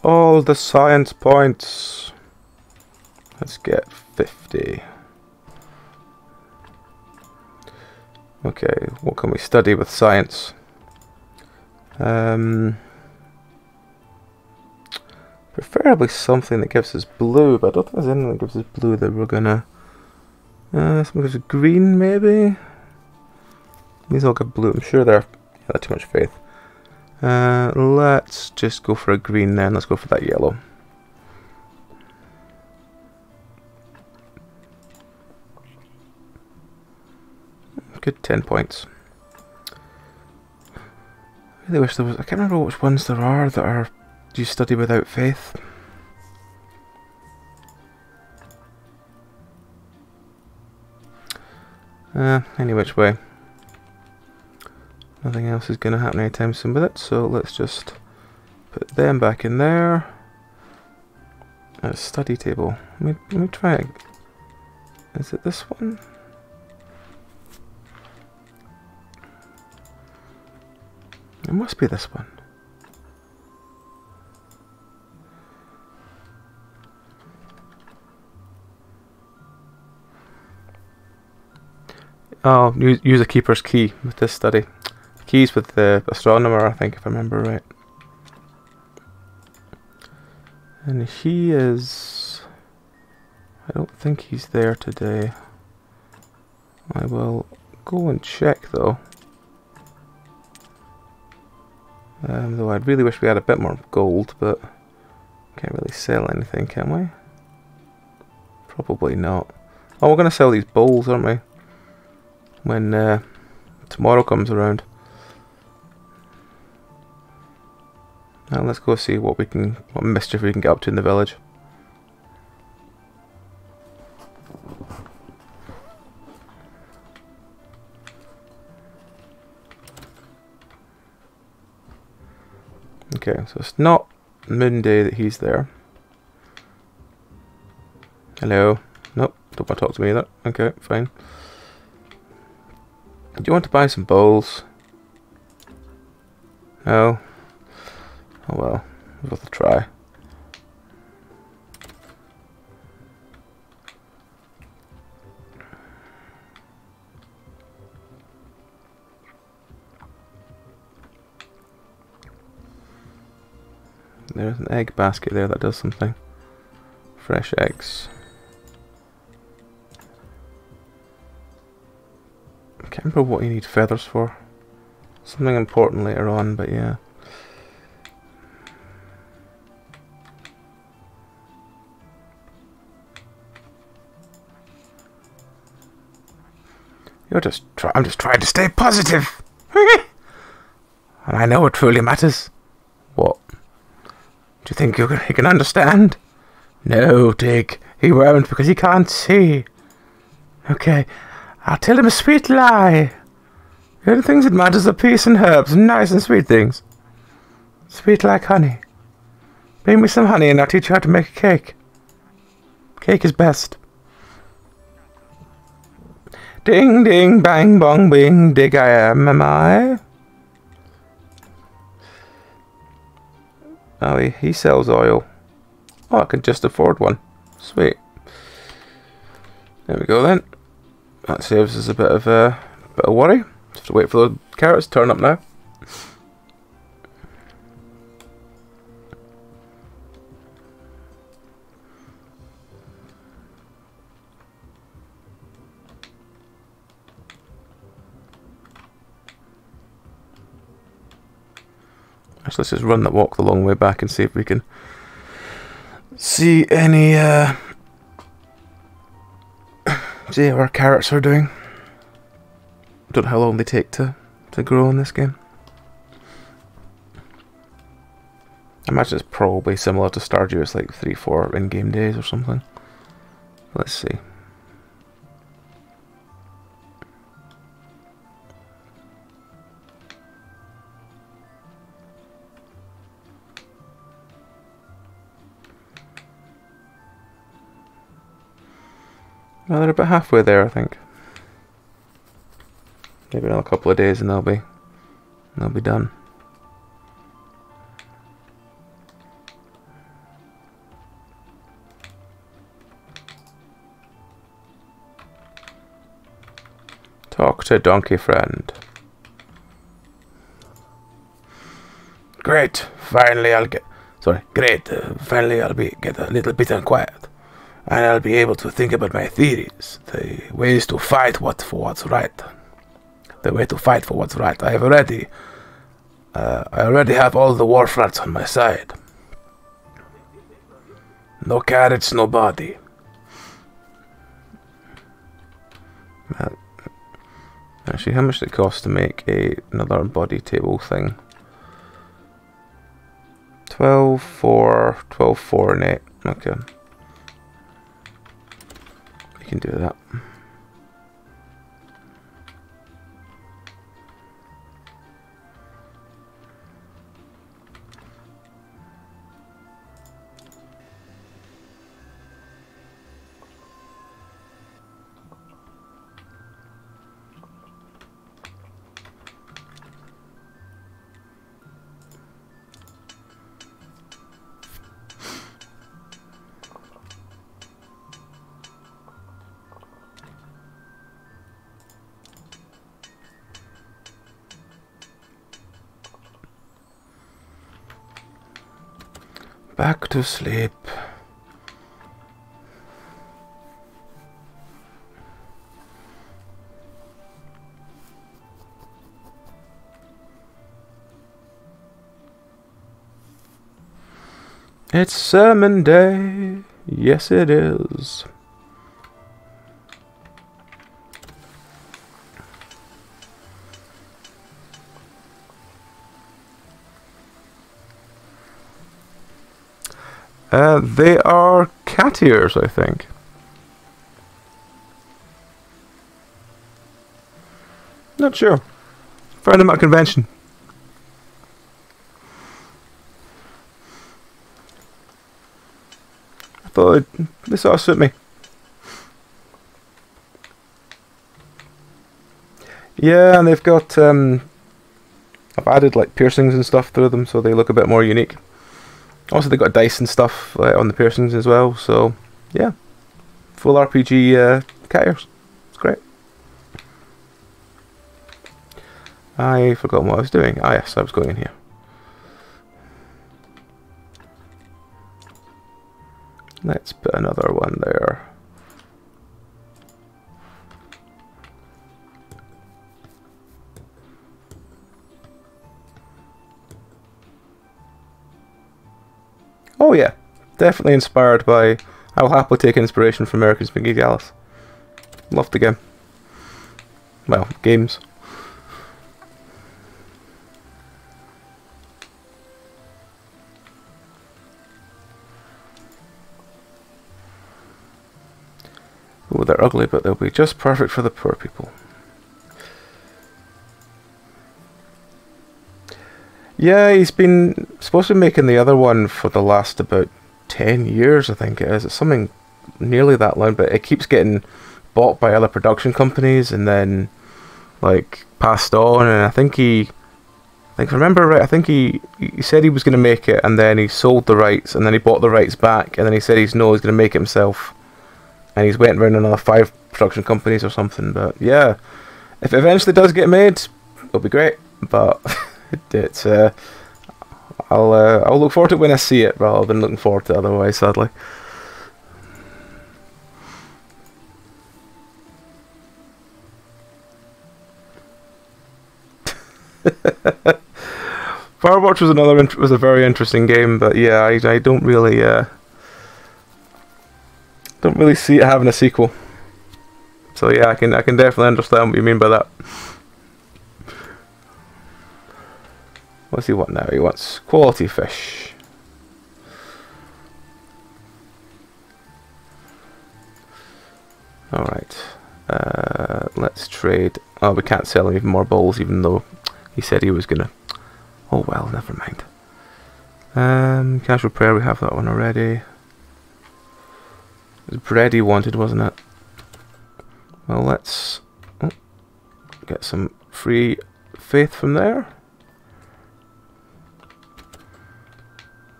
All the science points. Let's get 50. Okay, what can we study with science? Preferably something that gives us blue, but I don't think there's anything that gives us blue that we're gonna... something gives us green, maybe? These all get blue. I'm sure they're... Yeah, that's too much faith. Let's just go for a green then. Let's go for that yellow. Good, 10 points. I really wish there was... I can't remember which ones there are that are... Do you study without faith? Any which way. Nothing else is going to happen anytime soon with it, so let's just put them back in there. A study table. Let me try it. Is it this one? It must be this one. Oh, use a keeper's key with this study. Keys with the astronomer, I think, if I remember right. And he is... I don't think he's there today. I will go and check, though. Though I'd really wish we had a bit more gold, but can't really sell anything, can we? Probably not. Oh, we're going to sell these bowls, aren't we? When tomorrow comes around. Now let's go see what mischief we can get up to in the village. Okay, so it's not Moon Day that he's there. Hello. Nope, don't want to talk to me either. Okay, fine. Do you want to buy some bowls? No. Oh well, worth a try. There's an egg basket there that does something. Fresh eggs. I can't remember what you need feathers for. Something important later on, but yeah. I'm just trying to stay positive. And I know what truly matters. What? Do you think he can understand? No, Dick. He won't because he can't see. Okay, I'll tell him a sweet lie. The only things that matters are peace and herbs, nice and sweet things. Sweet like honey. Bring me some honey and I'll teach you how to make a cake. Cake is best. Ding, ding, bang, bong, bing, dig I am I? Oh, he sells oil. Oh, I can just afford one. Sweet. There we go then. That saves us a bit of worry. Just have to wait for the carrots to turn up now. Actually, let's just run that walk the long way back and see if we can see any see how our carrots are doing. Don't know how long they take to grow in this game. I imagine it's probably similar to Stardew. It's like 3-4 in-game days or something. Let's see. Well, they're about halfway there, I think. Maybe another couple of days and they'll be done. Talk to donkey friend. Great. Finally I'll get finally I'll get a little bit unquiet. And I'll be able to think about my theories, the ways to fight for what's right. The way to fight for what's right. I already have all the war frats on my side. No carrots, no body. Actually, how much did it cost to make another body table thing? 12, 4, 12, 4, and 8. Okay. We can do that. Back to sleep. It's sermon day. Yes, it is. They are cat ears, I think. Not sure. Found them at a convention. I thought they sort of suit me. Yeah, and they've got I've added like piercings and stuff through them, so they look a bit more unique. Also, they got dice and stuff on the piercings as well, so yeah, full RPG cat ears. It's great. I forgot what I was doing. Ah, yes, I was going in here. Let's put another one there. Oh yeah, definitely inspired by... I will happily take inspiration from American Spaghetti Alice. Love the game. Well, games. Oh, they're ugly, but they'll be just perfect for the poor people. Yeah, he's been supposed to be making the other one for the last about 10 years, I think it is. It's something nearly that long, but it keeps getting bought by other production companies and then, like, passed on. And I think if I remember right, I think he said he was going to make it, and then he sold the rights, and then he bought the rights back, and then he said he's going to make it himself. And he's went around another 5 production companies or something. But yeah, if it eventually does get made, it'll be great. But it's I'll look forward to it when I see it, rather than looking forward to it otherwise. Sadly. Firewatch was a very interesting game, but yeah, I don't really see it having a sequel. So yeah, I can definitely understand what you mean by that. What's he want now? He wants quality fish. Alright. Let's trade. Oh, we can't sell him even more bowls, even though he said he was gonna. Oh well, never mind. Casual prayer, we have that one already. It was bread he wanted, wasn't it? Well, let's get some free faith from there.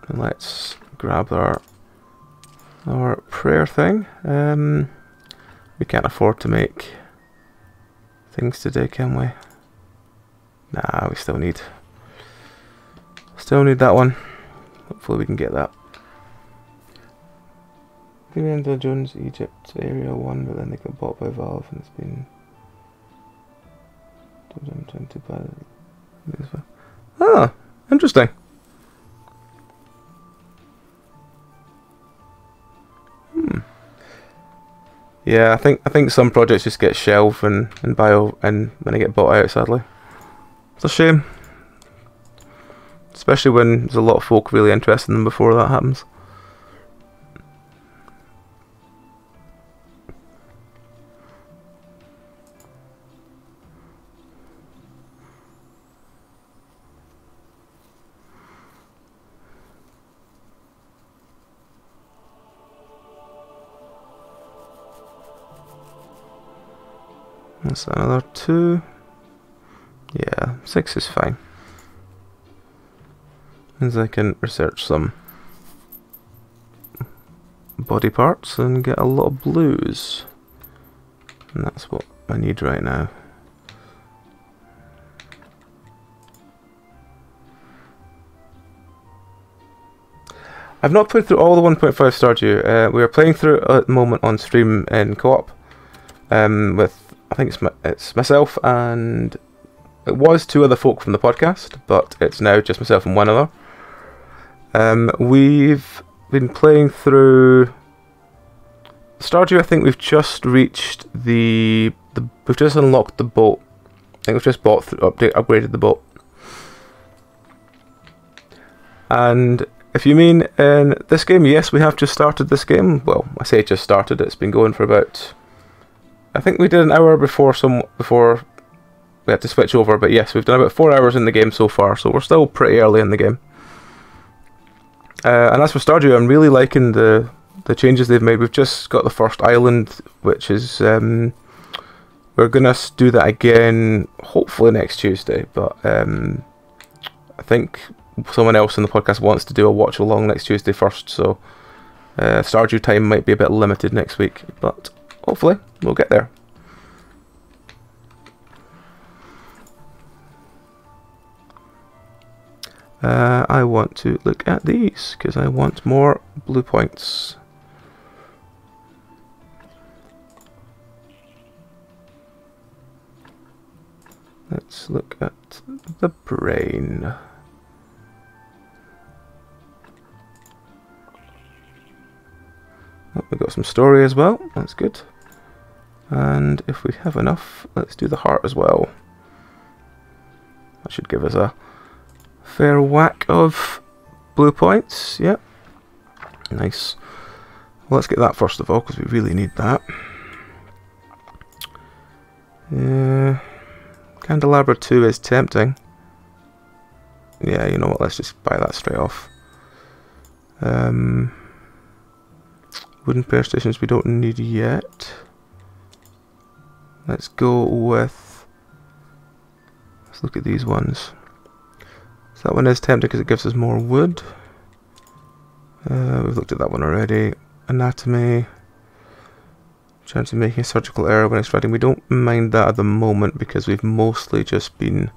And let's grab our prayer thing. We can't afford to make things today, can we? Nah, we still need that one. Hopefully we can get that. Indiana Jones Egypt Area 1, but then they got bought by Valve and it's been 2020 by... Ah, interesting. Yeah, I think some projects just get shelved and when they get bought out, sadly. It's a shame. Especially when there's a lot of folk really interested in them before that happens. That's another 2. Yeah, 6 is fine. Means I can research some body parts and get a lot of blues. And that's what I need right now. I've not played through all the 1.5 Stardew. We are playing through it at the moment on stream in co-op. With I think it's myself and it was 2 other folk from the podcast, but it's now just myself and one other. We've been playing through Stardew. I think we've just reached we've just unlocked the boat. I think we've just upgraded the boat. And if you mean in this game, yes, we have just started this game. Well, I say just started. It's been going for about... I think we did an hour before we had to switch over, but yes, we've done about 4 hours in the game so far, so we're still pretty early in the game. And as for Stardew, I'm really liking the changes they've made. We've just got the first island, which is we're gonna do that again, hopefully next Tuesday. But I think someone else in the podcast wants to do a watch along next Tuesday first, so Stardew time might be a bit limited next week, but hopefully we'll get there. I want to look at these because I want more blue points. Let's look at the brain. Oh, we've got some story as well, that's good. And if we have enough, let's do the heart as well. That should give us a fair whack of blue points, yep. Nice. Well, let's get that first of all, because we really need that. Candelabra 2 is tempting. Yeah, you know what, let's just buy that straight off. Wooden prayer stations we don't need yet. Let's go with... let's look at these ones. So that one is tempting because it gives us more wood. We've looked at that one already. Anatomy. Chance of making a surgical error when extracting. We don't mind that at the moment because we've mostly just been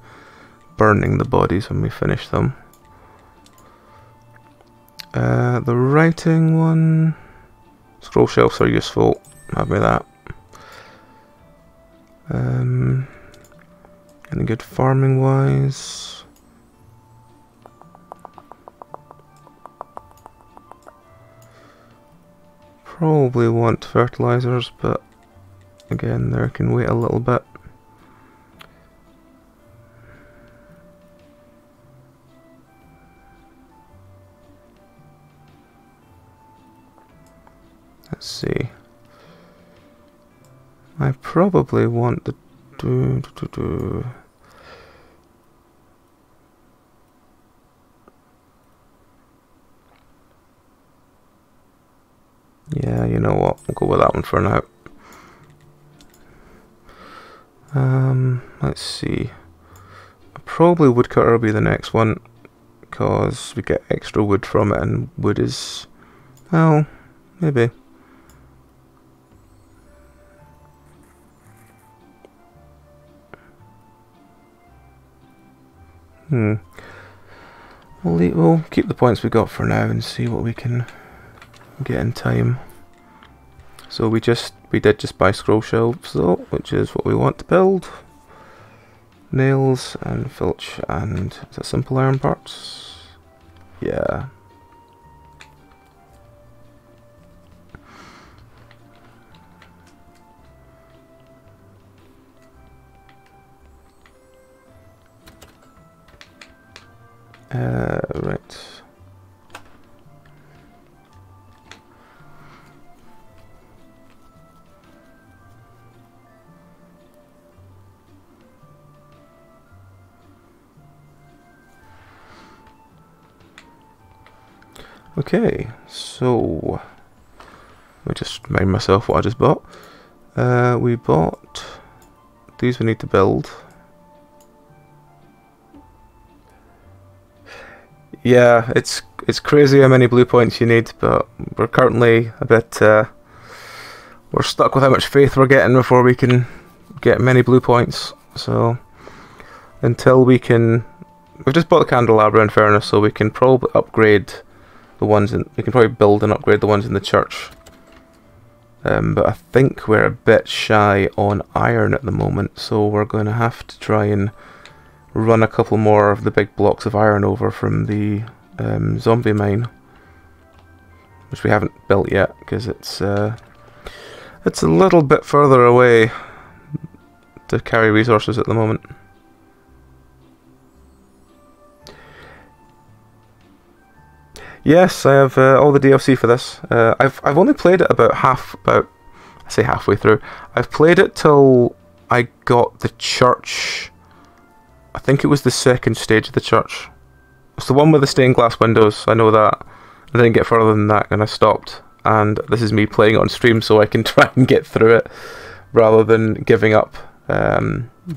burning the bodies when we finish them. The writing one. Scroll shelves are useful. Have me that. Any good farming wise? Probably want fertilizers, but again, there can wait a little bit. Let's see. I probably want the yeah, you know what? We'll go with that one for now. Let's see. Probably woodcutter will be the next one because we get extra wood from it, and wood is, well, maybe. We'll keep the points we got for now and see what we can get in time. So we did just buy scroll shelves though, which is what we want to build. Nails and filch and is that simple iron parts? Yeah. Right. Okay, so let me just remind myself what I just bought. We bought these we need to build. Yeah, it's crazy how many blue points you need, but we're currently a bit we're stuck with how much faith we're getting before we can get many blue points. So until we've just bought the candelabra in fairness, so we can probably upgrade the ones we can probably build and upgrade the ones in the church. But I think we're a bit shy on iron at the moment, so we're going to have to try and run a couple more of the big blocks of iron over from the zombie mine, which we haven't built yet because it's a little bit further away to carry resources at the moment. Yes, I have all the DLC for this. I've only played it I say halfway through. I've played it till I got the church. I think it was the second stage of the church. It's the one with the stained glass windows, I know that. I didn't get further than that and I stopped. And this is me playing it on stream so I can try and get through it rather than giving up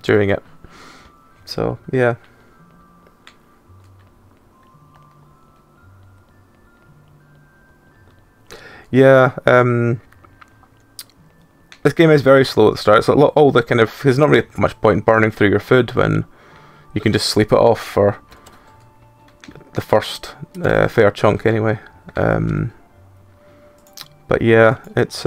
during it. So, yeah. Yeah, this game is very slow at the start. It's like all the kind of, there's not really much point in burning through your food when you can just sleep it off for the first fair chunk anyway. But yeah, it's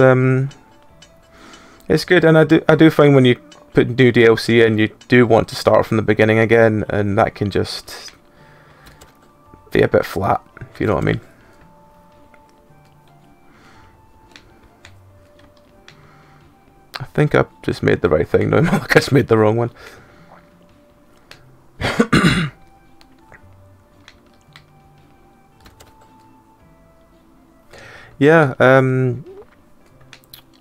good, and I do find when you put new DLC in, you do want to start from the beginning again, and that can just be a bit flat, if you know what I mean. I think I just made the right thing. No, I just made the wrong one. Yeah,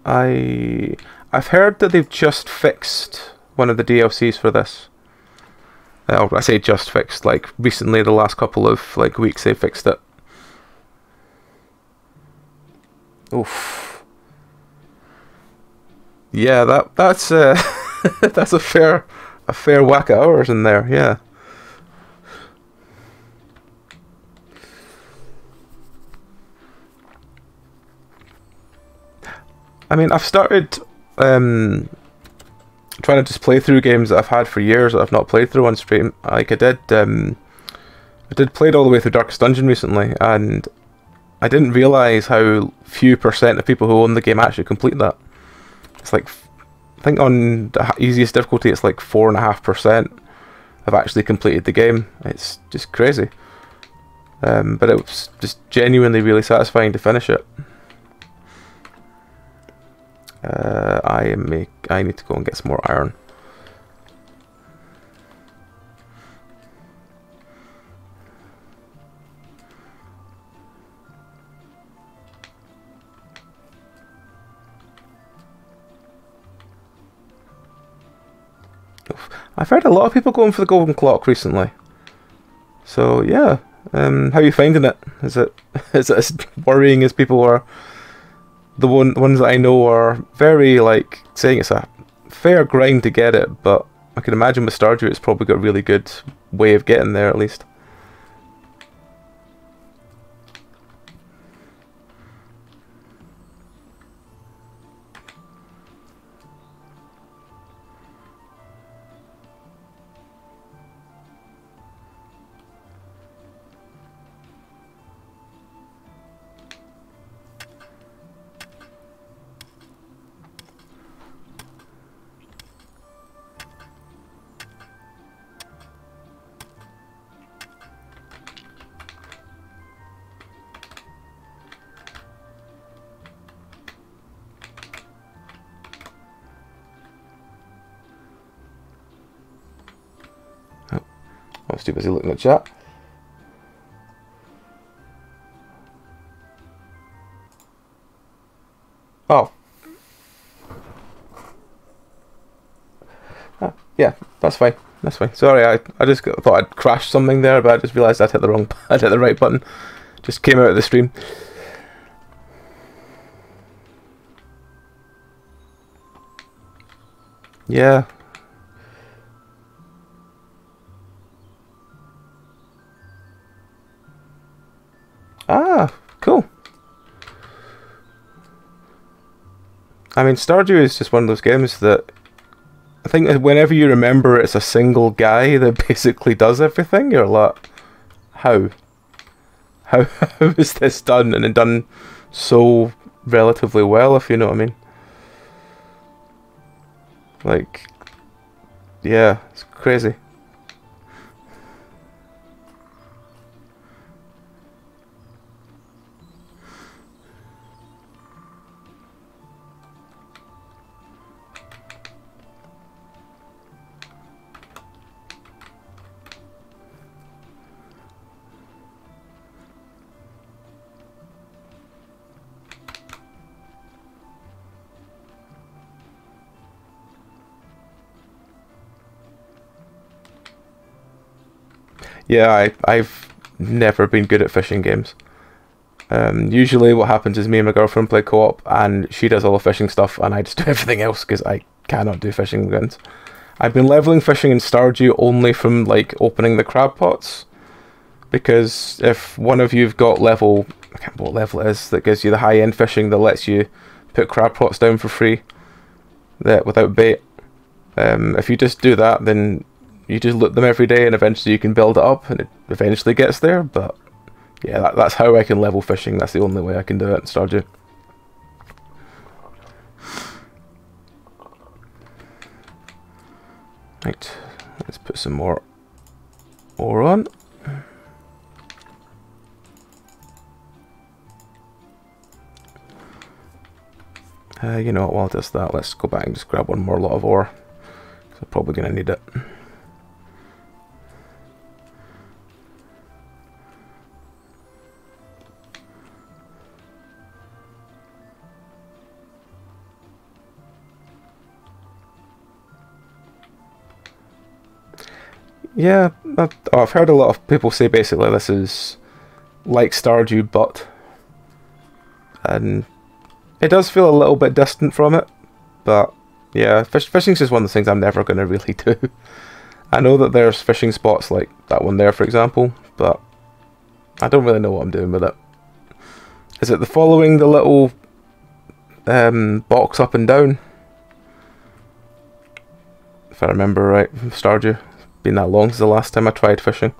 I've heard that they've just fixed one of the DLCs for this. I say just fixed, like recently, the last couple of like weeks they fixed it. Oof. Yeah, that's that's a fair whack of hours in there. Yeah. I mean, I've started trying to just play through games that I've had for years that I've not played through on stream. Like I did play it all the way through Darkest Dungeon recently, and I didn't realise how few percent of people who own the game actually complete that. It's like, I think on the easiest difficulty it's like 4.5% have actually completed the game. It's just crazy. But it was just genuinely really satisfying to finish it. I need to go and get some more iron. I've heard a lot of people going for the golden clock recently. So yeah, how are you finding it? Is it as worrying as people are? The ones that I know are very like saying it's a fair grind to get it, but I can imagine with Stardew it's probably got a really good way of getting there at least. I was too busy looking at chat. Oh. Yeah, that's fine. That's fine. Sorry, I just thought I'd crashed something there, but I just realised I'd hit the right button. Just came out of the stream. Yeah. Ah, cool. I mean, Stardew is just one of those games that I think that whenever you remember it's a single guy that basically does everything, you're like, how? How is this done? And done so relatively well, if you know what I mean. Like, yeah, it's crazy. Yeah, I've never been good at fishing games. Usually what happens is me and my girlfriend play co-op and she does all the fishing stuff and I just do everything else because I cannot do fishing games. I've been leveling fishing in Stardew only from like opening the crab pots, because if one of you've got level, I can't remember what level it is, that gives you the high-end fishing that lets you put crab pots down for free without bait. If you just do that, then you just loot them every day and eventually you can build it up and it eventually gets there. But yeah, that's how I can level fishing. That's the only way I can do it in Stardew. Right, let's put some more ore on. You know what, while it does that, let's go back and just grab one more lot of ore. I'm probably going to need it. Yeah, I've heard a lot of people say basically this is like Stardew, and it does feel a little bit distant from it, but yeah, fishing's just one of the things I'm never going to really do. I know that there's fishing spots like that one there, for example, but I don't really know what I'm doing with it. Is it the following the little box up and down? If I remember right from Stardew. Been that long since the last time I tried fishing.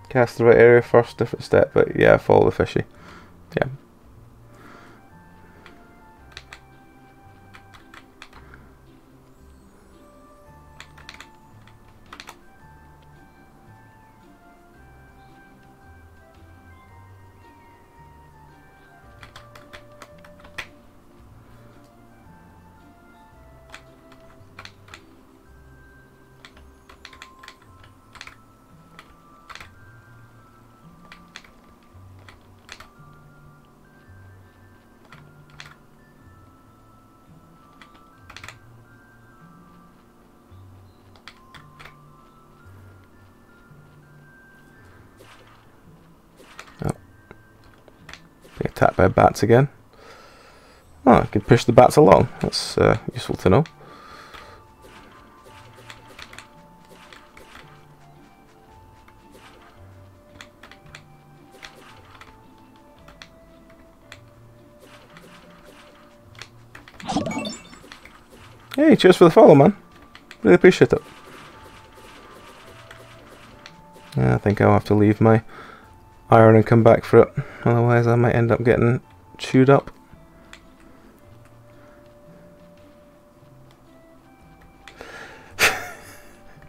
Cast the right area first, different step, but yeah, follow the fishy. Yeah. Get attacked by bats again. Oh, I can push the bats along. That's useful to know. Hey, cheers for the follow, man. Really appreciate it. Yeah, I think I'll have to leave my iron and come back for it. Otherwise I might end up getting chewed up.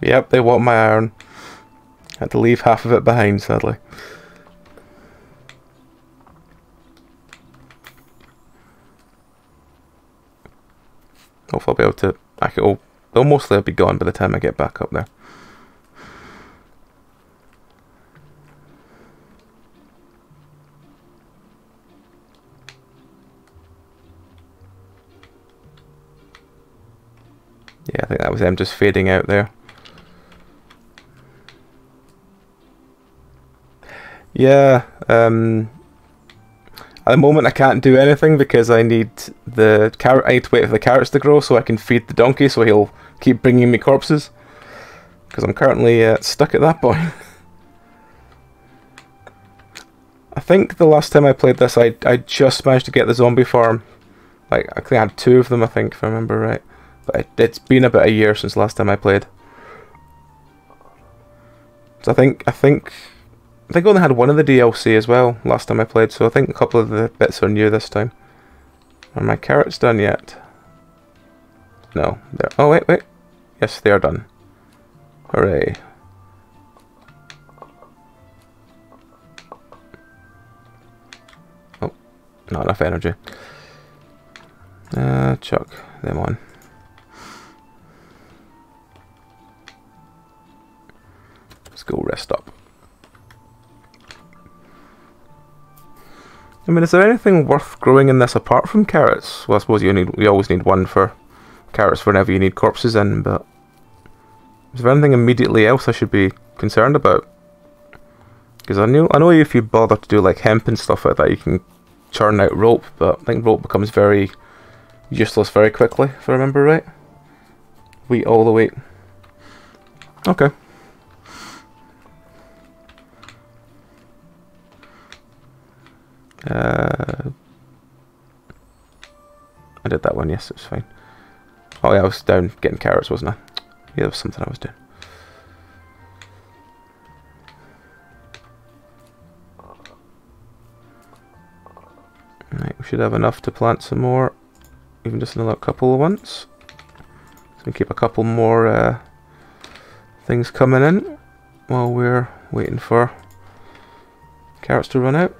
Yep, they want my iron. Had to leave half of it behind, sadly. Hopefully I'll be able to... they'll mostly be gone by the time I get back up there. Yeah, I think that was them just fading out there. Yeah, at the moment I can't do anything because I need the carrot. I need to wait for the carrots to grow so I can feed the donkey so he'll keep bringing me corpses. Because I'm currently stuck at that point. I think the last time I played this I just managed to get the zombie farm. Like, I think I had 2 of them, I think, if I remember right. But it's been about a year since last time I played. So I think I only had one of the DLC as well last time I played, so I think a couple of the bits are new this time. Are my carrots done yet? No. They're... Oh, wait. Yes, they are done. Hooray. Oh, not enough energy. Chuck them on. Let's go rest up. I mean, is there anything worth growing in this apart from carrots? Well, I suppose you always need one for carrots whenever you need corpses in, but is there anything immediately else I should be concerned about? Because I know if you bother to do like hemp and stuff like that, you can churn out rope, but I think rope becomes very useless very quickly, if I remember right. Wheat all the wheat. Okay. I did that one, yes, it was fine. Oh yeah, I was down getting carrots, wasn't I? Yeah, there was something I was doing. Right, we should have enough to plant some more, even just another couple of ones. So we keep a couple more things coming in while we're waiting for carrots to run out.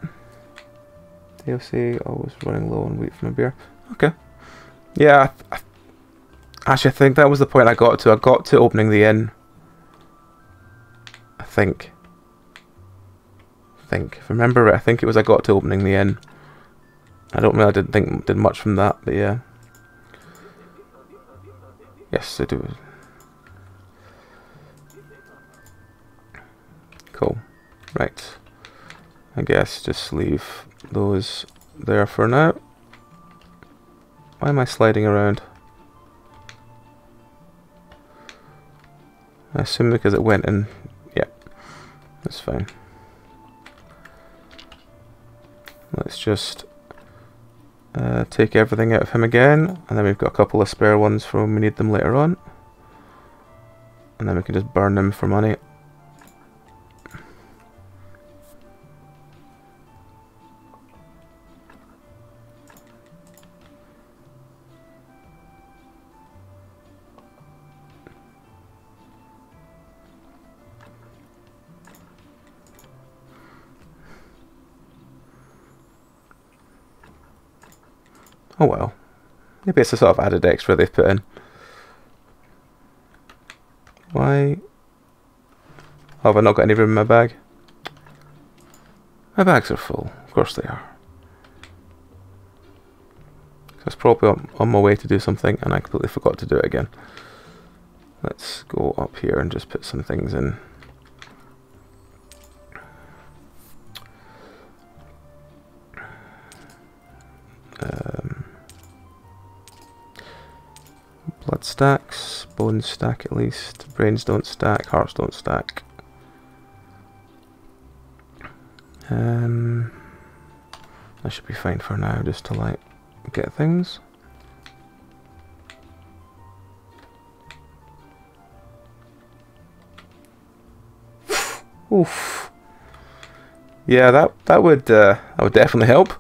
DLC always running low on wheat from a beer. Okay. Yeah, actually I think that was the point I got to. I got to opening the inn. I think. If I remember it, I think it was I got to opening the inn. I don't really did much from that, but yeah. Yes, I do. Cool. Right. I guess just leave those there for now. Why am I sliding around? I assume because it went in. Yeah, that's fine. Let's just take everything out of him again, and then we've got a couple of spare ones for when we need them later on. And then we can just burn them for money. Oh well. Maybe it's a sort of added extra they've put in. Why? Oh, have I not got any room in my bag? My bags are full. Of course they are. I was probably on my way to do something and I completely forgot to do it again. Let's go up here and just put some things in. Blood stacks, bones stack at least, brains don't stack, hearts don't stack. That should be fine for now, just to like get things. Oof. Yeah, that would definitely help.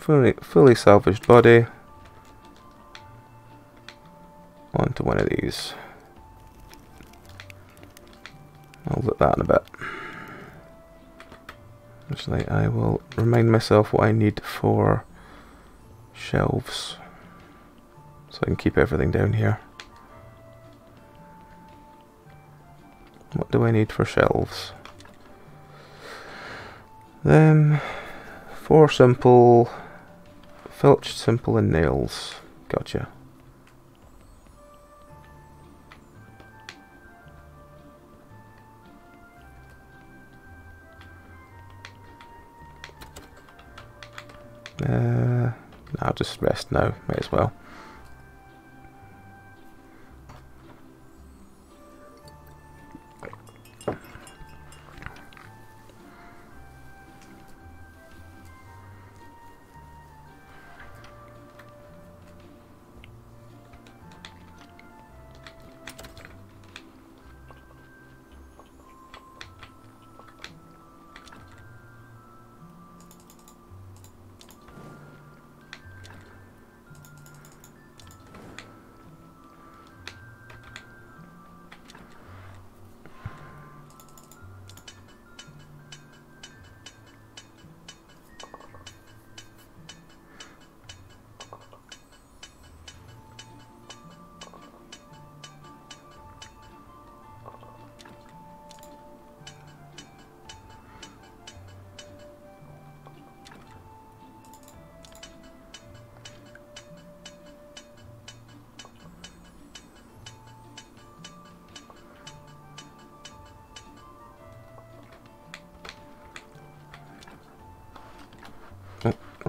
Right. Fully salvaged body. Onto one of these. I'll look that in a bit. Actually, I will remind myself what I need for shelves, so I can keep everything down here. What do I need for shelves? 4 simple, filched simple and nails. Gotcha. I'll just rest now, might as well.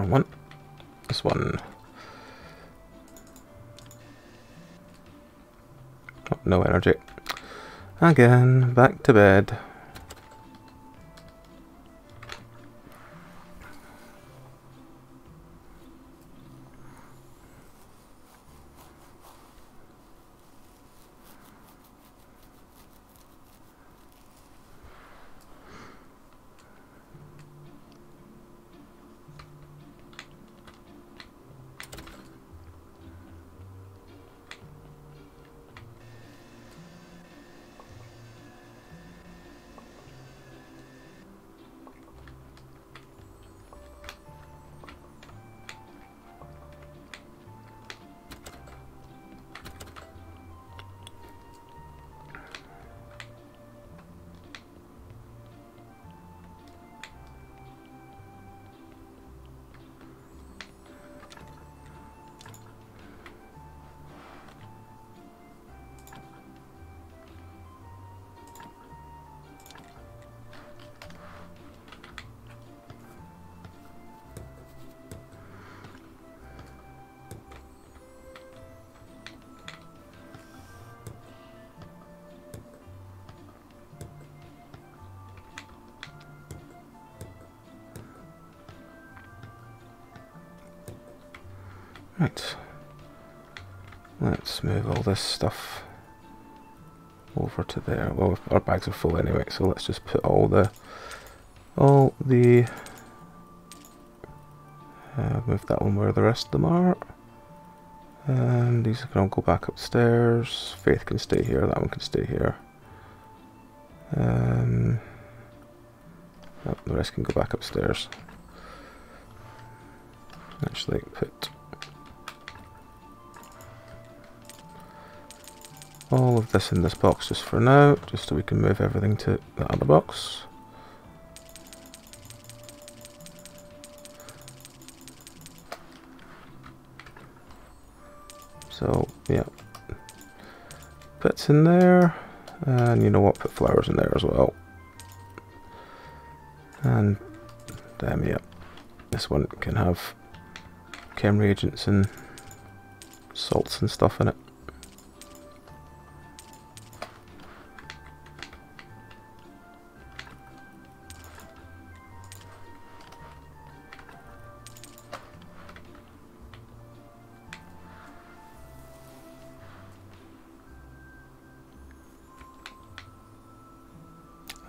wrong one. This one. Oh, no energy. Again, back to bed. Right, let's move all this stuff over to there. Well, our bags are full anyway, so let's just put all the move that one where the rest of them are. And these can all go back upstairs. Faith can stay here, that one can stay here. Oh, the rest can go back upstairs. Actually, put all of this in this box just for now, just so we can move everything to the other box. So, yeah. Bits in there, and you know what, put flowers in there as well. And, yeah, this one can have chem reagents and salts and stuff in it.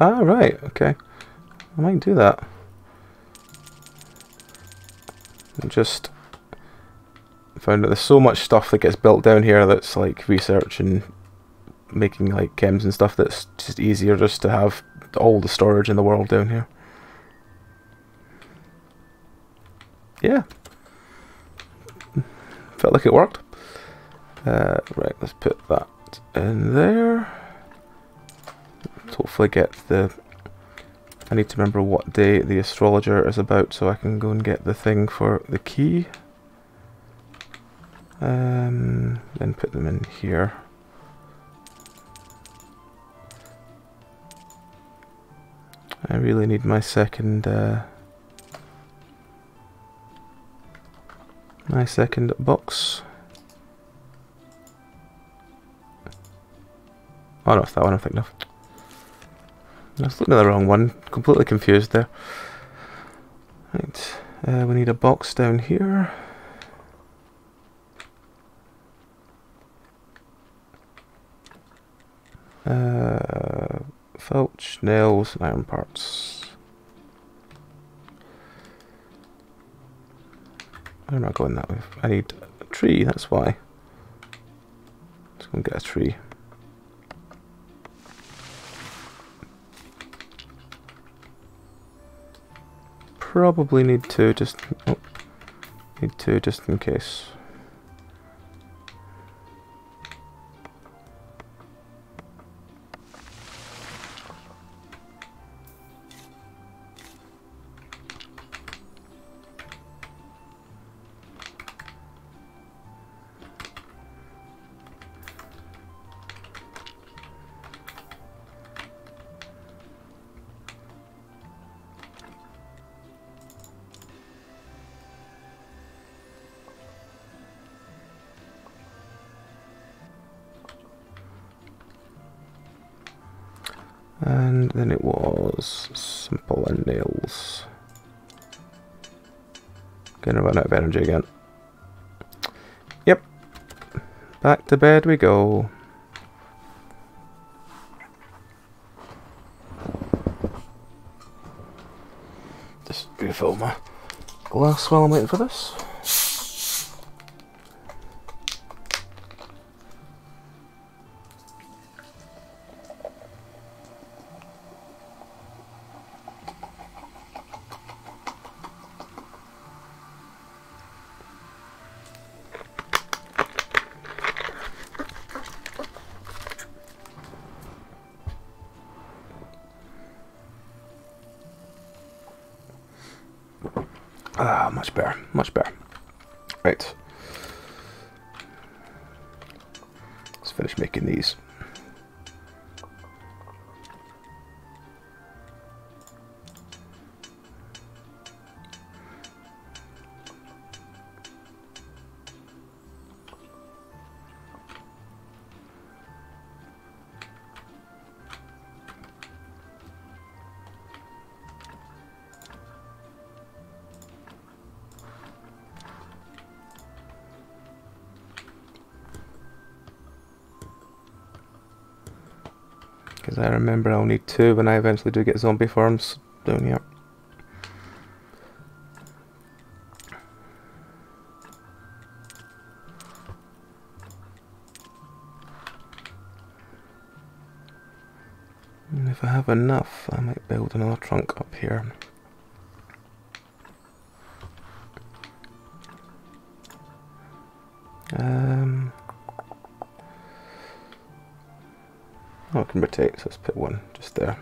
Ah, right, okay. I might do that. And just found that there's so much stuff that gets built down here that's like research and making like chems and stuff that's just easier just to have all the storage in the world down here. Yeah. Felt like it worked. Right, let's put that in there. Hopefully get the... I need to remember what day the astrologer is about so I can go and get the thing for the key. Then put them in here. I really need my second box. Oh no, it's that one I'm thinking of. I was looking at the wrong one, completely confused there. Right, we need a box down here. Filch, nails, and iron parts. I'm not going that way. I need a tree, that's why. Let's go and get a tree. Probably need two just in case. And then it was simple and nails. Gonna run out of energy again. Yep. Back to bed we go. Just refill my glass while I'm waiting for this. Ah, much better, much better. Right. Let's finish making these. Because I remember I'll need 2 when I eventually do get zombie farms down here. And if I have enough, I might build another trunk up here. Oh, I can rotate, so let's put one just there.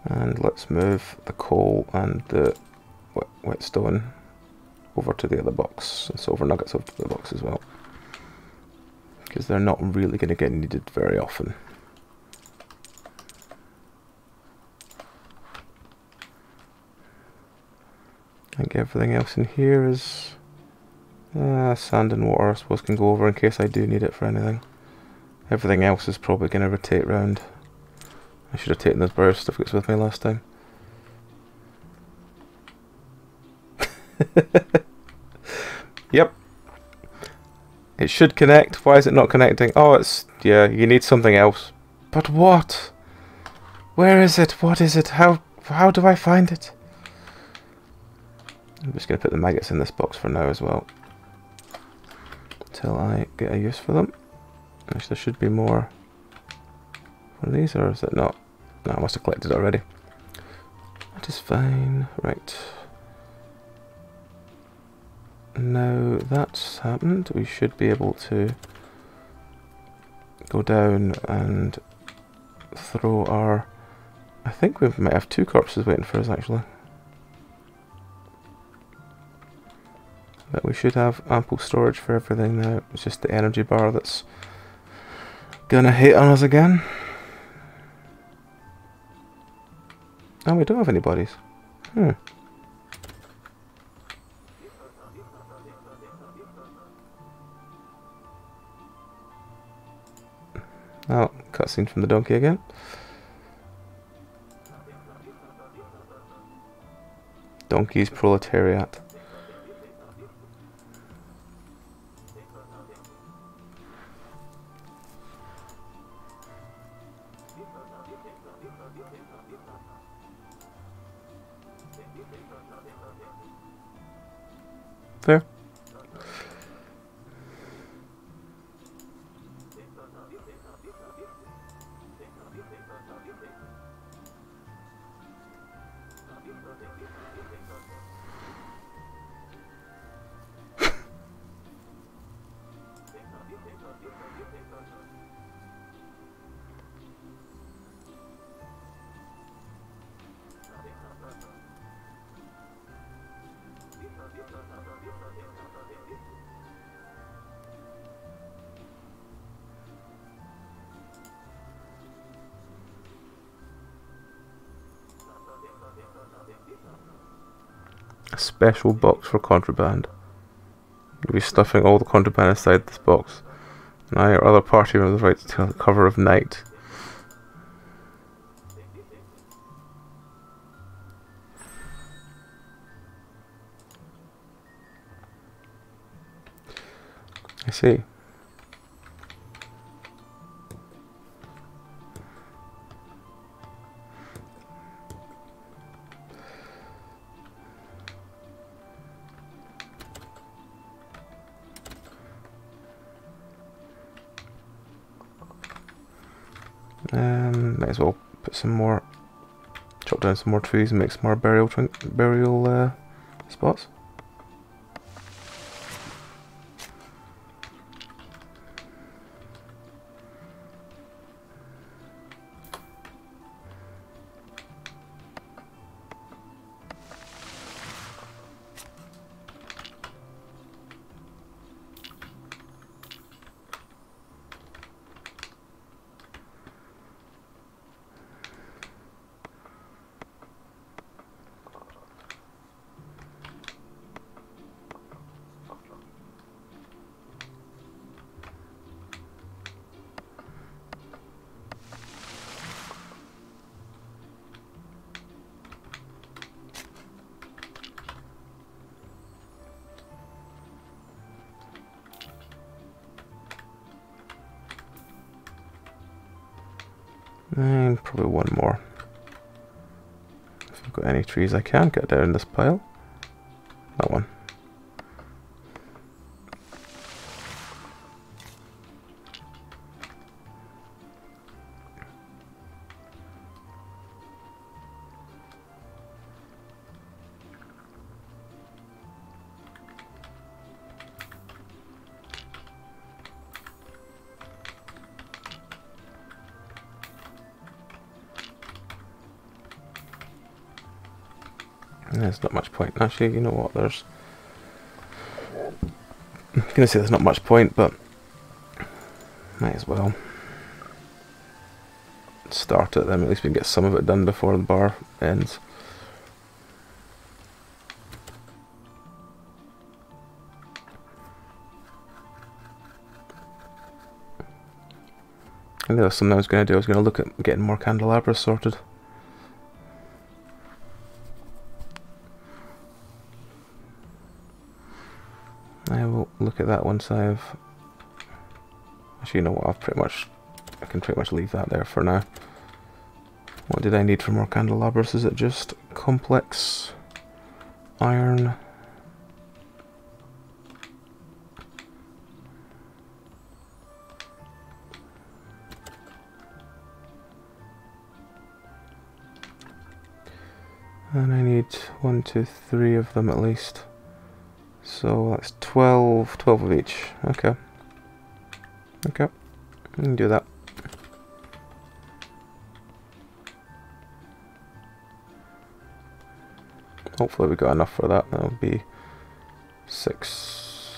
And let's move the coal and the whetstone over to the other box, and silver nuggets over to the box as well, because they're not really going to get needed very often. I think everything else in here is sand and water, I suppose, can go over in case I do need it for anything. Everything else is probably going to rotate round. I should have taken those bird certificates with me last time. Yep. It should connect. Why is it not connecting? Oh, it's... yeah, you need something else. But what? Where is it? What is it? How do I find it? I'm just going to put the maggots in this box for now as well, until I get a use for them. Actually, there should be more for these, or is it not? No, I must have collected it already. That is fine. Right. Now that's happened, we should be able to go down and throw our... I think we might have 2 corpses waiting for us actually. But we should have ample storage for everything now. It's just the energy bar that's gonna hit on us again. Oh, we don't have any bodies. Oh, cutscene from the donkey again. Donkey's proletariat. Fair. A special box for contraband. You'll be stuffing all the contraband inside this box. And I or other party have the right to tell the cover of night. I see. Might as well put some more, chop down some more trees and make some more burial spots. And probably one more. If I've got any trees I can get down in this pile. That one. There's not much point. Actually, you know what? I'm gonna say there's not much point, but might as well start it. Then at least we can get some of it done before the bar ends. And there was something I was going to do. I was going to look at getting more candelabras sorted. I will look at that once I've... Actually, you know what? I can pretty much leave that there for now. What did I need for more candelabras? Is it just complex iron? And I need 1, 2, 3 of them at least. So that's 12 of each. Okay. Okay. We can do that. Hopefully we got enough for that. That'll be 6.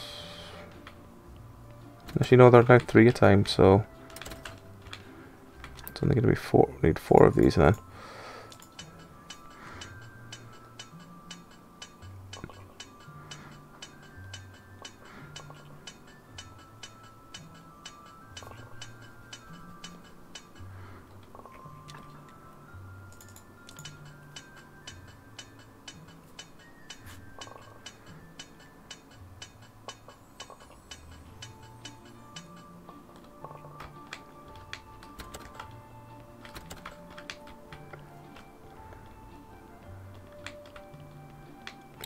Actually, no, they're now 3 a time, so it's only going to be 4. We need 4 of these then.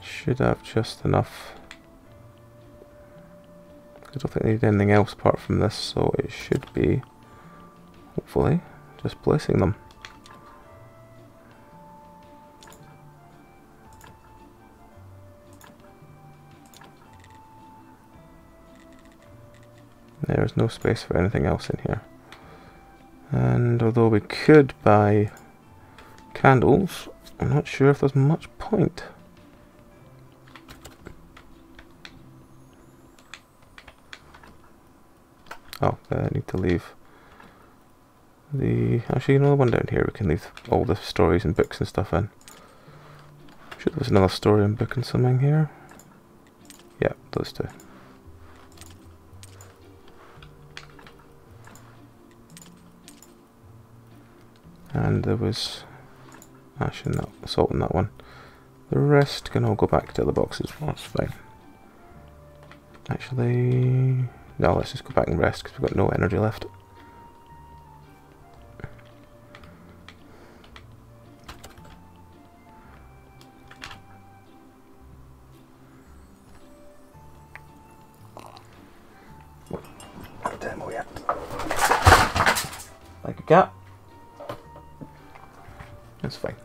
Should have just enough. I don't think I need anything else apart from this, so it should be, hopefully, just placing them. There's no space for anything else in here. And although we could buy candles, I'm not sure if there's much point. Oh, I need to leave the... Actually, another one down here we can leave all the stories and books and stuff in. Sure, there's another story I'm booking something here. Yeah, those two. And there was actually not salt in that one. The rest can all go back to the boxes. Well, that's fine. Actually, no, let's just go back and rest because we've got no energy left. Demo yet. Like a cat. That's fine.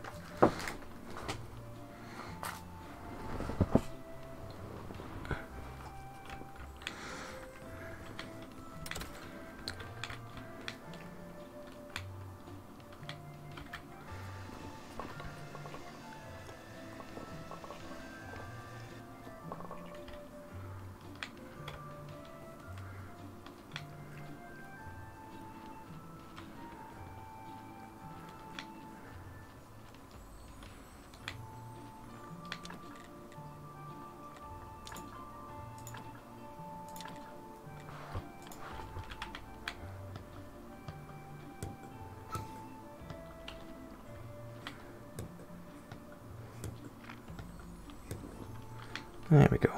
There we go.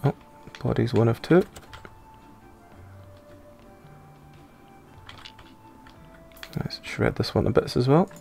Oh, body's one of two. Let's shred this one to bits as well.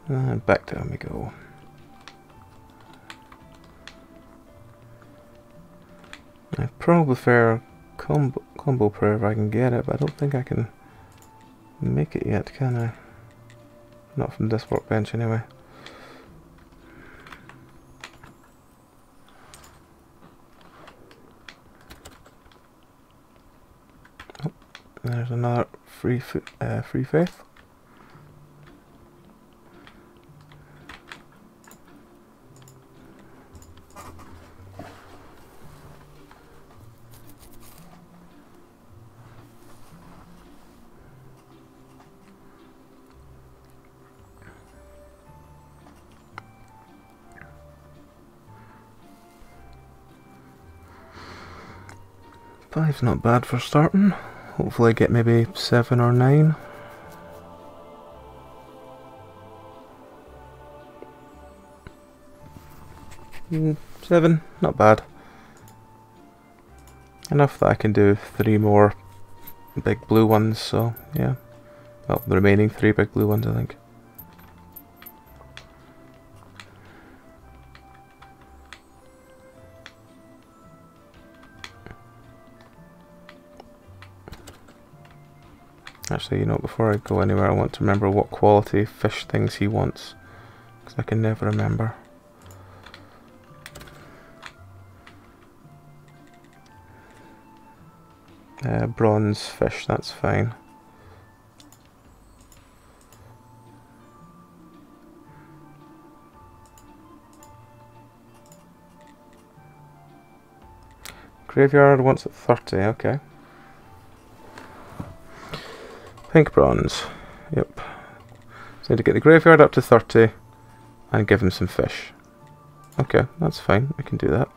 And back down we go. I probably prefer combo prayer if I can get it, but I don't think I can make it yet, can I? Not from this workbench anyway. Oh, there's another free faith. Five's not bad for starting. Hopefully I get maybe 7 or 9. Seven, not bad. Enough that I can do 3 more big blue ones, so yeah. Well, the remaining 3 big blue ones, I think. Actually, you know, before I go anywhere, I want to remember what quality fish things he wants, because I can never remember. Bronze fish, that's fine. Graveyard wants at 30, okay. Pink bronze, yep. So need to get the graveyard up to 30 and give him some fish. Okay, that's fine, we can do that.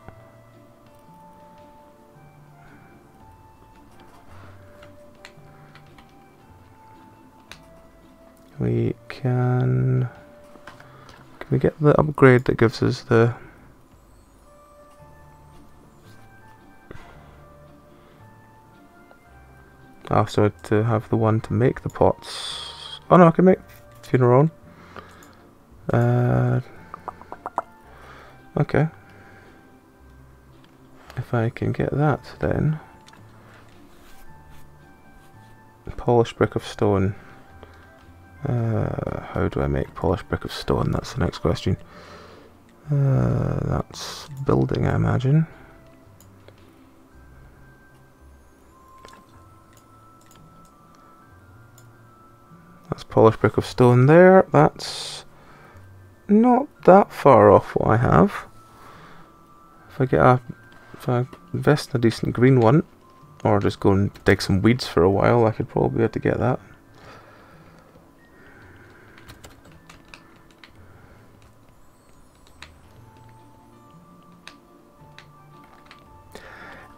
We can we get the upgrade that gives us the... Oh, so to have the one to make the pots... Oh no, I can make funeral. Okay. If I can get that then... Polished brick of stone. How do I make polished brick of stone? That's the next question. That's building, I imagine. That's polished brick of stone there. That's not that far off what I have. If I invest in a decent green one, or just go and dig some weeds for a while, I could probably be able to get that.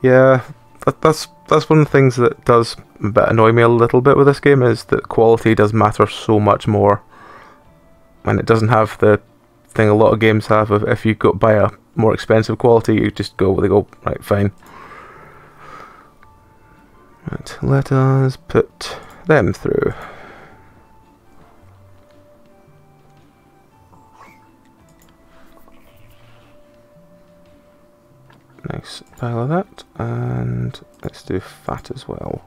Yeah, that's one of the things that does annoy me a little bit with this game, is that quality does matter so much more. And it doesn't have the thing a lot of games have of if you go buy a more expensive quality, you just go, right, fine. Right, let us put them through. Nice pile of that, and let's do fat as well.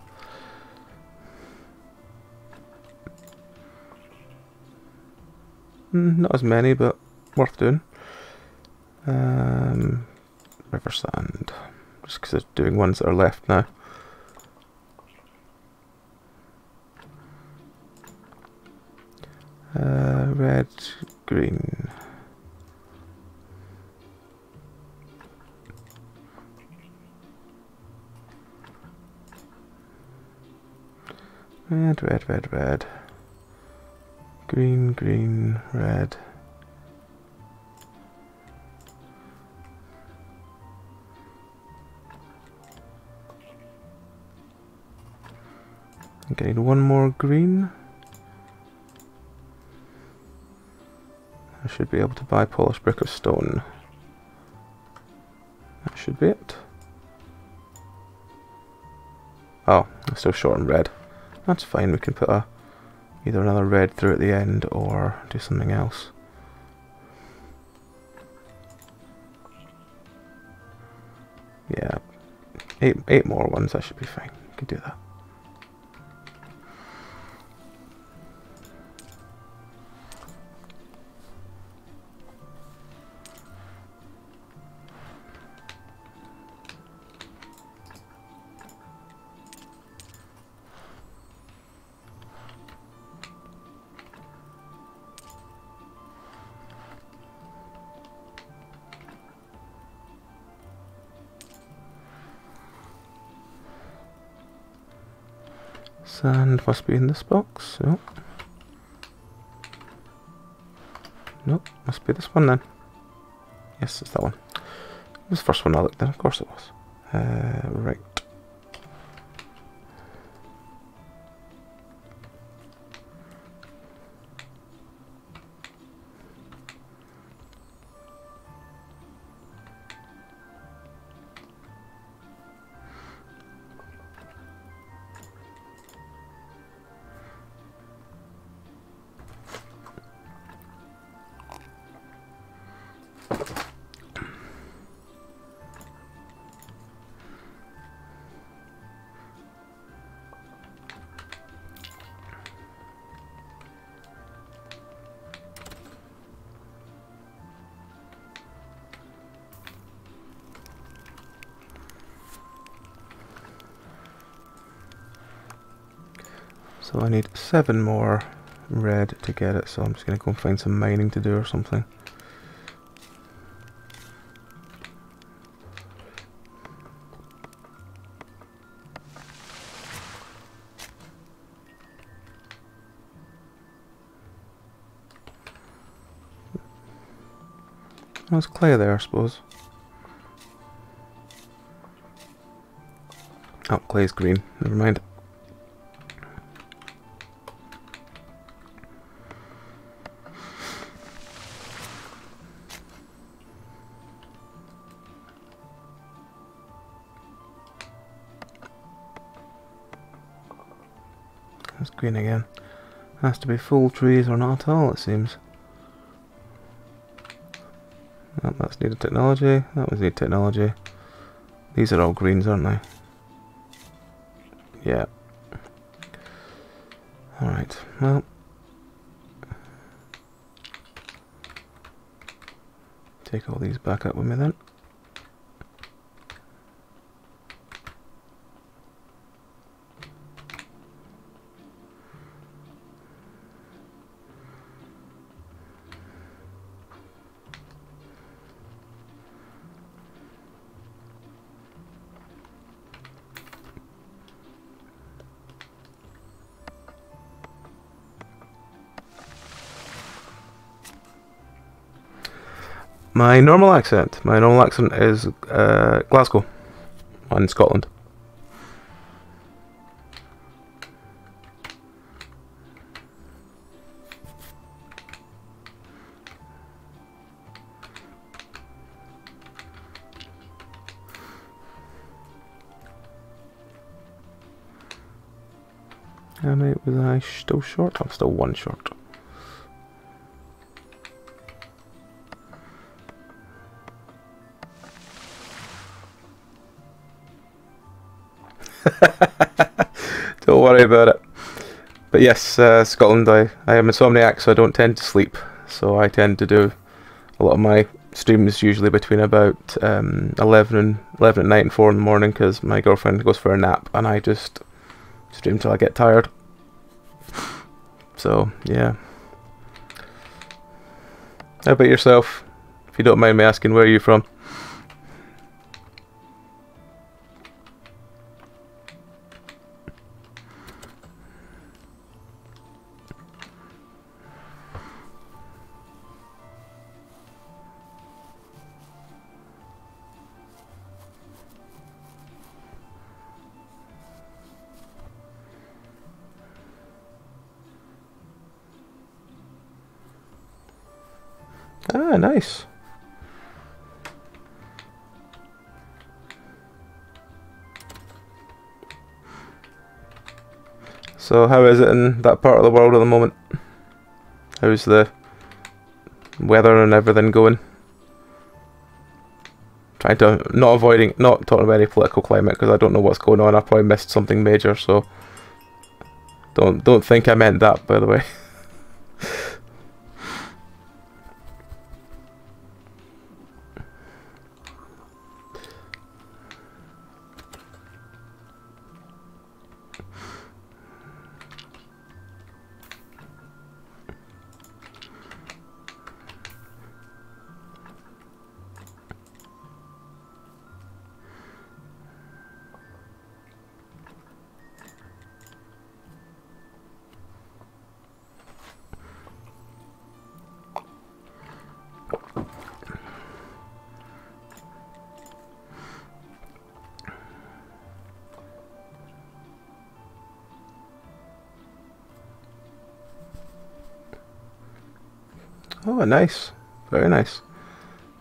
Not as many, but worth doing. River sand, just because they're doing ones that are left now. Red, green. Red, red, red, red. Green, green, red. I need one more green. I should be able to buy polished brick of stone. That should be it. Oh, I'm still short on red. That's fine, we can put either another red through at the end or do something else. Yeah, eight more ones, that should be fine. We can do that. Sand must be in this box. Nope. Nope, must be this one then. Yes, it's that one. It was the first one I looked at, of course it was. Right. So I need 7 more red to get it, so I'm just going to go and find some mining to do or something. There's clay there, I suppose. Oh, clay's green. Never mind. It's green again. Has to be full trees or not at all, it seems. Oh, that's needed technology. That was needed technology. These are all greens, aren't they? Yeah. Alright, well. Take all these back up with me then. My normal accent is Glasgow, in Scotland. How many was I still short? I'm still one short. Don't worry about it. But yes, Scotland, I am insomniac, so I don't tend to sleep. So I tend to do a lot of my streams usually between about 11 at night and 4 in the morning, because my girlfriend goes for a nap and I just stream till I get tired. So yeah. How about yourself? If you don't mind me asking, where are you from? Ah, nice. So how is it in that part of the world at the moment? How's the weather and everything going? Trying to not talking about any political climate, because I don't know what's going on. I probably missed something major, so don't think I meant that, by the way. Oh, nice. Very nice.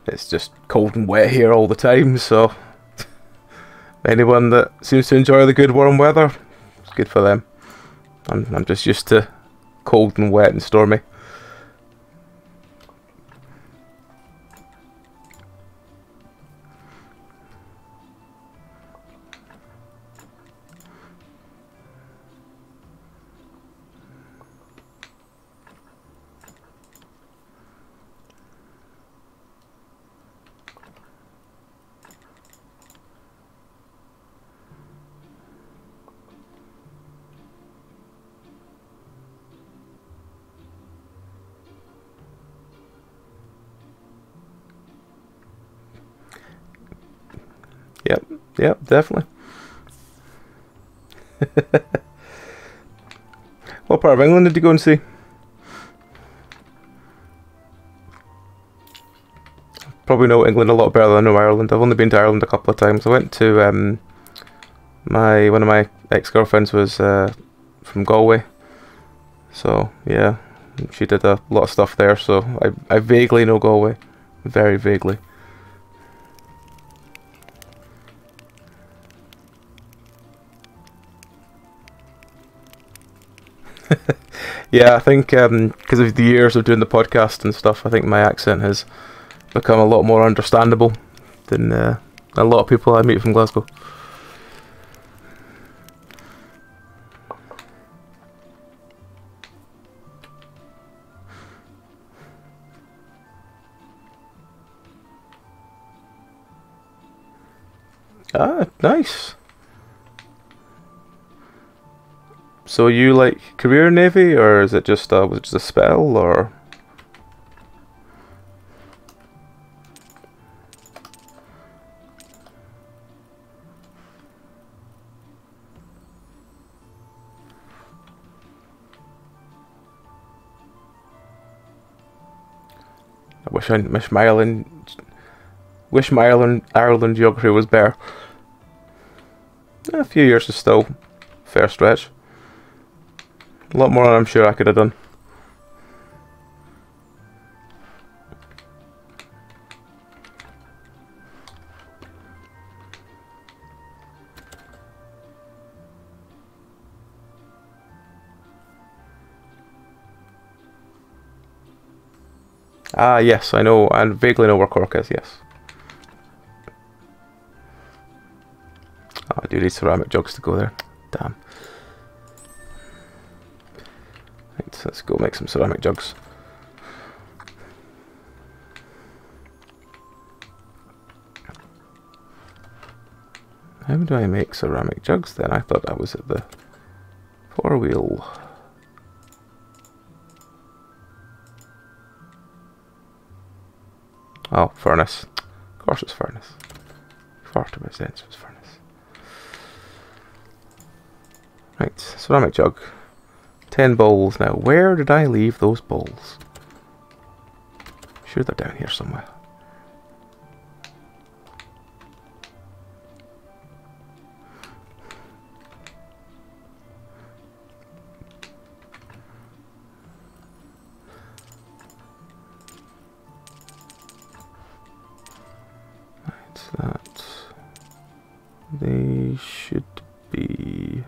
It's just cold and wet here all the time, so anyone that seems to enjoy the good warm weather, it's good for them. I'm just used to cold and wet and stormy. Yep, definitely. What part of England did you go and see? probably know England a lot better than I know Ireland. I've only been to Ireland a couple of times. I went to one of my ex-girlfriends was from Galway, so yeah, she did a lot of stuff there. So I vaguely know Galway, very vaguely. Yeah, I think because of the years of doing the podcast and stuff, I think my accent has become a lot more understandable than a lot of people I meet from Glasgow. Ah, nice. So you like career Navy, or is it just was it just a spell, or? I wish my Ireland geography was better. A few years is still fair stretch. A lot more than I'm sure I could have done. Ah, yes, I know. I vaguely know where Cork is, yes. Oh, I do need ceramic jugs to go there. Damn. Right, let's go make some ceramic jugs. How do I make ceramic jugs then? I thought that was at the 4-wheel. Oh, furnace. Of course it's furnace. 40% was furnace. Right, ceramic jug. 10 bowls now. Where did I leave those bowls? Sure they're down here somewhere. That they should be.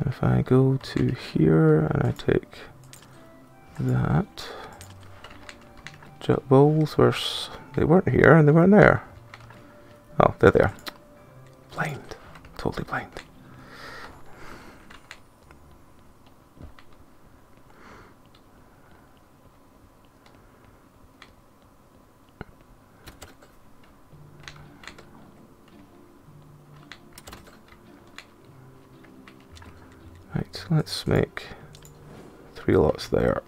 If I go to here and I take that, jet bowls were they weren't here and they weren't there. Oh, they're there. Blind, totally blind. Right, let's make 3 lots there.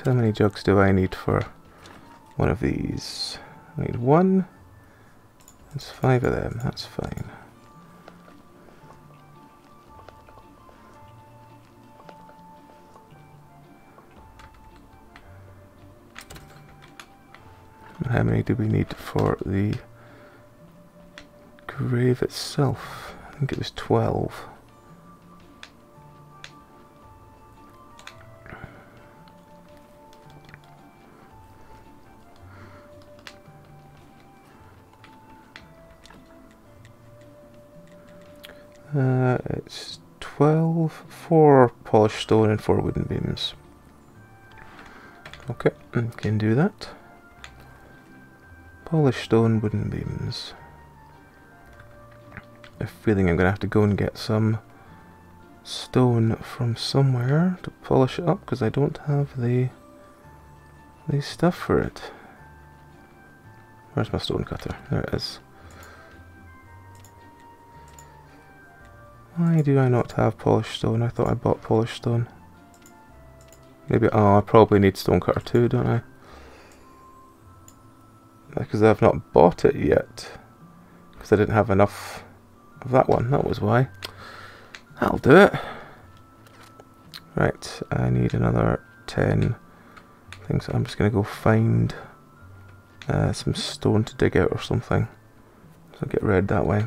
How many jugs do I need for one of these? I need 1. There's 5 of them, that's fine. And how many do we need for the grave itself? I think it was 12. It's 12, 4 polished stone and 4 wooden beams. Okay, can do that. Polished stone, wooden beams. I have a feeling I'm going to have to go and get some stone from somewhere to polish it up because I don't have the stuff for it. Where's my stone cutter? There it is. Why do I not have polished stone? I thought I bought polished stone. Maybe, oh, I probably need stone cutter too, don't I? Because I've not bought it yet. Because I didn't have enough of that one, that was why. That'll do it. Right, I need another 10 things. So I'm just going to go find some stone to dig out or something. So I'll get red that way.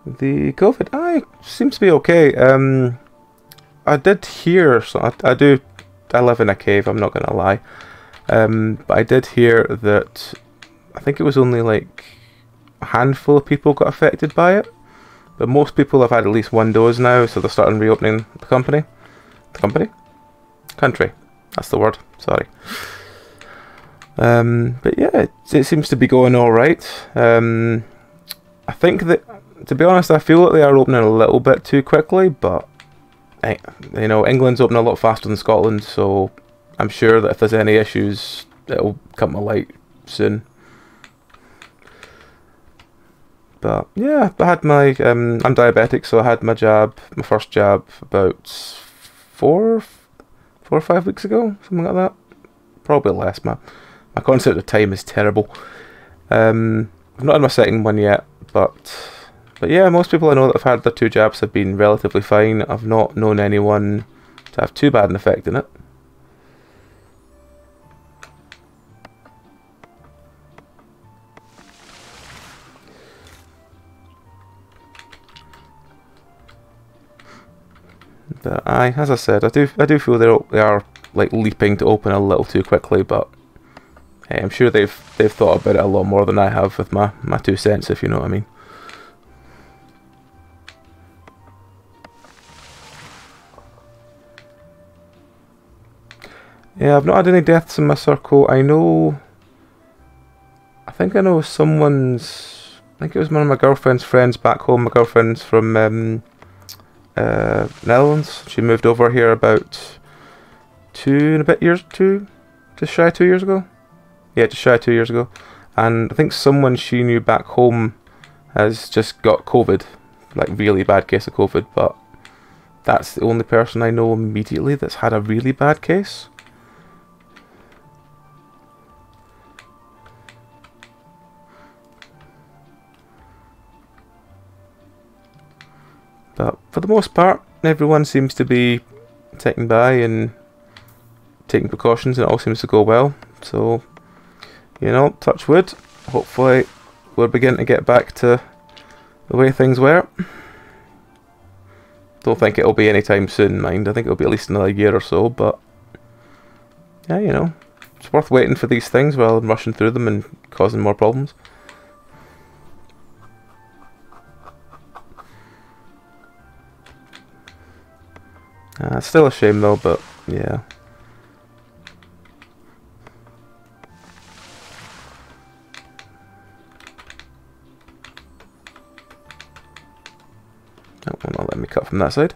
The COVID, seems to be okay. I did hear, so I live in a cave, I'm not going to lie. But I did hear that, I think it was only like a handful of people got affected by it. But most people have had at least one dose now, so they're starting reopening the company. Country. That's the word, sorry. But yeah, it seems to be going alright. I think that, to be honest, I feel like they are opening a little bit too quickly, but you know, England's opening a lot faster than Scotland, so I'm sure that if there's any issues, it'll come to light soon. But yeah, I had my I'm diabetic, so I had my first jab about 4 or 5 weeks ago, something like that. Probably less. My concept of time is terrible. I've not had my second one yet, but yeah, most people I know that have had their 2 jabs have been relatively fine. I've not known anyone to have too bad an effect in it. But as I said, I do feel they are like leaping to open a little too quickly. But hey, I'm sure they've thought about it a lot more than I have with my 2 cents, if you know what I mean. Yeah, I've not had any deaths in my circle. I think I know someone's. I think it was one of my girlfriend's friends back home. My girlfriend's from Netherlands. She moved over here about 2 years ago. Yeah, just shy of 2 years ago. And I think someone she knew back home has just got COVID, like really bad case of COVID. But that's the only person I know immediately that's had a really bad case. But for the most part, everyone seems to be taking by and taking precautions, and it all seems to go well. So, you know, touch wood. Hopefully, we're beginning to get back to the way things were. Don't think it'll be anytime soon, mind. I think it'll be at least another year or so, but yeah, you know, it's worth waiting for these things rather than rushing through them and causing more problems. It's still a shame though, but yeah. Oh, will not let me cut from that side.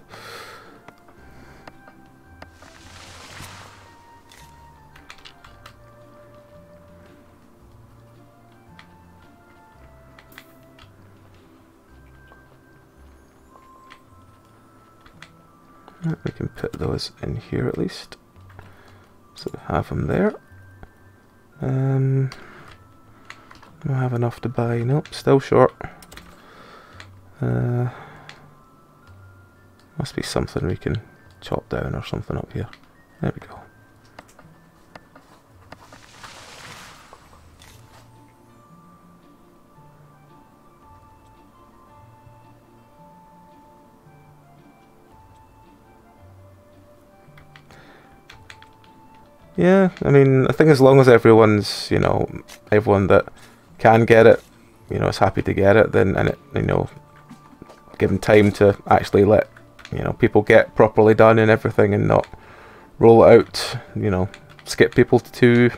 We can put those in here at least, so we have them there. We have enough to buy. Nope, still short. Must be something we can chop down or something up here. There we go. Yeah, I mean, I think as long as everyone's, you know, everyone that can get it, you know, is happy to get it, then, and it, you know, given time to actually let, you know, people get properly done and everything, and not roll it out, you know, skip people to...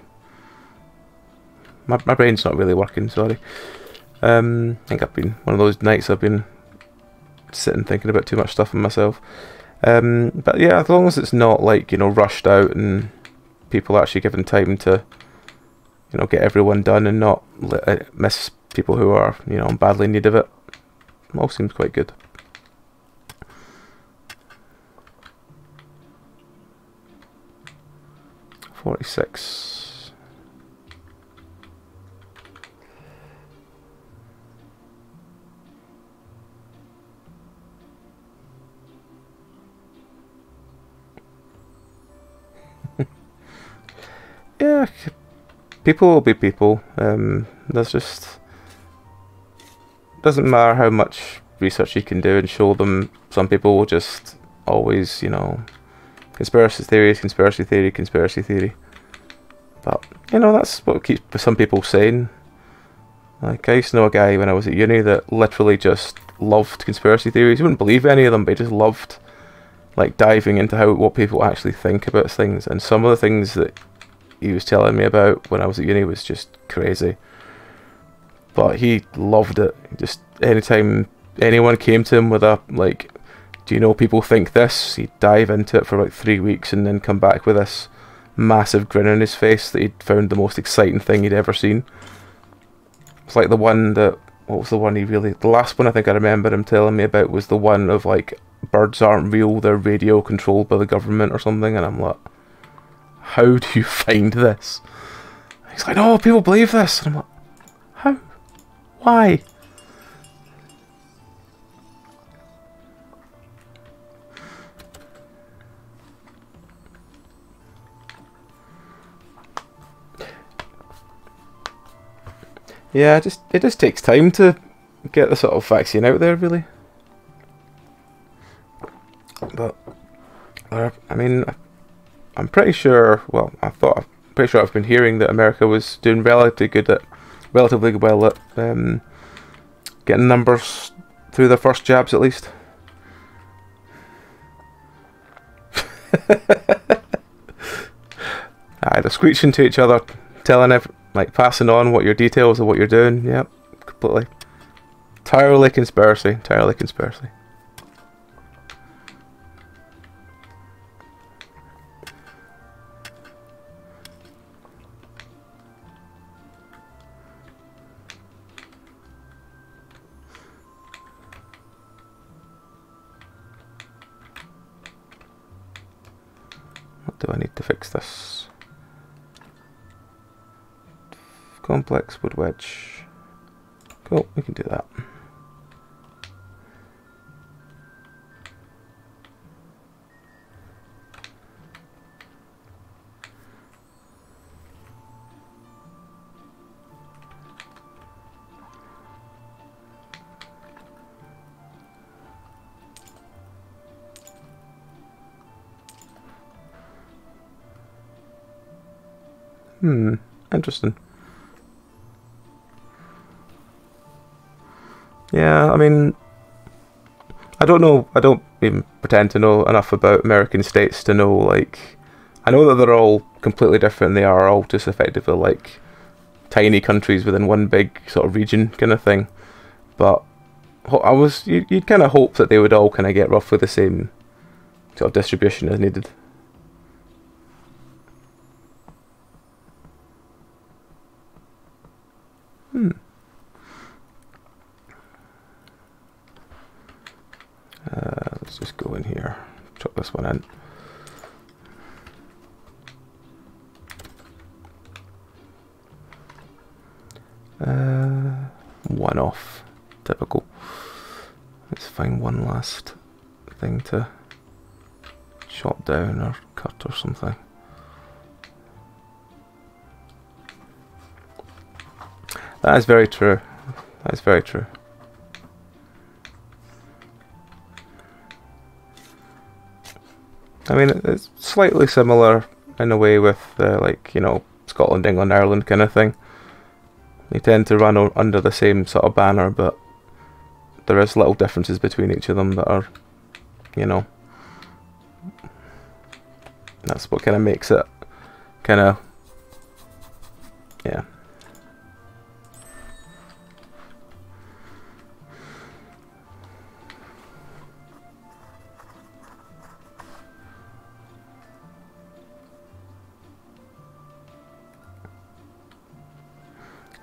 My brain's not really working, sorry. I think I've been, one of those nights I've been sitting thinking about too much stuff in myself. But yeah, as long as it's not like, you know, rushed out and people actually given time to, you know, get everyone done and not miss people who are, you know, badly in need of it, all seems quite good. $46. Yeah, people will be people. There's just... doesn't matter how much research you can do and show them. Some people will just always, you know, conspiracy theories, conspiracy theory, conspiracy theory. But, you know, that's what keeps some people sane. Like, I used to know a guy when I was at uni that literally just loved conspiracy theories. He wouldn't believe any of them, but he just loved, like, diving into what people actually think about things. And some of the things that he was telling me about when I was at uni was just crazy. But he loved it. Just anytime anyone came to him with a, like, do you know people think this? He'd dive into it for like 3 weeks and then come back with this massive grin on his face that he'd found the most exciting thing he'd ever seen. It's like the one that, what was the one he really, the last one I think I remember him telling me about was the one of like, birds aren't real, they're radio controlled by the government or something, and I'm like, how do you find this? He's like, no, people believe this. And I'm like, how? Why? Yeah, it just takes time to get the sort of vaccine out there, really. But I mean, I'm pretty sure. Well, I'm pretty sure I've been hearing that America was doing relatively well at getting numbers through their first jabs, at least. They're screeching to each other, like passing on what your details of what you're doing. Yep, completely. Entirely conspiracy. Entirely conspiracy. What do I need to fix this? Complex wood wedge. Cool, we can do that. Interesting. Yeah, I mean, I don't know, I don't even pretend to know enough about American states to know, like, I know that they're all completely different, they are all just effectively like tiny countries within one big sort of region kind of thing, but you'd kind of hope that they would all kind of get roughly the same sort of distribution as needed. Let's just go in here, chuck this one in. One off, typical. Let's find one last thing to chop down or cut or something. That is very true. That is very true. I mean, it's slightly similar in a way with like, you know, Scotland, England, Ireland kind of thing. They tend to run under the same sort of banner, but there is little differences between each of them that are, you know, that's what kind of makes it kind of, yeah.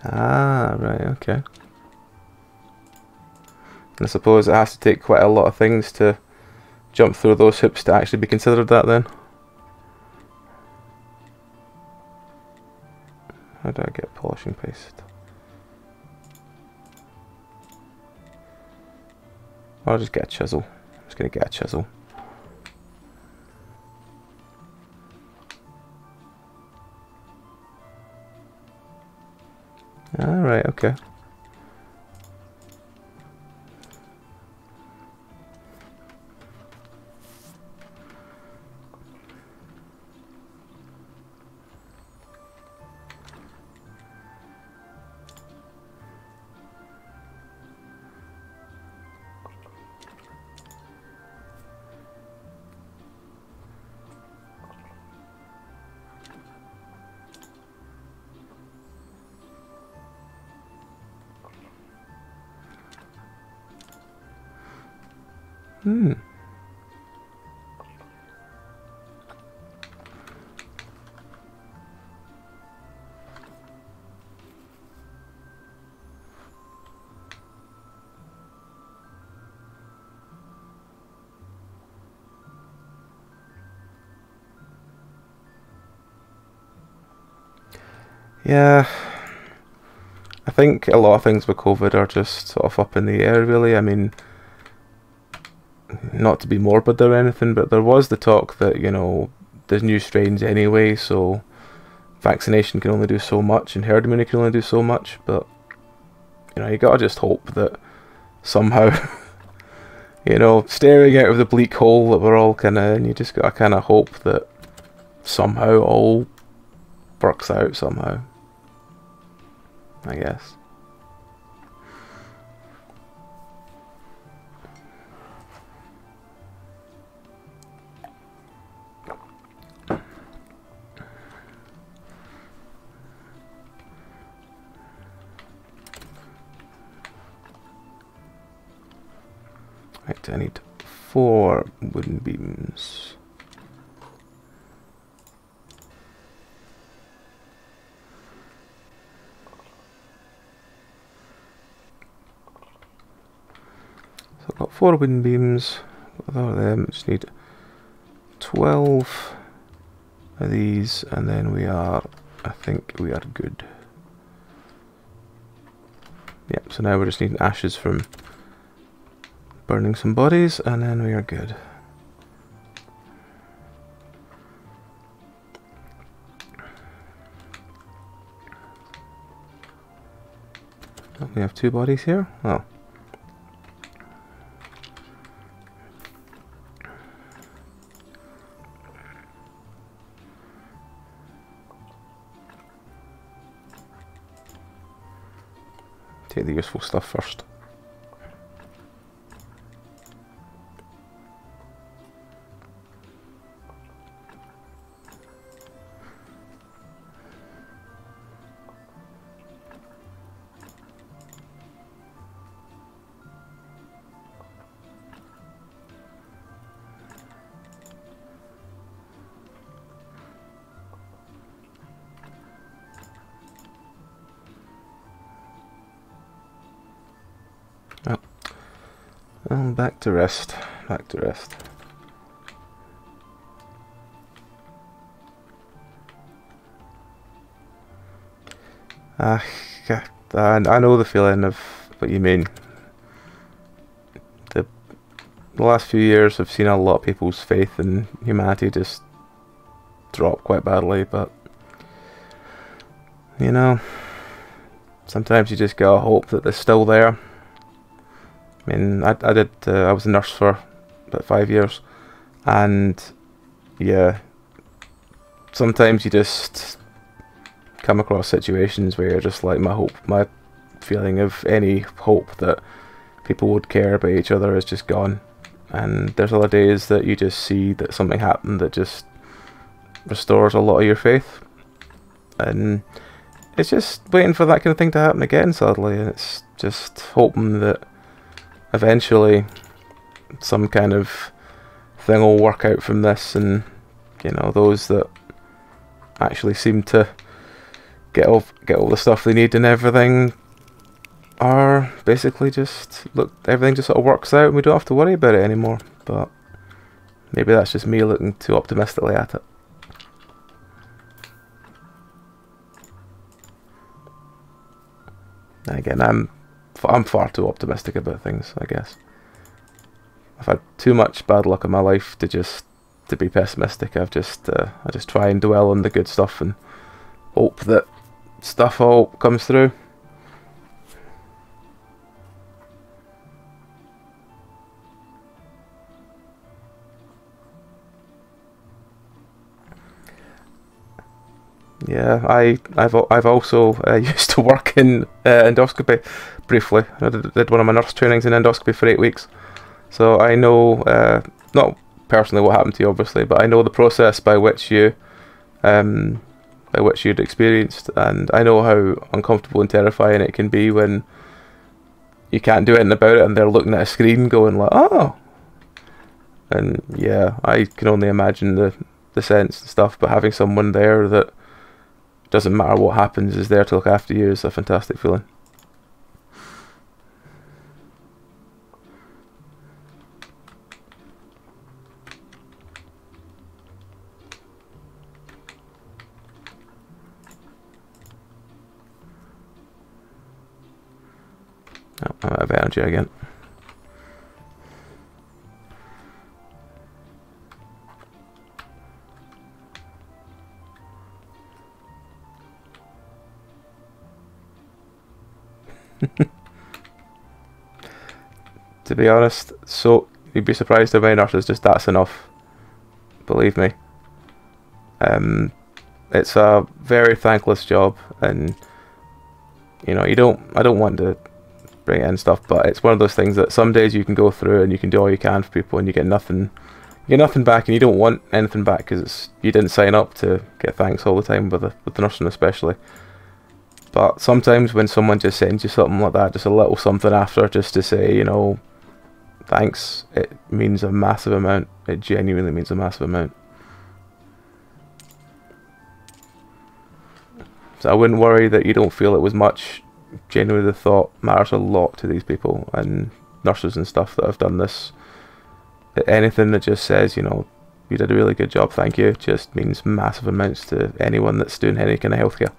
Ah, right, okay. I suppose it has to take quite a lot of things to jump through those hoops to actually be considered that then. How do I get polishing paste? Or I'll just get a chisel. I'm just going to get a chisel. Alright, okay. Hmm. Yeah, I think a lot of things with COVID are just sort of up in the air, really. I mean, not to be morbid or anything, but there was the talk that, you know, there's new strains anyway, so vaccination can only do so much and herd immunity can only do so much, but, you know, you gotta just hope that somehow, you know, staring out of the bleak hole that we're all kind of in, you just gotta kind of hope that somehow all works out somehow, I guess. Right, I need 4 wooden beams. So I've got 4 wooden beams. With all of them, I just need 12 of these, and then we are, I think we are good. Yep, so now we're just needing ashes from burning some bodies, and then we are good. Oh, we have 2 bodies here? Oh. Take the useful stuff first. Well, back to rest. Back to rest. I know the feeling of what you mean. The last few years I've seen a lot of people's faith in humanity just drop quite badly, but you know, sometimes you just gotta hope that they're still there. I mean, I was a nurse for about 5 years, and yeah, sometimes you just come across situations where you're just like, my feeling of any hope that people would care about each other is just gone. And there's other days that you just see that something happened that just restores a lot of your faith. And it's just waiting for that kind of thing to happen again, sadly. And it's just hoping that eventually some kind of thing will work out from this, and you know, those that actually seem to get all the stuff they need and everything are basically just, look, everything just sort of works out and we don't have to worry about it anymore. But maybe that's just me looking too optimistically at it. Again, I'm far too optimistic about things, I guess. I've had too much bad luck in my life to be pessimistic. I just try and dwell on the good stuff and hope that stuff all comes through. Yeah, I've also used to work in endoscopy briefly. I did one of my nurse trainings in endoscopy for 8 weeks, so I know not personally what happened to you, obviously, but I know the process by which you'd experienced, and I know how uncomfortable and terrifying it can be when you can't do anything about it, and they're looking at a screen going like, oh, and yeah, I can only imagine the sense and stuff. But having someone there that doesn't matter what happens is there to look after you is a fantastic feeling. Oh, I'm out of energy again. To be honest, so you'd be surprised how many nurses just that's enough. Believe me. It's a very thankless job, and you know, I don't want to bring in stuff, but it's one of those things that some days you can go through and you can do all you can for people, and you get nothing back, and you don't want anything back because you didn't sign up to get thanks all the time with the nursing especially. But sometimes when someone just sends you something like that, just a little something after, just to say, you know, thanks, it means a massive amount. It genuinely means a massive amount. So I wouldn't worry that you don't feel it was much. Genuinely, the thought matters a lot to these people and nurses and stuff that have done this. Anything that just says, you know, you did a really good job, thank you, just means massive amounts to anyone that's doing any kind of healthcare.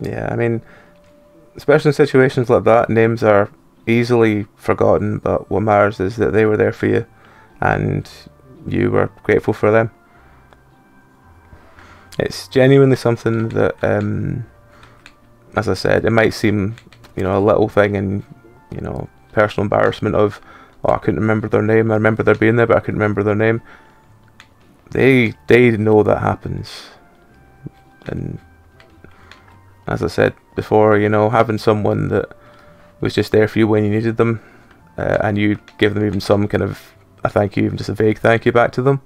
Yeah, I mean, especially in situations like that, names are easily forgotten, but what matters is that they were there for you and you were grateful for them. It's genuinely something that, as I said, it might seem, you know, a little thing, and, you know, personal embarrassment of, oh, I couldn't remember their name, I remember there being there, but I couldn't remember their name. They know that happens. And as I said before, you know, having someone that was just there for you when you needed them, and you give them even some kind of a thank you, even just a vague thank you back to them,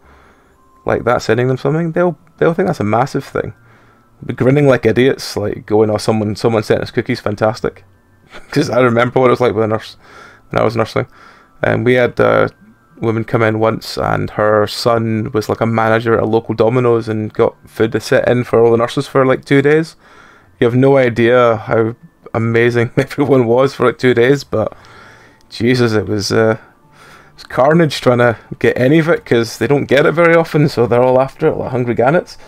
like that, sending them something, they'll think that's a massive thing. They'll be grinning like idiots, like going, oh, someone sent us cookies, fantastic. Because I remember what it was like with a nurse when I was nursing, and we had a woman come in once, and her son was like a manager at a local Domino's and got food to sit in for all the nurses for like 2 days. You have no idea how amazing everyone was for like 2 days, but Jesus, it was carnage trying to get any of it, because they don't get it very often, so they're all after it like hungry gannets.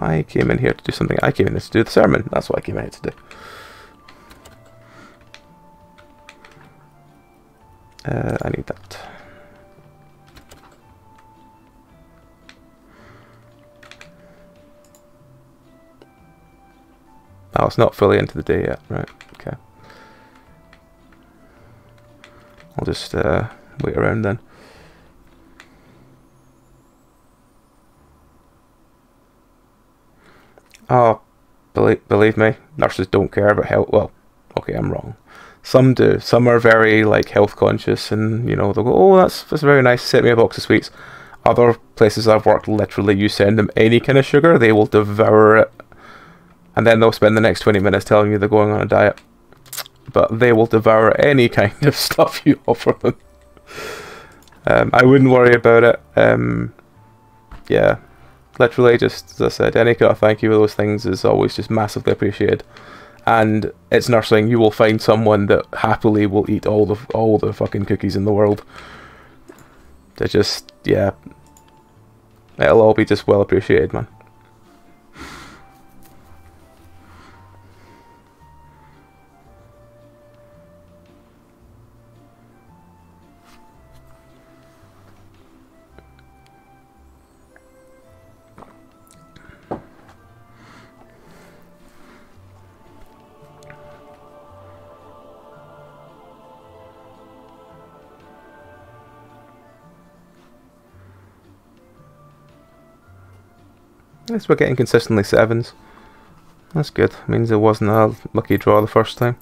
I came in here to do something. I came in here to do the sermon. That's what I came in here to do. I need that. Oh, it's not fully into the day yet. Right, okay. I'll just wait around then. Oh, believe me, nurses don't care about health. Well, okay, I'm wrong. Some do. Some are very like health conscious, and you know they'll go, "Oh, that's very nice. Set me a box of sweets." Other places I've worked, literally, you send them any kind of sugar, they will devour it, and then they'll spend the next 20 minutes telling you they're going on a diet. But they will devour any kind of stuff you offer them. I wouldn't worry about it. Yeah. Literally, just as I said, any kind of thank you for those things is always just massively appreciated. And it's nursing. You will find someone that happily will eat all the fucking cookies in the world. They're just, yeah, it'll all be just well appreciated, man. At least we're getting consistently 7s. That's good. Means it wasn't a lucky draw the first time.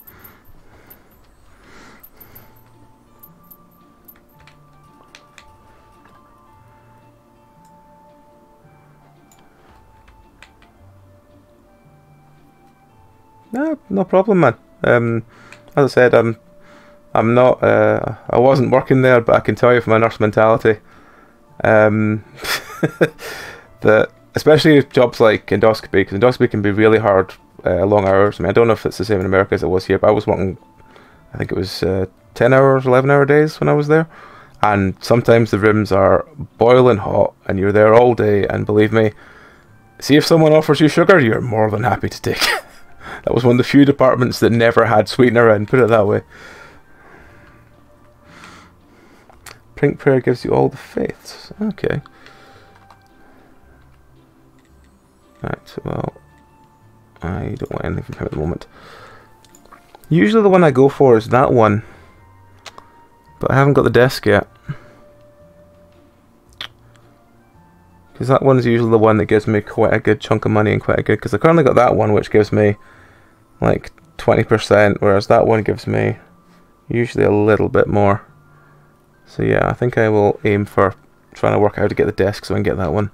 No problem, man. As I said, I'm not. I wasn't working there, but I can tell you from my nurse mentality, that especially jobs like endoscopy, because endoscopy can be really hard, long hours. I mean, I don't know if it's the same in America as it was here, but I was working, I think it was 10 hours, 11-hour days when I was there. And sometimes the rooms are boiling hot, and you're there all day, and believe me, see if someone offers you sugar, you're more than happy to take it. That was one of the few departments that never had sweetener in, put it that way. Print prayer gives you all the faiths. Okay. Right, well, I don't want anything from him at the moment. Usually the one I go for is that one, but I haven't got the desk yet. Because that one's usually the one that gives me quite a good chunk of money and quite a good... Because I currently got that one which gives me like 20%, whereas that one gives me usually a little bit more. So yeah, I think I will aim for trying to work out how to get the desk so I can get that one.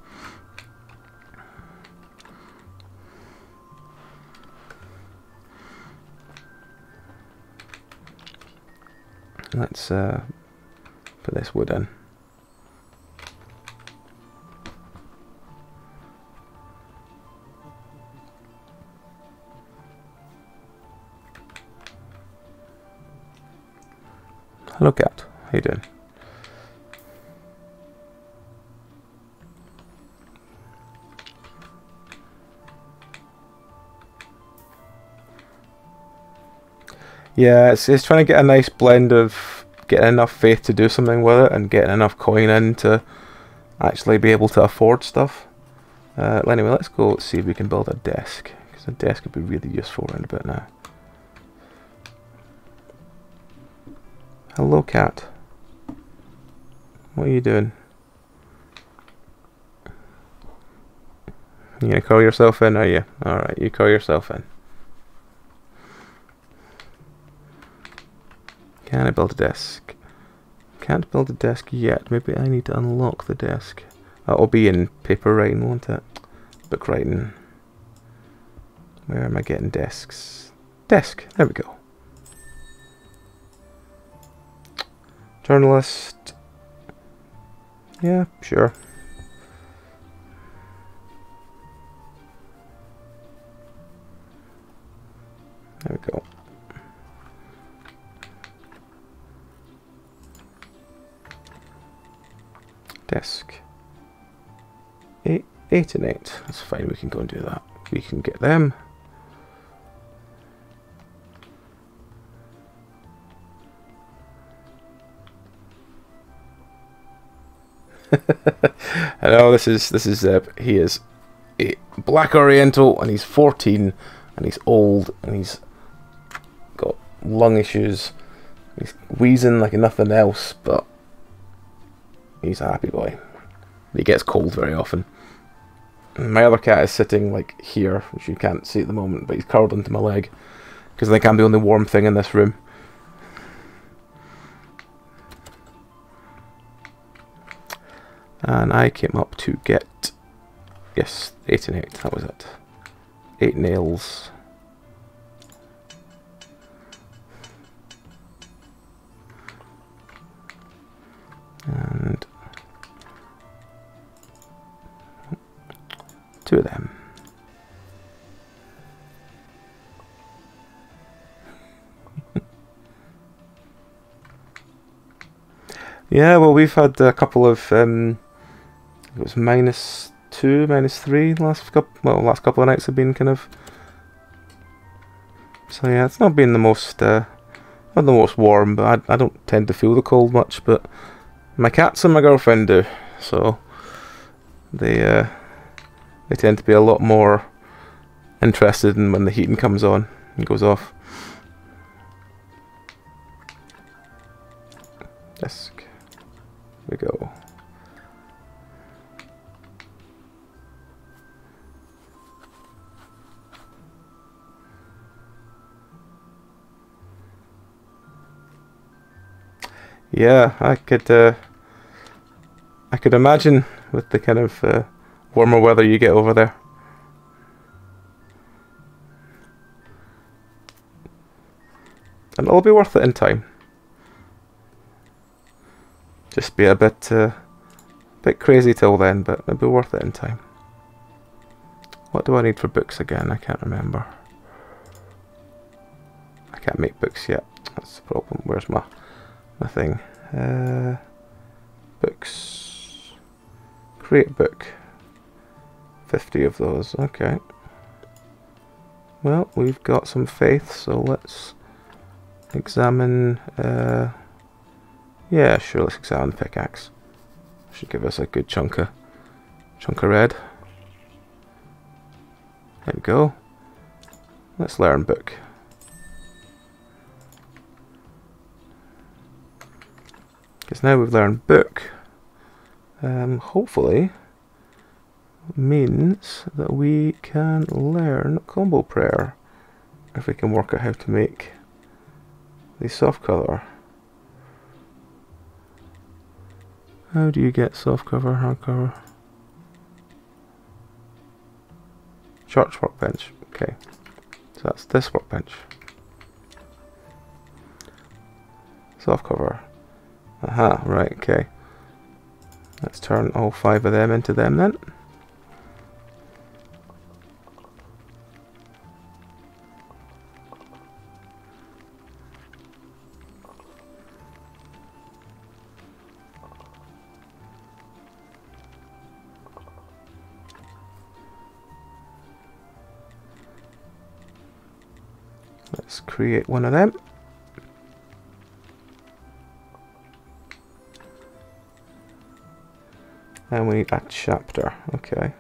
Let's put this wood in. Hello, cat. How you doing? Yeah, it's trying to get a nice blend of getting enough faith to do something with it and getting enough coin in to actually be able to afford stuff. Anyway, let's go see if we can build a desk, because a desk would be really useful around a bit now. Hello, cat. What are you doing? You gonna call yourself in, are you? Alright, you call yourself in. Can I build a desk? Can't build a desk yet. Maybe I need to unlock the desk. That'll be in paper writing, won't it? Book writing. Where am I getting desks? Desk. There we go. Journalist. Yeah, sure. There we go. Desk. 8 8 and 8. That's fine, we can go and do that. We can get them. I know this is he is a black Oriental and he's 14 and he's old and he's got lung issues. He's wheezing like nothing else, but he's a happy boy. He gets cold very often. My other cat is sitting like here, which you can't see at the moment, but he's curled into my leg because I think I'm the only warm thing in this room. And I came up to get, yes, 8 and 8, that was it. 8 nails. And 2 of them. Yeah, well, we've had a couple of it was -2, -3 last couple of nights have been kind of. So yeah, it's not been the most not the most warm, but I don't tend to feel the cold much. But my cats and my girlfriend do, so they tend to be a lot more interested in when the heating comes on and goes off. Desk. Here we go. Yeah, I could imagine with the kind of warmer weather you get over there. And it'll be worth it in time. Just be a bit crazy till then, but it'll be worth it in time. What do I need for books again? I can't remember. I can't make books yet. That's the problem. Where's my thing? Books. Create book. 50 of those. Okay. Well, we've got some faith, so let's examine. Yeah, sure. Let's examine the pickaxe. Should give us a good chunk of red. There we go. Let's learn book. Because now we've learned book, hopefully means that we can learn combo prayer if we can work out how to make the soft cover. How do you get soft cover, hard cover? Church workbench. Okay, so that's this workbench. Soft cover. Aha, right, okay. Let's turn all 5 of them into them then. Let's create one of them. And we need a chapter. Okay.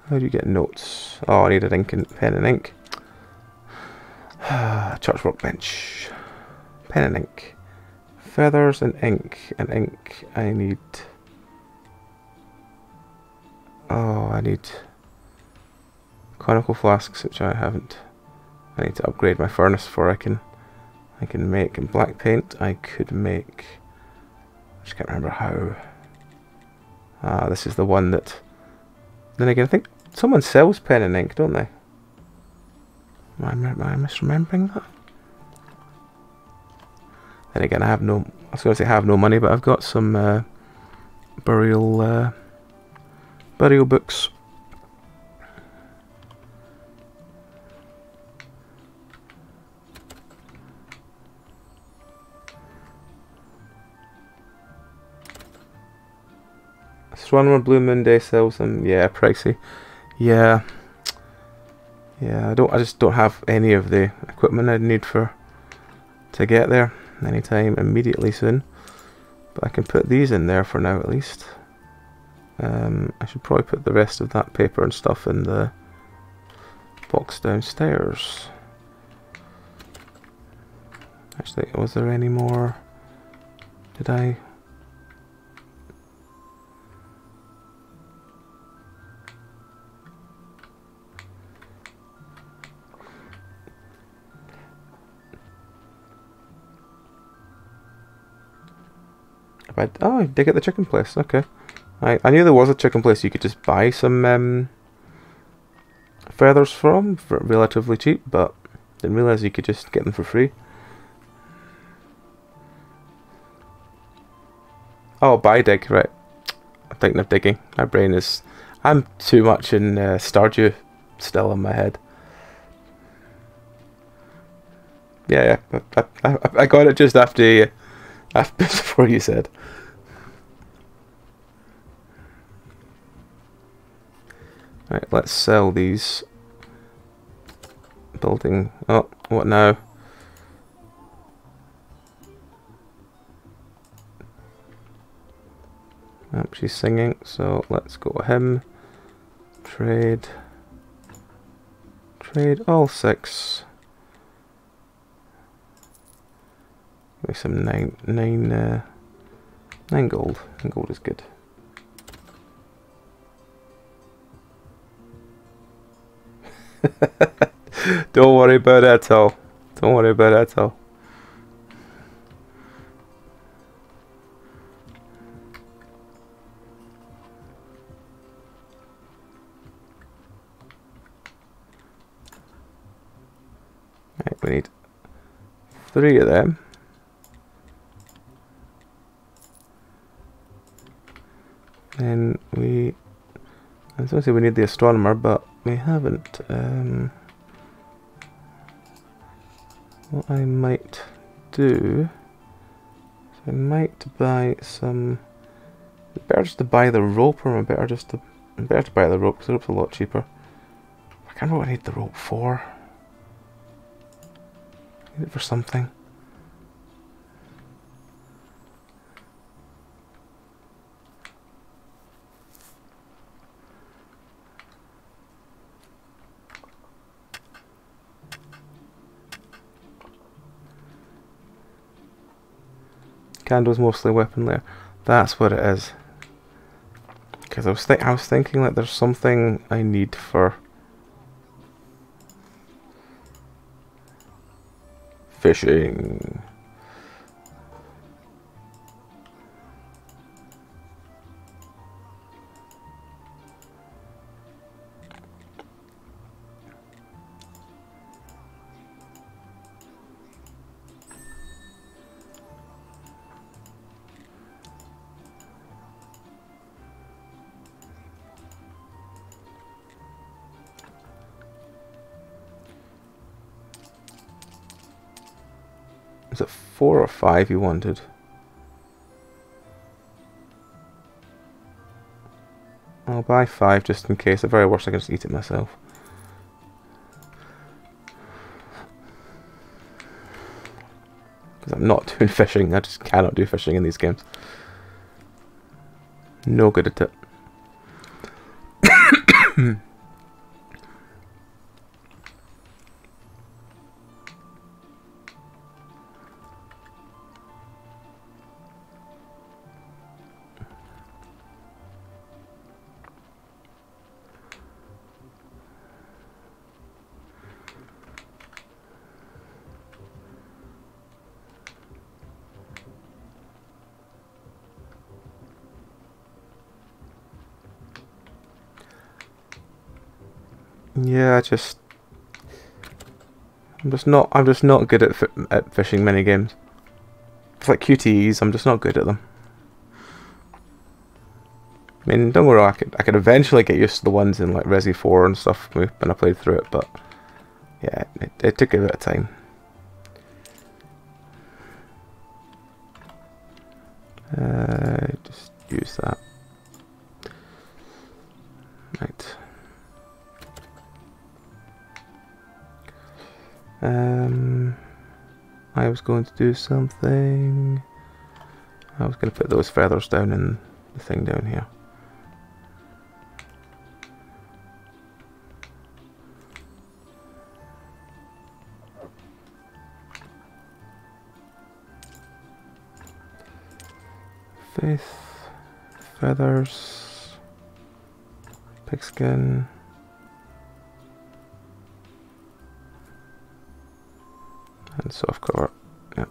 How do you get notes? Oh, I need an ink and pen and ink. Church workbench. Pen and ink. Feathers and ink. And ink. I need. Oh, I need conical flasks, which I haven't. I need to upgrade my furnace before I can make. And black paint I could make. I just can't remember how. Ah, this is the one that. Then again, I think someone sells pen and ink, don't they? Am I misremembering that? Then again, I was going to say I have no money, but I've got some burial books. Astronomer Blue Moon Day sells them. Yeah, pricey. Yeah. Yeah, I just don't have any of the equipment I need to get there anytime immediately soon. But I can put these in there for now at least. I should probably put the rest of that paper and stuff in the box downstairs. Actually, was there any more? Did I? Oh, dig at the chicken place. Okay. I knew there was a chicken place you could just buy some feathers from for relatively cheap, but didn't realise you could just get them for free. Oh, buy dig, right. I'm thinking of digging. My brain is... I'm too much in Stardew still in my head. Yeah, I got it just after before you said. Right, let's sell these. Building. Oh, what now? Oh, she's singing, so let's go him. Trade. Trade all 6. Give me some 9 gold. 9 gold is good. Don't worry about it at all. Don't worry about it at all. Right, we need 3 of them. Then I was going to say we need the astronomer, but we haven't. What I might do is I might buy some. It's better just to buy the rope, or better to buy the rope because the rope's a lot cheaper. I can't remember what I need the rope for. I need it for something. Candle's mostly weapon layer. That's what it is. Because I was thinking that there's something I need for fishing. Is it 4 or 5 you wanted? I'll buy 5 just in case. At the very worst I can just eat it myself. Because I'm not doing fishing. I just cannot do fishing in these games. No good at it. Yeah, I'm just not good at fishing mini games. It's like QTEs. I'm just not good at them. I mean, don't get me wrong, I could eventually get used to the ones in like Resi 4 and stuff when I played through it, but yeah, it took a bit of time. Just use that. was going to do something. I was going to put those feathers down in the thing down here. Faith, feathers, pigskin. And soft cover. Yep.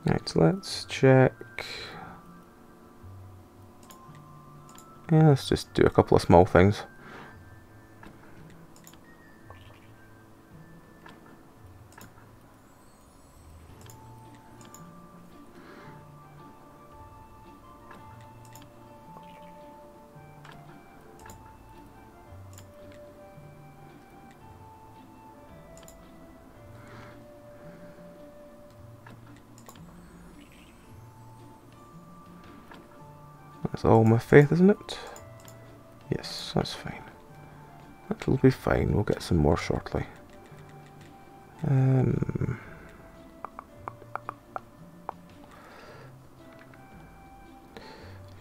Right, so let's check. Yeah, let's just do a couple of small things. That's all my faith, isn't it? Yes, that's fine. That will be fine. We'll get some more shortly.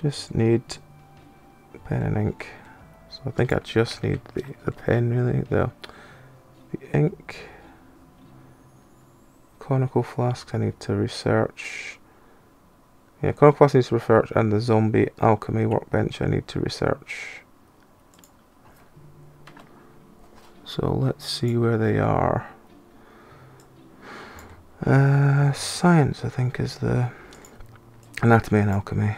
Just need pen and ink. So I think I just need the pen, really. The ink. Conical flasks I need to research. Yeah, conical flasks needs to research, and the zombie alchemy workbench I need to research. So let's see where they are. Science, I think, is the anatomy and alchemy.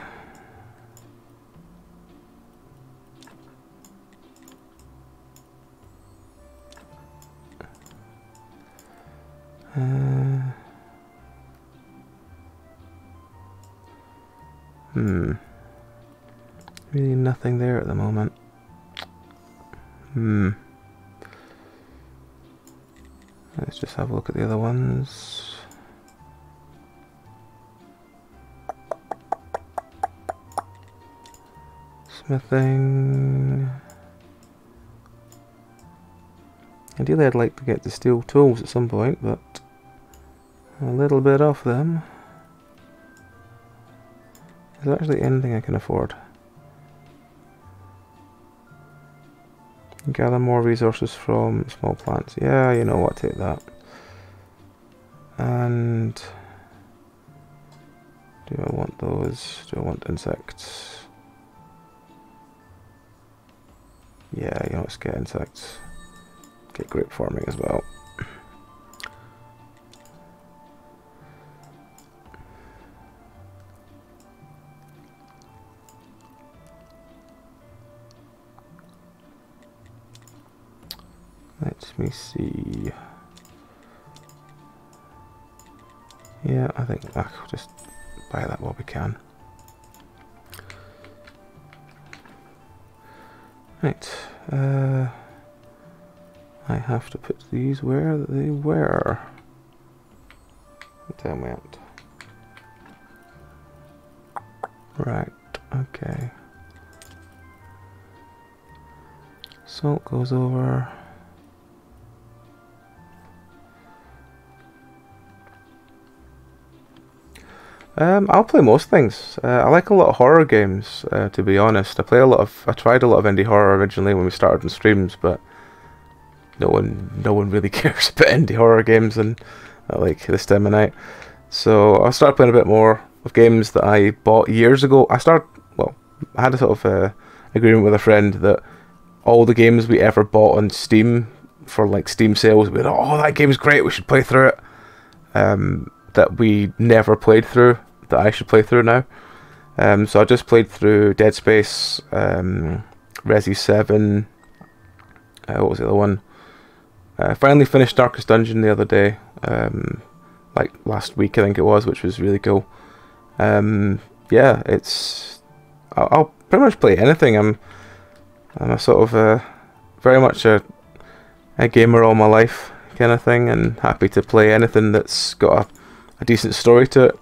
Really nothing there at the moment. Let's just have a look at the other ones. Smithing. Ideally I'd like to get the steel tools at some point, but a little bit off them. Is there actually anything I can afford? Gather more resources from small plants. Yeah, you know what, take that. And do I want those? Do I want insects? Yeah, you know, let's get insects. Get grape farming as well. Let me see. Yeah, I think I'll just buy that while we can. Right. I have to put these where they were. Tell me out. Right. Okay. Salt goes over. I'll play most things. I like a lot of horror games, to be honest. I tried a lot of indie horror originally when we started on streams, but no one really cares about indie horror games and like this time of night. So I started playing a bit more of games that I bought years ago. I had a sort of agreement with a friend that all the games we ever bought on Steam for like Steam sales, we'd oh, that game's great, we should play through it. That we never played through, that I should play through now. So I just played through Dead Space, Resi 7, what was the other one? Finally finished Darkest Dungeon the other day, like last week I think it was, which was really cool. Yeah, I'll pretty much play anything. I'm a sort of very much a gamer all my life kind of thing, and happy to play anything that's got a decent story to it,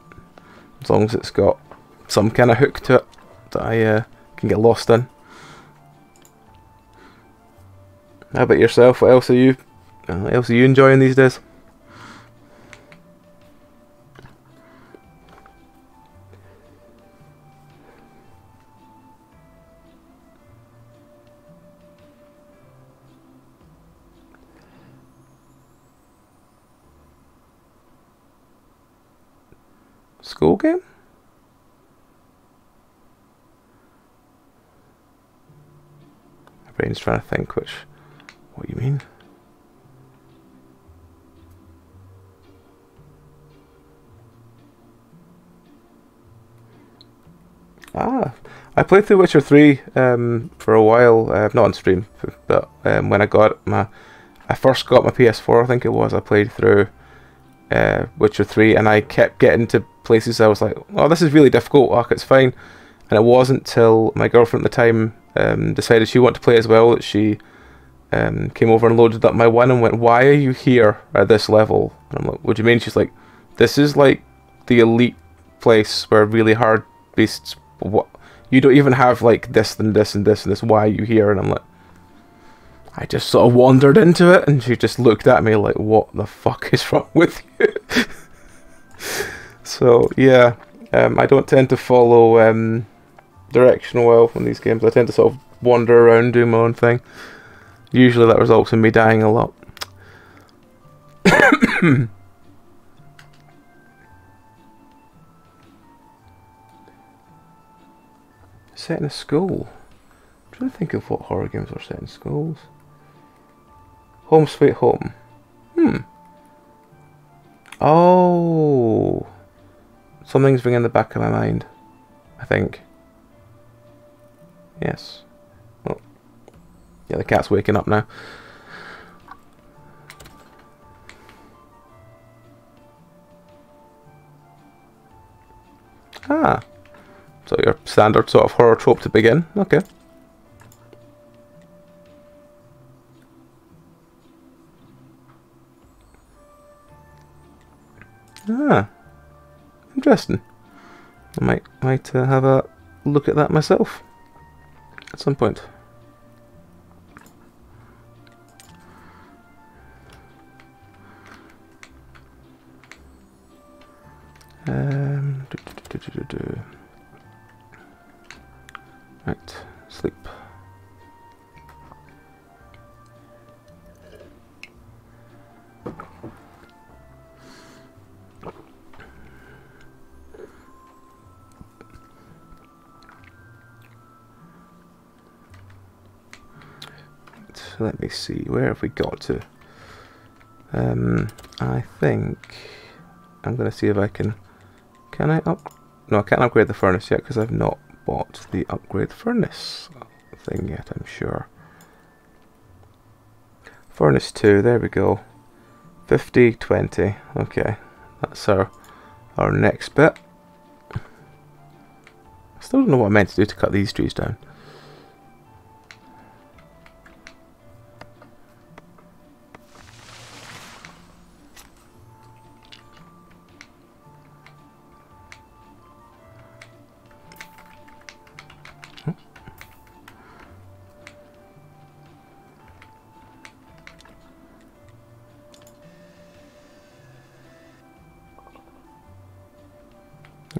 as long as it's got some kind of hook to it that I can get lost in. How about yourself? What else are you enjoying these days? School game? My brain's trying to think what you mean. I played through Witcher 3 for a while, not on stream, but when I first got my PS4, I think it was, I played through Witcher 3, and I kept getting to places I was like, oh, this is really difficult, it's fine. And it wasn't till my girlfriend at the time decided she wanted to play as well that she came over and loaded up my one and went, why are you here at this level? And I'm like, what do you mean? She's like, this is like the elite place where really hard beasts, what, you don't even have like this and this and this and this, why are you here? And I'm like, I just sort of wandered into it, and she just looked at me like, what the fuck is wrong with you? So yeah, I don't tend to follow direction well in these games. I tend to sort of wander around, do my own thing. Usually that results in me dying a lot. Set in a school. I'm trying to think of what horror games are set in schools. Home Sweet Home. Oh, something's ringing in the back of my mind, I think. Yes. Oh. Yeah, the cat's waking up now. Ah. So your standard sort of horror trope to begin. Okay. Ah. Interesting. I might have a look at that myself at some point. Right, sleep. Let me see, where have we got to? I think I'm going to see if I can I no, I can't upgrade the furnace yet because I've not bought the upgrade furnace thing yet, I'm sure. Furnace 2, there we go. 50, 20, okay, that's our next bit. I still don't know what I meant to do to cut these trees down.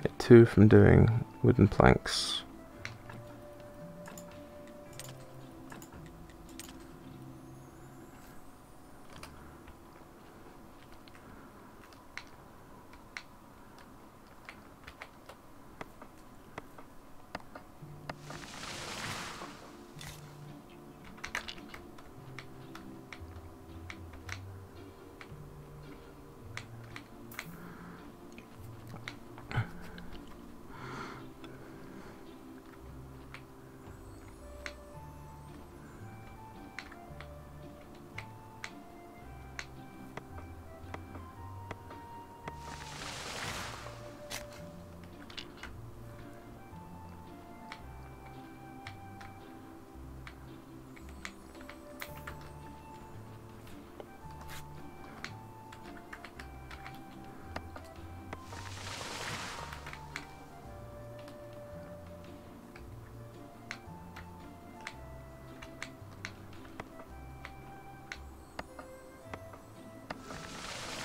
Get 2 from doing wooden planks.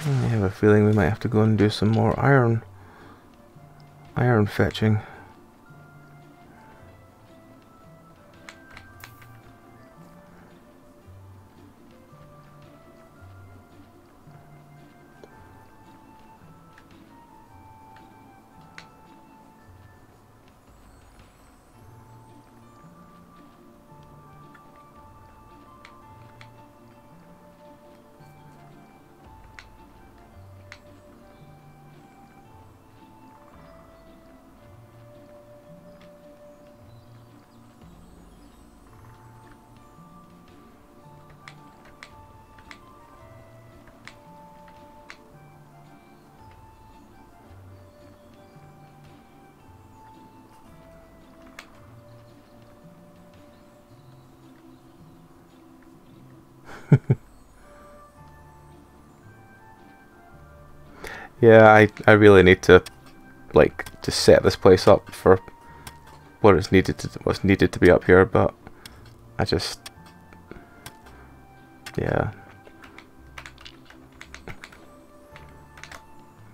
I have a feeling we might have to go and do some more iron fetching. Yeah, I really need to to set this place up for what's needed to be up here, but I just, yeah,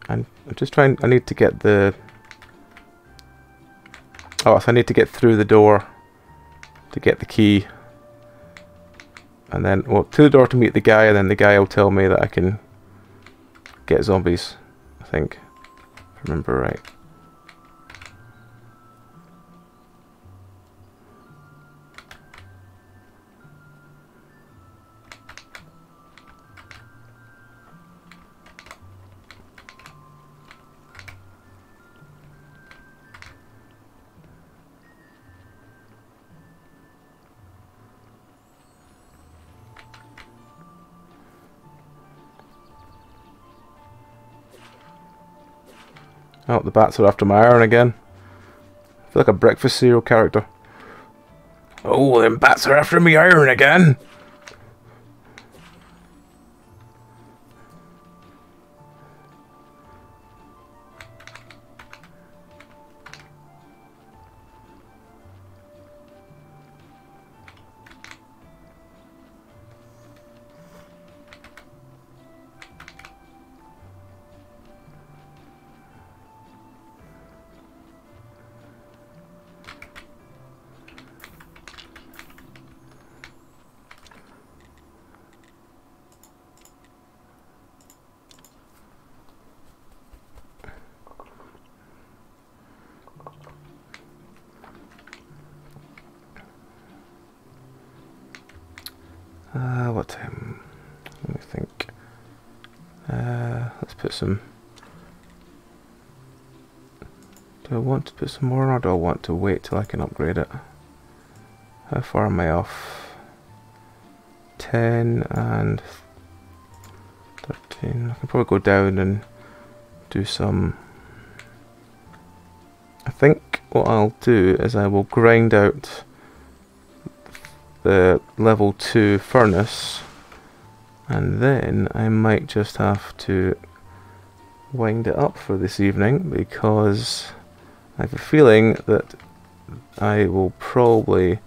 I'm just trying. I need to get the so I need to get through the door to get the key, and then to the door to meet the guy, and then the guy will tell me that I can get zombies, I think, if I remember right. Oh, the bats are after my iron again. I feel like a breakfast cereal character. Oh, them bats are after me iron again! What time? Let me think. Let's put some. Do I want to put some more on, or do I want to wait till I can upgrade it? How far am I off? 10 and 13. I can probably go down and do some. I think what I'll do is I will grind out the level 2 furnace, and then I might just have to wind it up for this evening, because I have a feeling that I will probably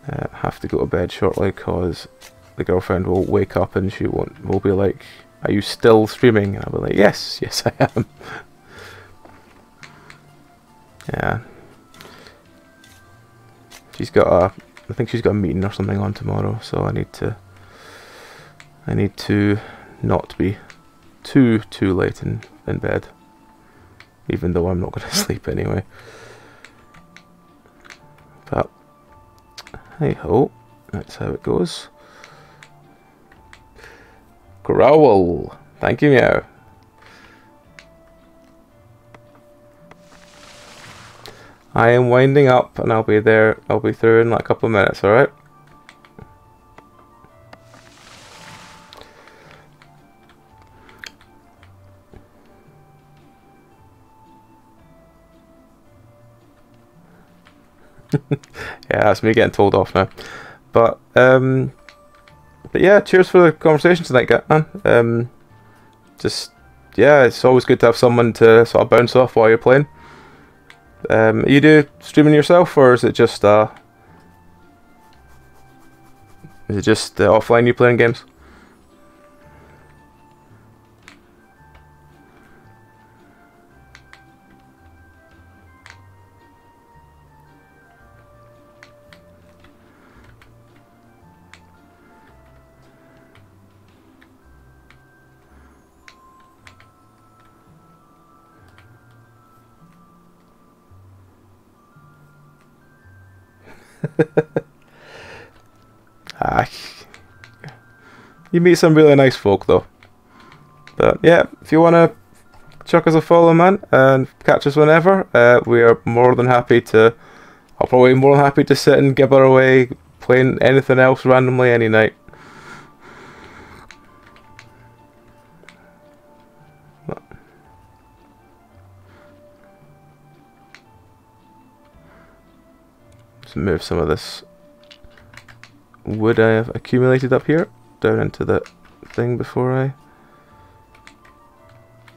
have to go to bed shortly, because the girlfriend will wake up and she will be like, "Are you still streaming?" And I'll be like, yes I am. Yeah, I think she's got a meeting or something on tomorrow, so I need to not be too late in bed, even though I'm not going to sleep anyway. But hey ho, that's how it goes. Growl, thank you, Meow. I am winding up, and I'll be through in like a couple of minutes, alright? Yeah, that's me getting told off now. But yeah, cheers for the conversation tonight, man. Just, yeah, it's always good to have someone to sort of bounce off while you're playing. You do streaming yourself, or is it just offline you playing games? Ah, you meet some really nice folk though. But yeah, if you want to chuck us a follow, man, and catch us whenever, we are more than happy to. I'll probably be more than happy to sit and gibber away playing anything else randomly any night. Let's move some of this wood I have accumulated up here down into the thing before I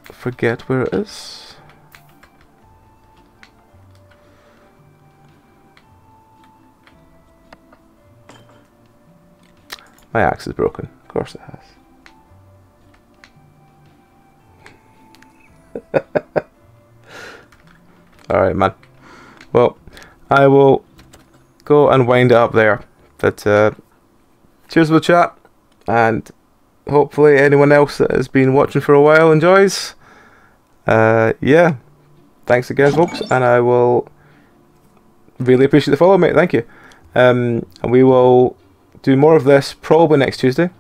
forget where it is. My axe is broken. Of course it has. Alright, man. Well, I will go and wind it up there. But cheers for the chat, and hopefully anyone else that has been watching for a while enjoys. Yeah, thanks again, folks, and I will really appreciate the follow, mate. Thank you. And we will do more of this probably next Tuesday.